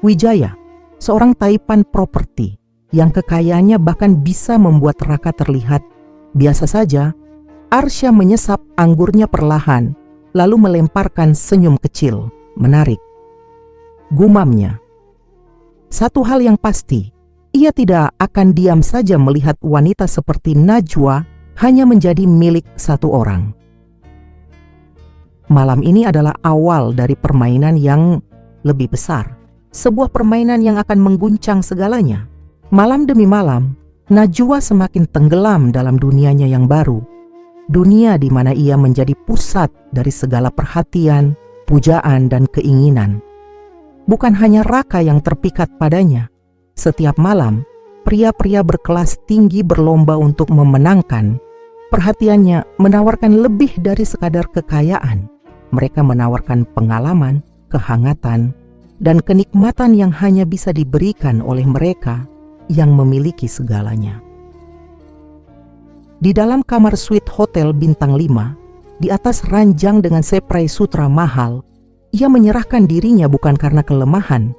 Wijaya, seorang taipan properti yang kekayaannya bahkan bisa membuat Raka terlihat biasa saja. Arsya menyesap anggurnya perlahan, lalu melemparkan senyum kecil, menarik. Gumamnya, "Satu hal yang pasti, ia tidak akan diam saja melihat wanita seperti Najwa hanya menjadi milik satu orang." Malam ini adalah awal dari permainan yang lebih besar. Sebuah permainan yang akan mengguncang segalanya. Malam demi malam, Najwa semakin tenggelam dalam dunianya yang baru. Dunia di mana ia menjadi pusat dari segala perhatian, pujaan, dan keinginan. Bukan hanya Raka yang terpikat padanya. Setiap malam, pria-pria berkelas tinggi berlomba untuk memenangkan. Perhatiannya menawarkan lebih dari sekadar kekayaan. Mereka menawarkan pengalaman, kehangatan, dan kenikmatan yang hanya bisa diberikan oleh mereka yang memiliki segalanya. Di dalam kamar suite hotel bintang 5, di atas ranjang dengan spray sutra mahal, ia menyerahkan dirinya bukan karena kelemahan,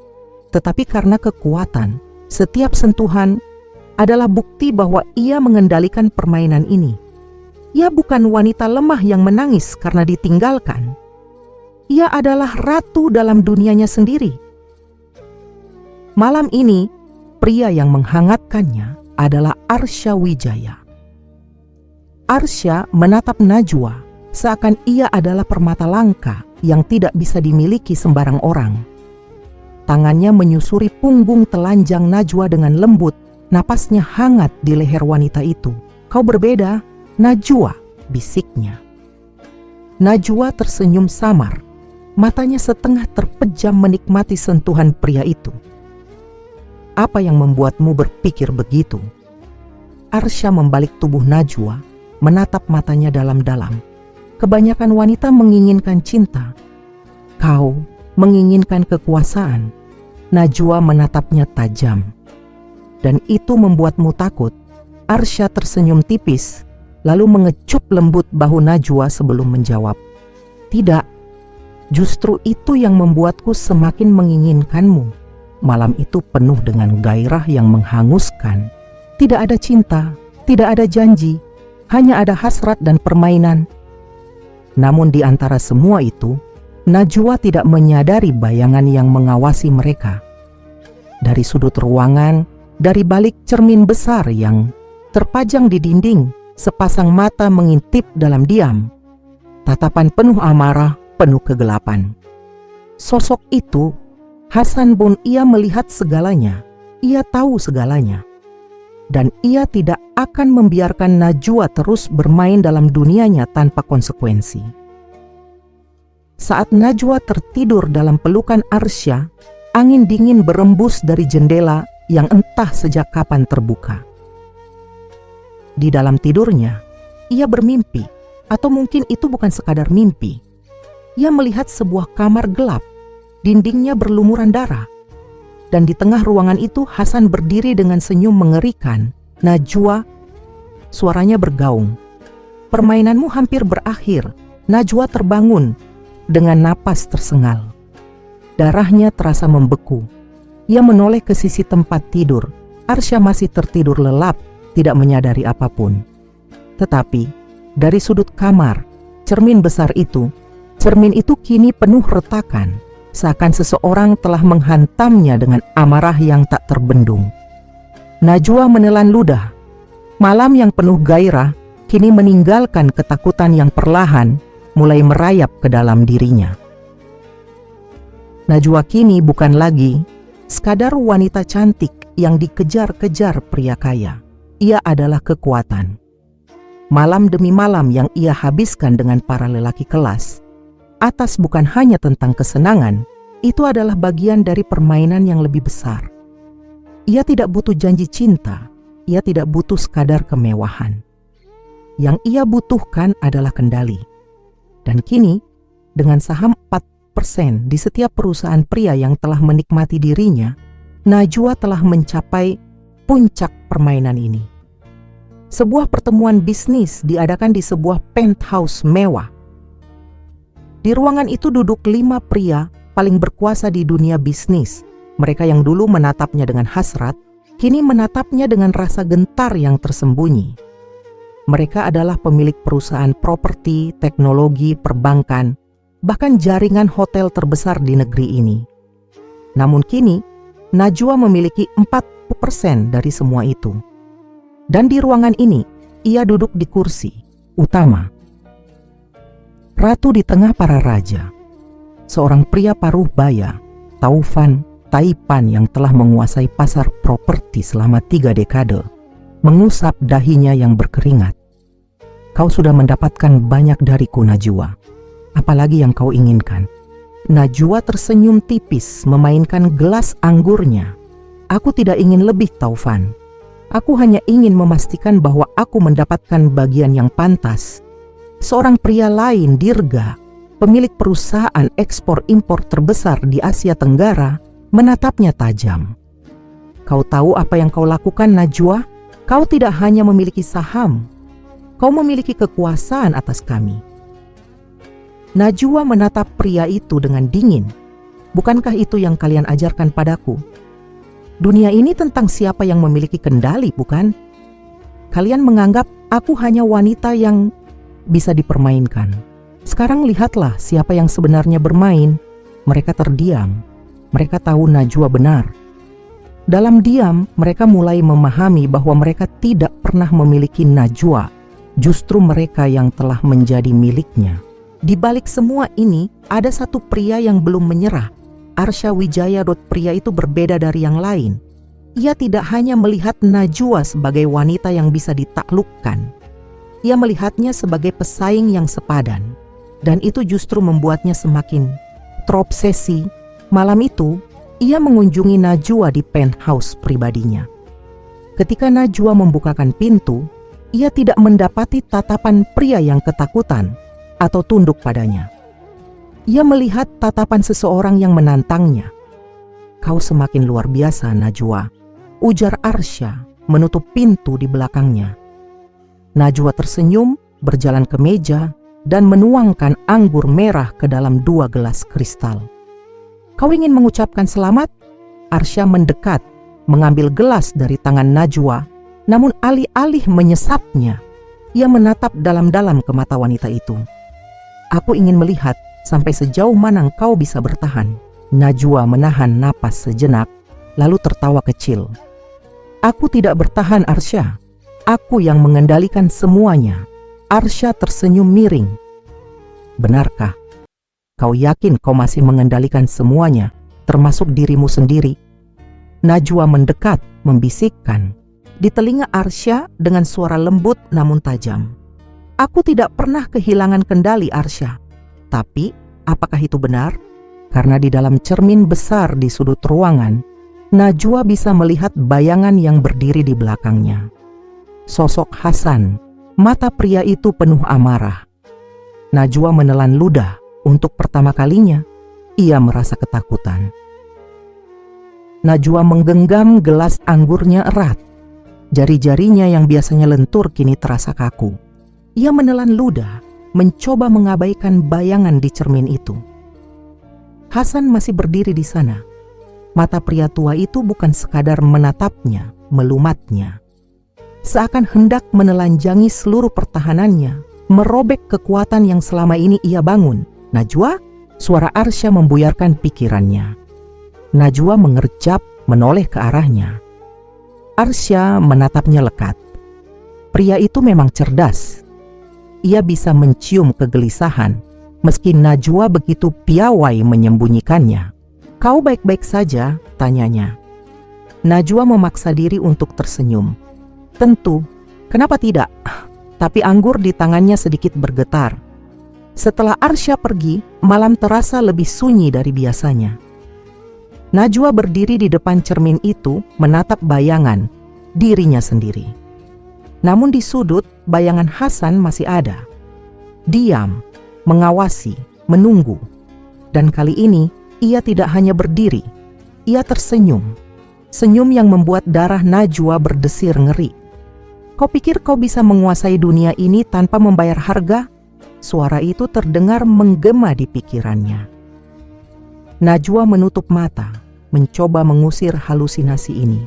tetapi karena kekuatan. Setiap sentuhan adalah bukti bahwa ia mengendalikan permainan ini. Ia bukan wanita lemah yang menangis karena ditinggalkan. Ia adalah ratu dalam dunianya sendiri. Malam ini, pria yang menghangatkannya adalah Arsya Wijaya. Arsya menatap Najwa seakan ia adalah permata langka yang tidak bisa dimiliki sembarang orang. Tangannya menyusuri punggung telanjang Najwa dengan lembut, napasnya hangat di leher wanita itu. "Kau berbeda, Najwa," bisiknya. Najwa tersenyum samar, matanya setengah terpejam menikmati sentuhan pria itu. "Apa yang membuatmu berpikir begitu?" Arsya membalik tubuh Najwa, menatap matanya dalam-dalam. "Kebanyakan wanita menginginkan cinta. Kau menginginkan kekuasaan." Najwa menatapnya tajam. "Dan itu membuatmu takut?" Arsya tersenyum tipis, lalu mengecup lembut bahu Najwa sebelum menjawab. "Tidak, justru itu yang membuatku semakin menginginkanmu." Malam itu penuh dengan gairah yang menghanguskan. Tidak ada cinta, tidak ada janji, hanya ada hasrat dan permainan. Namun di antara semua itu, Najwa tidak menyadari bayangan yang mengawasi mereka. Dari sudut ruangan, dari balik cermin besar yang terpajang di dinding, sepasang mata mengintip dalam diam. Tatapan penuh amarah, penuh kegelapan. Sosok itu, Hasan Bun, ia melihat segalanya, ia tahu segalanya. Dan ia tidak akan membiarkan Najwa terus bermain dalam dunianya tanpa konsekuensi. Saat Najwa tertidur dalam pelukan Arsya, angin dingin berembus dari jendela yang entah sejak kapan terbuka. Di dalam tidurnya, ia bermimpi, atau mungkin itu bukan sekadar mimpi. Ia melihat sebuah kamar gelap, dindingnya berlumuran darah. Dan di tengah ruangan itu Hasan berdiri dengan senyum mengerikan. "Najwa," suaranya bergaung. "Permainanmu hampir berakhir." Najwa terbangun dengan napas tersengal. Darahnya terasa membeku. Ia menoleh ke sisi tempat tidur. Arsya masih tertidur lelap, tidak menyadari apapun. Tetapi dari sudut kamar, cermin besar itu, cermin itu kini penuh retakan. Seakan seseorang telah menghantamnya dengan amarah yang tak terbendung. Najwa menelan ludah. Malam yang penuh gairah kini meninggalkan ketakutan yang perlahan mulai merayap ke dalam dirinya. Najwa kini bukan lagi sekadar wanita cantik yang dikejar-kejar pria kaya. Ia adalah kekuatan. Malam demi malam yang ia habiskan dengan para lelaki kelas atas bukan hanya tentang kesenangan, itu adalah bagian dari permainan yang lebih besar. Ia tidak butuh janji cinta, ia tidak butuh sekadar kemewahan. Yang ia butuhkan adalah kendali. Dan kini, dengan saham 4% di setiap perusahaan pria yang telah menikmati dirinya, Najwa telah mencapai puncak permainan ini. Sebuah pertemuan bisnis diadakan di sebuah penthouse mewah. Di ruangan itu duduk 5 pria paling berkuasa di dunia bisnis. Mereka yang dulu menatapnya dengan hasrat, kini menatapnya dengan rasa gentar yang tersembunyi. Mereka adalah pemilik perusahaan properti, teknologi, perbankan, bahkan jaringan hotel terbesar di negeri ini. Namun kini, Najwa memiliki 40% dari semua itu. Dan di ruangan ini, ia duduk di kursi utama. Ratu di tengah para raja. Seorang pria paruh baya, Taufan Taipan yang telah menguasai pasar properti selama 3 dekade, mengusap dahinya yang berkeringat. "Kau sudah mendapatkan banyak dariku, Najwa. Apalagi yang kau inginkan?" Najwa tersenyum tipis memainkan gelas anggurnya. "Aku tidak ingin lebih, Taufan. Aku hanya ingin memastikan bahwa aku mendapatkan bagian yang pantas." Seorang pria lain, Dirga, pemilik perusahaan ekspor-impor terbesar di Asia Tenggara, menatapnya tajam. "Kau tahu apa yang kau lakukan, Najwa? Kau tidak hanya memiliki saham, kau memiliki kekuasaan atas kami." Najwa menatap pria itu dengan dingin. "Bukankah itu yang kalian ajarkan padaku?" Dunia ini tentang siapa yang memiliki kendali, bukan? Kalian menganggap aku hanya wanita yang bisa dipermainkan. Sekarang lihatlah siapa yang sebenarnya bermain. Mereka terdiam. Mereka tahu Najwa benar. Dalam diam, mereka mulai memahami bahwa mereka tidak pernah memiliki Najwa. Justru mereka yang telah menjadi miliknya. Di balik semua ini, ada satu pria yang belum menyerah. Arsya Wijaya. Pria itu berbeda dari yang lain. Ia tidak hanya melihat Najwa sebagai wanita yang bisa ditaklukkan. Ia melihatnya sebagai pesaing yang sepadan. Dan itu justru membuatnya semakin terobsesi. Malam itu, ia mengunjungi Najwa di penthouse pribadinya. Ketika Najwa membukakan pintu, ia tidak mendapati tatapan pria yang ketakutan atau tunduk padanya. Ia melihat tatapan seseorang yang menantangnya. "Kau semakin luar biasa, Najwa," ujar Arsya menutup pintu di belakangnya. Najwa tersenyum, berjalan ke meja, dan menuangkan anggur merah ke dalam 2 gelas kristal. "Kau ingin mengucapkan selamat?" Arsya mendekat, mengambil gelas dari tangan Najwa, namun alih-alih menyesapnya, ia menatap dalam-dalam ke mata wanita itu. "Aku ingin melihat sampai sejauh mana engkau bisa bertahan." Najwa menahan napas sejenak, lalu tertawa kecil. "Aku tidak bertahan, Arsya. Aku yang mengendalikan semuanya." Arsya tersenyum miring. "Benarkah? Kau yakin kau masih mengendalikan semuanya, termasuk dirimu sendiri?" Najwa mendekat, membisikkan di telinga Arsya dengan suara lembut namun tajam. "Aku tidak pernah kehilangan kendali, Arsya. Tapi, apakah itu benar?" Karena di dalam cermin besar di sudut ruangan, Najwa bisa melihat bayangan yang berdiri di belakangnya. Sosok Hasan, mata pria itu penuh amarah. Najwa menelan ludah. Untuk pertama kalinya, ia merasa ketakutan. Najwa menggenggam gelas anggurnya erat. Jari-jarinya yang biasanya lentur kini terasa kaku. Ia menelan ludah, mencoba mengabaikan bayangan di cermin itu. Hasan masih berdiri di sana. Mata pria tua itu bukan sekadar menatapnya, melumatnya. Seakan hendak menelanjangi seluruh pertahanannya, merobek kekuatan yang selama ini ia bangun. "Najwa?" Suara Arsya membuyarkan pikirannya. Najwa mengerjap, menoleh ke arahnya. Arsya menatapnya lekat. Pria itu memang cerdas. Ia bisa mencium kegelisahan, meski Najwa begitu piawai menyembunyikannya. "Kau baik-baik saja?" tanyanya. Najwa memaksa diri untuk tersenyum. "Tentu, kenapa tidak?" Tapi anggur di tangannya sedikit bergetar. Setelah Arsya pergi, malam terasa lebih sunyi dari biasanya. Najwa berdiri di depan cermin itu, menatap bayangan dirinya sendiri. Namun di sudut, bayangan Hasan masih ada. Diam, mengawasi, menunggu. Dan kali ini, ia tidak hanya berdiri, ia tersenyum. Senyum yang membuat darah Najwa berdesir ngeri. "Kau pikir kau bisa menguasai dunia ini tanpa membayar harga?" Suara itu terdengar menggema di pikirannya. Najwa menutup mata, mencoba mengusir halusinasi ini.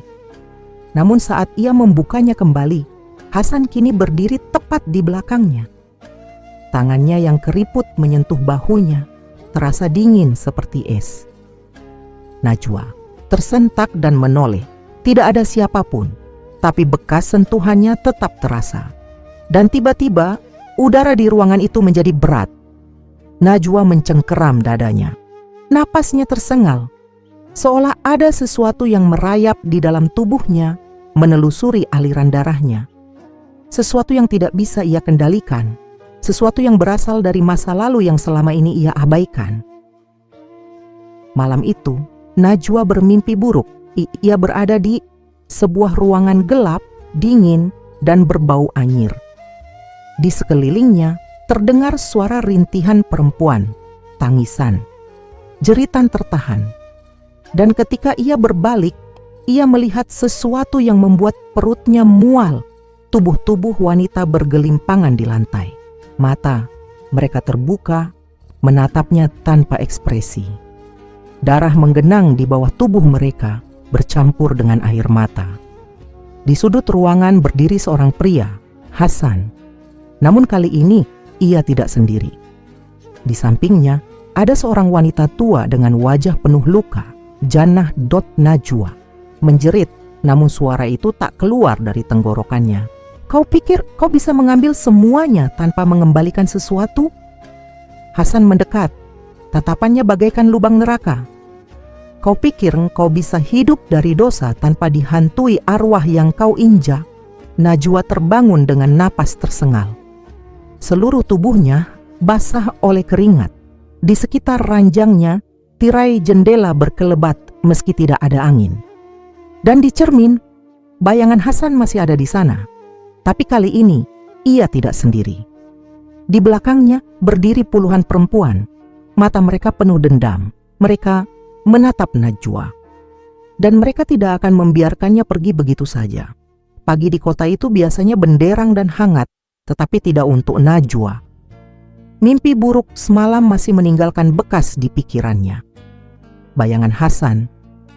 Namun saat ia membukanya kembali, Hasan kini berdiri tepat di belakangnya. Tangannya yang keriput menyentuh bahunya, terasa dingin seperti es. Najwa tersentak dan menoleh. Tidak ada siapapun, tapi bekas sentuhannya tetap terasa. Dan tiba-tiba, udara di ruangan itu menjadi berat. Najwa mencengkeram dadanya. Napasnya tersengal, seolah ada sesuatu yang merayap di dalam tubuhnya, menelusuri aliran darahnya. Sesuatu yang tidak bisa ia kendalikan, sesuatu yang berasal dari masa lalu yang selama ini ia abaikan. Malam itu, Najwa bermimpi buruk. Ia berada di sebuah ruangan gelap, dingin, dan berbau anyir. Di sekelilingnya terdengar suara rintihan perempuan, tangisan, jeritan tertahan. Dan ketika ia berbalik, ia melihat sesuatu yang membuat perutnya mual. Tubuh-tubuh wanita bergelimpangan di lantai. Mata mereka terbuka, menatapnya tanpa ekspresi. Darah menggenang di bawah tubuh mereka, bercampur dengan air mata. Di sudut ruangan berdiri seorang pria, Hasan. Namun kali ini ia tidak sendiri. Di sampingnya ada seorang wanita tua dengan wajah penuh luka, Jannah Najwa, menjerit, namun suara itu tak keluar dari tenggorokannya. "Kau pikir kau bisa mengambil semuanya tanpa mengembalikan sesuatu?" Hasan mendekat, tatapannya bagaikan lubang neraka. "Kau pikir kau bisa hidup dari dosa tanpa dihantui arwah yang kau injak?" Najwa terbangun dengan napas tersengal. Seluruh tubuhnya basah oleh keringat. Di sekitar ranjangnya, tirai jendela berkelebat meski tidak ada angin. Dan di cermin, bayangan Hasan masih ada di sana. Tapi kali ini, ia tidak sendiri. Di belakangnya berdiri puluhan perempuan. Mata mereka penuh dendam. Mereka menatap Najwa. Dan mereka tidak akan membiarkannya pergi begitu saja. Pagi di kota itu biasanya benderang dan hangat, tetapi tidak untuk Najwa. Mimpi buruk semalam masih meninggalkan bekas di pikirannya. Bayangan Hasan,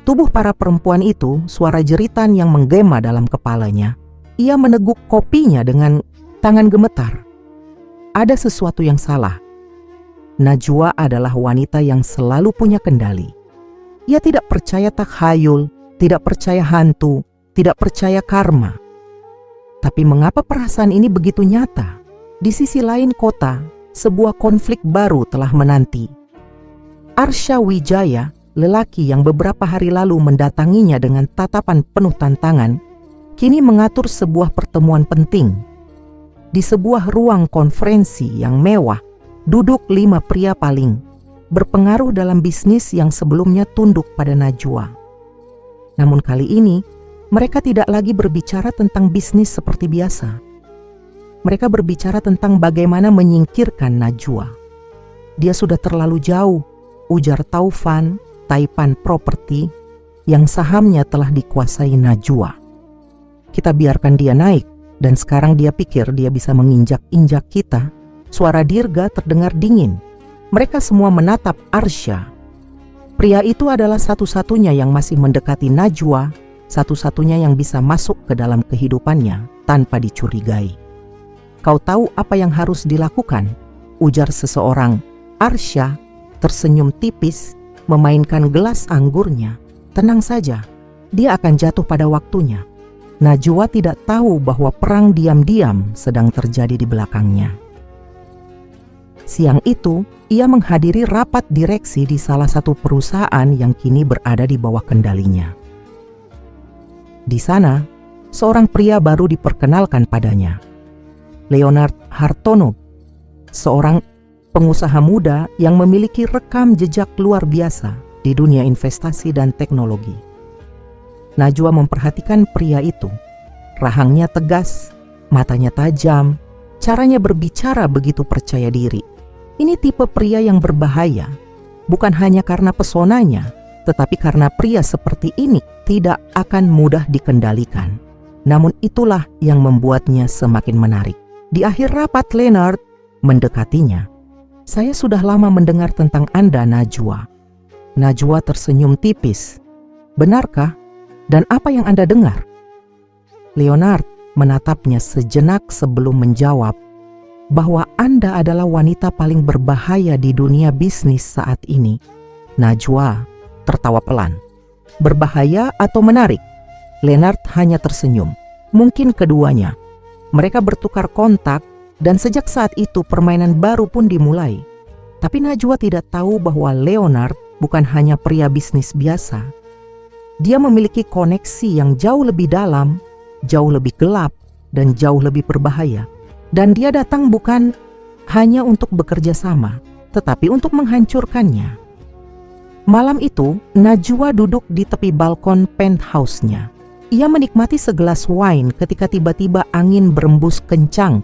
tubuh para perempuan itu, suara jeritan yang menggema dalam kepalanya. Ia meneguk kopinya dengan tangan gemetar. Ada sesuatu yang salah. Najwa adalah wanita yang selalu punya kendali. Ia tidak percaya takhayul, tidak percaya hantu, tidak percaya karma. Tapi mengapa perasaan ini begitu nyata? Di sisi lain kota, sebuah konflik baru telah menanti. Arsya Wijaya, lelaki yang beberapa hari lalu mendatanginya dengan tatapan penuh tantangan, kini mengatur sebuah pertemuan penting. Di sebuah ruang konferensi yang mewah, duduk 5 pria paling berpengaruh dalam bisnis yang sebelumnya tunduk pada Najwa. Namun kali ini, mereka tidak lagi berbicara tentang bisnis seperti biasa. Mereka berbicara tentang bagaimana menyingkirkan Najwa. "Dia sudah terlalu jauh," ujar Taufan, Taipan Property, yang sahamnya telah dikuasai Najwa. "Kita biarkan dia naik, dan sekarang dia pikir dia bisa menginjak-injak kita." Suara Dirga terdengar dingin. Mereka semua menatap Arsya. Pria itu adalah satu-satunya yang masih mendekati Najwa, satu-satunya yang bisa masuk ke dalam kehidupannya tanpa dicurigai. "Kau tahu apa yang harus dilakukan?" ujar seseorang. Arsya tersenyum tipis, memainkan gelas anggurnya. "Tenang saja, dia akan jatuh pada waktunya." Najwa tidak tahu bahwa perang diam-diam sedang terjadi di belakangnya. Siang itu, ia menghadiri rapat direksi di salah satu perusahaan yang kini berada di bawah kendalinya. Di sana, seorang pria baru diperkenalkan padanya. Leonard Hartono, seorang pengusaha muda yang memiliki rekam jejak luar biasa di dunia investasi dan teknologi. Najwa memperhatikan pria itu. Rahangnya tegas, matanya tajam, caranya berbicara begitu percaya diri. Ini tipe pria yang berbahaya, bukan hanya karena pesonanya, tetapi karena pria seperti ini tidak akan mudah dikendalikan. Namun itulah yang membuatnya semakin menarik. Di akhir rapat, Leonard mendekatinya. "Saya sudah lama mendengar tentang Anda, Najwa." Najwa tersenyum tipis. "Benarkah? Dan apa yang Anda dengar?" Leonard menatapnya sejenak sebelum menjawab bahwa Anda adalah wanita paling berbahaya di dunia bisnis saat ini. Najwa tertawa pelan. "Berbahaya atau menarik?" Leonard hanya tersenyum. "Mungkin keduanya." Mereka bertukar kontak dan sejak saat itu permainan baru pun dimulai. Tapi Najwa tidak tahu bahwa Leonard bukan hanya pria bisnis biasa. Dia memiliki koneksi yang jauh lebih dalam, jauh lebih gelap, dan jauh lebih berbahaya. Dan dia datang bukan hanya untuk bekerja sama, tetapi untuk menghancurkannya. Malam itu, Najwa duduk di tepi balkon penthouse-nya. Ia menikmati segelas wine ketika tiba-tiba angin berembus kencang,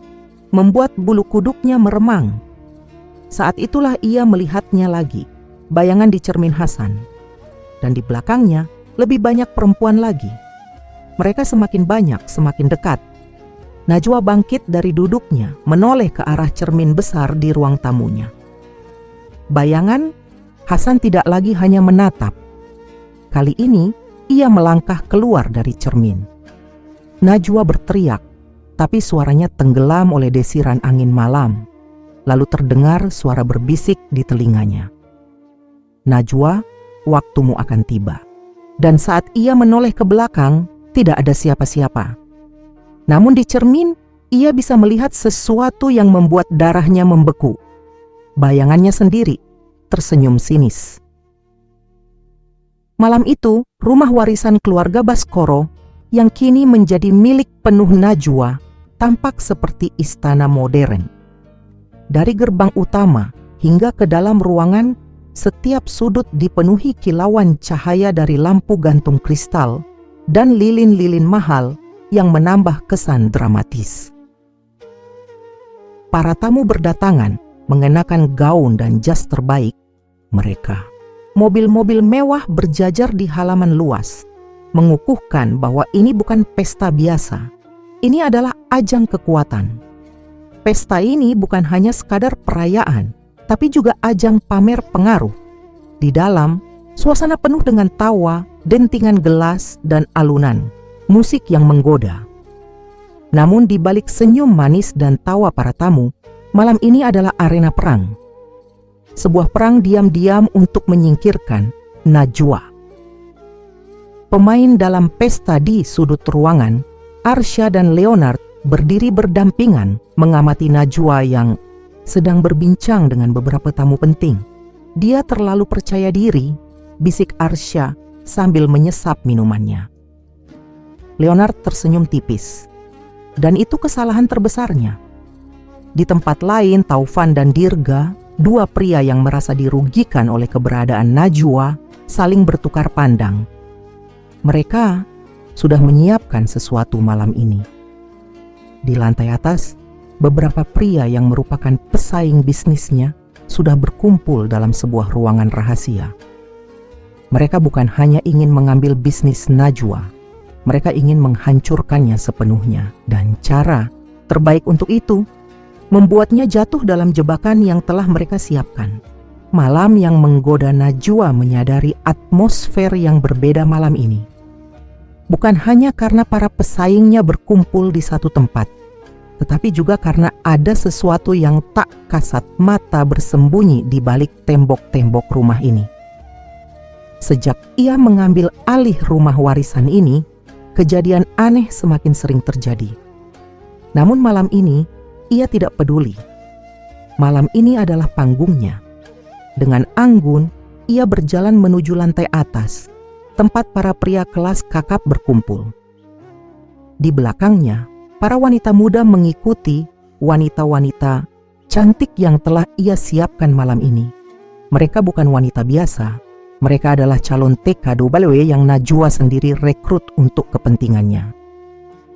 membuat bulu kuduknya meremang. Saat itulah ia melihatnya lagi, bayangan di cermin Hasan. Dan di belakangnya, lebih banyak perempuan lagi. Mereka semakin banyak, semakin dekat. Najwa bangkit dari duduknya, menoleh ke arah cermin besar di ruang tamunya. Bayangan, Hasan tidak lagi hanya menatap. Kali ini, ia melangkah keluar dari cermin. Najwa berteriak, tapi suaranya tenggelam oleh desiran angin malam. Lalu terdengar suara berbisik di telinganya. Najwa, waktumu akan tiba. Dan saat ia menoleh ke belakang, tidak ada siapa-siapa. Namun di cermin, ia bisa melihat sesuatu yang membuat darahnya membeku. Bayangannya sendiri tersenyum sinis. Malam itu, rumah warisan keluarga Baskoro yang kini menjadi milik penuh Najwa tampak seperti istana modern. Dari gerbang utama hingga ke dalam ruangan, setiap sudut dipenuhi kilauan cahaya dari lampu gantung kristal dan lilin-lilin mahal yang menambah kesan dramatis. Para tamu berdatangan mengenakan gaun dan jas terbaik mereka. Mobil-mobil mewah berjajar di halaman luas, mengukuhkan bahwa ini bukan pesta biasa. Ini adalah ajang kekuatan. Pesta ini bukan hanya sekadar perayaan, tapi juga ajang pamer pengaruh. Di dalam, suasana penuh dengan tawa, dentingan gelas, dan alunan musik yang menggoda. Namun di balik senyum manis dan tawa para tamu, malam ini adalah arena perang. Sebuah perang diam-diam untuk menyingkirkan Najwa. Pemain dalam pesta di sudut ruangan, Arsya dan Leonard berdiri berdampingan mengamati Najwa yang sedang berbincang dengan beberapa tamu penting. Dia terlalu percaya diri, bisik Arsya sambil menyesap minumannya. Leonard tersenyum tipis. Dan itu kesalahan terbesarnya. Di tempat lain, Taufan dan Dirga, dua pria yang merasa dirugikan oleh keberadaan Najwa, saling bertukar pandang. Mereka sudah menyiapkan sesuatu malam ini. Di lantai atas, beberapa pria yang merupakan pesaing bisnisnya sudah berkumpul dalam sebuah ruangan rahasia. Mereka bukan hanya ingin mengambil bisnis Najwa, mereka ingin menghancurkannya sepenuhnya. Dan cara terbaik untuk itu, membuatnya jatuh dalam jebakan yang telah mereka siapkan. Malam yang menggoda Najwa menyadari atmosfer yang berbeda malam ini. Bukan hanya karena para pesaingnya berkumpul di satu tempat, tetapi juga karena ada sesuatu yang tak kasat mata bersembunyi di balik tembok-tembok rumah ini. Sejak ia mengambil alih rumah warisan ini, kejadian aneh semakin sering terjadi. Namun malam ini, ia tidak peduli. Malam ini adalah panggungnya. Dengan anggun, ia berjalan menuju lantai atas, tempat para pria kelas kakap berkumpul. Di belakangnya, para wanita muda mengikuti wanita-wanita cantik yang telah ia siapkan malam ini. Mereka bukan wanita biasa. Mereka adalah calon TKW yang Najwa sendiri rekrut untuk kepentingannya.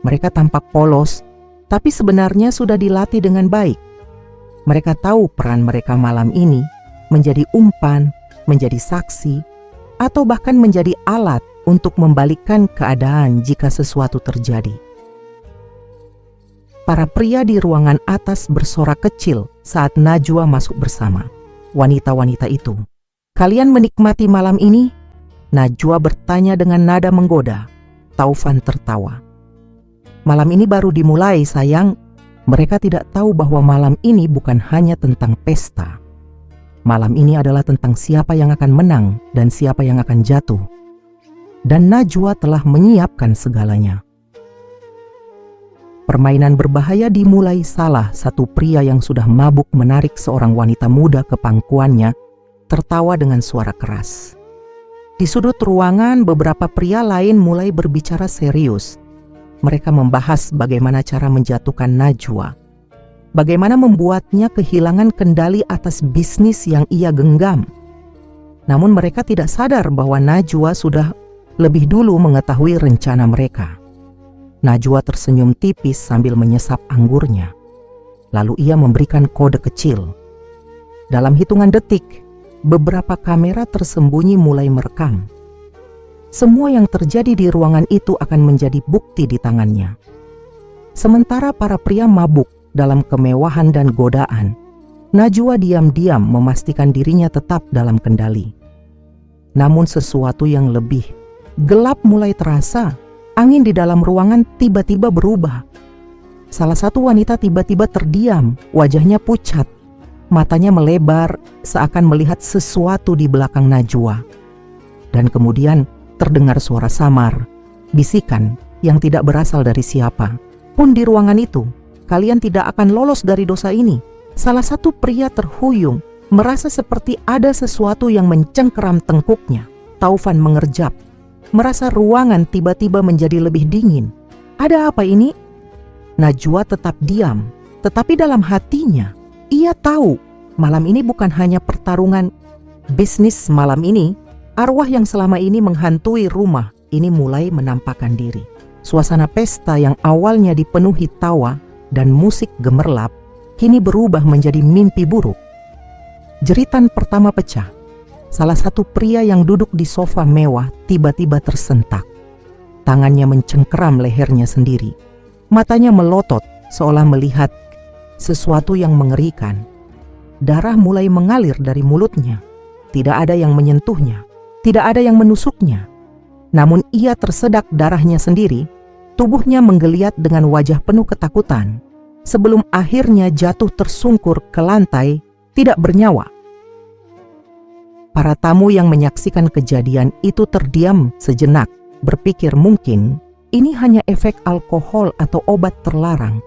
Mereka tampak polos, tapi sebenarnya sudah dilatih dengan baik. Mereka tahu peran mereka malam ini menjadi umpan, menjadi saksi, atau bahkan menjadi alat untuk membalikkan keadaan jika sesuatu terjadi. Para pria di ruangan atas bersorak kecil saat Najwa masuk bersama wanita-wanita itu. "Kalian menikmati malam ini?" Najwa bertanya dengan nada menggoda. Taufan tertawa. "Malam ini baru dimulai, sayang. Mereka tidak tahu bahwa malam ini bukan hanya tentang pesta. Malam ini adalah tentang siapa yang akan menang dan siapa yang akan jatuh. Dan Najwa telah menyiapkan segalanya." Permainan berbahaya dimulai salah satu pria yang sudah mabuk menarik seorang wanita muda ke pangkuannya, tertawa dengan suara keras. Di sudut ruangan, beberapa pria lain mulai berbicara serius. Mereka membahas bagaimana cara menjatuhkan Najwa. Bagaimana membuatnya kehilangan kendali atas bisnis yang ia genggam. Namun mereka tidak sadar bahwa Najwa sudah lebih dulu mengetahui rencana mereka. Najwa tersenyum tipis sambil menyesap anggurnya. Lalu ia memberikan kode kecil. Dalam hitungan detik, beberapa kamera tersembunyi mulai merekam. Semua yang terjadi di ruangan itu akan menjadi bukti di tangannya. Sementara para pria mabuk dalam kemewahan dan godaan, Najwa diam-diam memastikan dirinya tetap dalam kendali. Namun sesuatu yang lebih Gelap mulai terasa, angin di dalam ruangan tiba-tiba berubah. Salah satu wanita tiba-tiba terdiam, wajahnya pucat. Matanya melebar seakan melihat sesuatu di belakang Najwa. Dan kemudian terdengar suara samar, bisikan yang tidak berasal dari siapa pun di ruangan itu. Kalian tidak akan lolos dari dosa ini. Salah satu pria terhuyung, merasa seperti ada sesuatu yang mencengkeram tengkuknya. Taufan mengerjap, merasa ruangan tiba-tiba menjadi lebih dingin. Ada apa ini? Najwa tetap diam, tetapi dalam hatinya ia tahu malam ini bukan hanya pertarungan bisnis. Malam ini arwah yang selama ini menghantui rumah ini mulai menampakkan diri. Suasana pesta yang awalnya dipenuhi tawa dan musik gemerlap kini berubah menjadi mimpi buruk. Jeritan pertama pecah. Salah satu pria yang duduk di sofa mewah tiba-tiba tersentak. Tangannya mencengkeram lehernya sendiri. Matanya melotot seolah melihat sesuatu yang mengerikan. Darah mulai mengalir dari mulutnya. Tidak ada yang menyentuhnya, tidak ada yang menusuknya. Namun ia tersedak darahnya sendiri. Tubuhnya menggeliat dengan wajah penuh ketakutan, sebelum akhirnya jatuh tersungkur ke lantai, tidak bernyawa. Para tamu yang menyaksikan kejadian itu terdiam sejenak, berpikir mungkin ini hanya efek alkohol atau obat terlarang.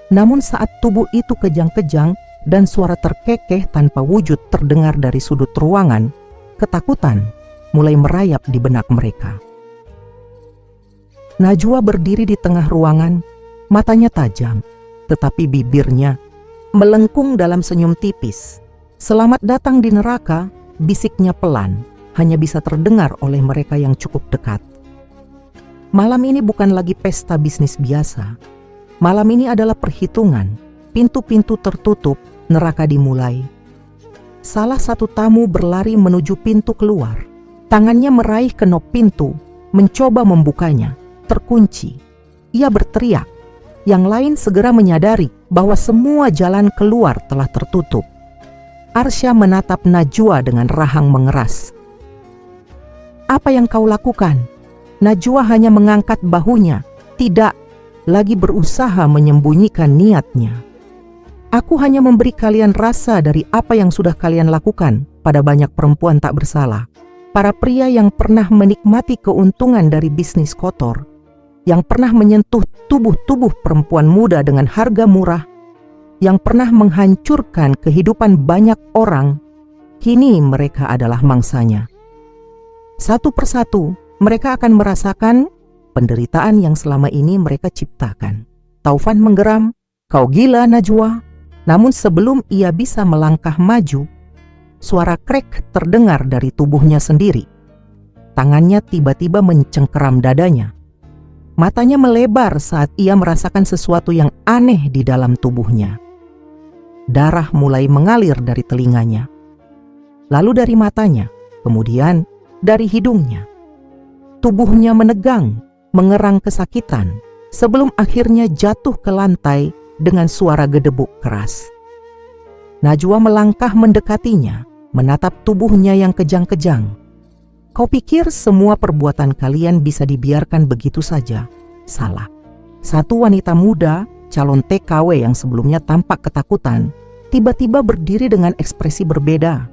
Namun saat tubuh itu kejang-kejang dan suara terkekeh tanpa wujud terdengar dari sudut ruangan, ketakutan mulai merayap di benak mereka. Najwa berdiri di tengah ruangan, matanya tajam, tetapi bibirnya melengkung dalam senyum tipis. Selamat datang di neraka, bisiknya pelan, hanya bisa terdengar oleh mereka yang cukup dekat. Malam ini bukan lagi pesta bisnis biasa. Malam ini adalah perhitungan, pintu-pintu tertutup, neraka dimulai. Salah satu tamu berlari menuju pintu keluar. Tangannya meraih kenop pintu, mencoba membukanya. Terkunci. Ia berteriak. Yang lain segera menyadari bahwa semua jalan keluar telah tertutup. Arsya menatap Najwa dengan rahang mengeras. "Apa yang kau lakukan?" Najwa hanya mengangkat bahunya, tidak lagi berusaha menyembunyikan niatnya. "Aku hanya memberi kalian rasa dari apa yang sudah kalian lakukan pada banyak perempuan tak bersalah. Para pria yang pernah menikmati keuntungan dari bisnis kotor, yang pernah menyentuh tubuh-tubuh perempuan muda dengan harga murah, yang pernah menghancurkan kehidupan banyak orang, kini mereka adalah mangsanya. Satu persatu mereka akan merasakan penderitaan yang selama ini mereka ciptakan." Taufan menggeram, "Kau gila, Najwa." Namun sebelum ia bisa melangkah maju, suara krek terdengar dari tubuhnya sendiri. Tangannya tiba-tiba mencengkeram dadanya. Matanya melebar saat ia merasakan sesuatu yang aneh di dalam tubuhnya. Darah mulai mengalir dari telinganya, lalu dari matanya, kemudian dari hidungnya. Tubuhnya menegang, mengerang kesakitan, sebelum akhirnya jatuh ke lantai dengan suara gedebuk keras. Najwa melangkah mendekatinya, menatap tubuhnya yang kejang-kejang. "Kau pikir semua perbuatan kalian bisa dibiarkan begitu saja? Salah." Satu wanita muda, calon TKW yang sebelumnya tampak ketakutan, tiba-tiba berdiri dengan ekspresi berbeda.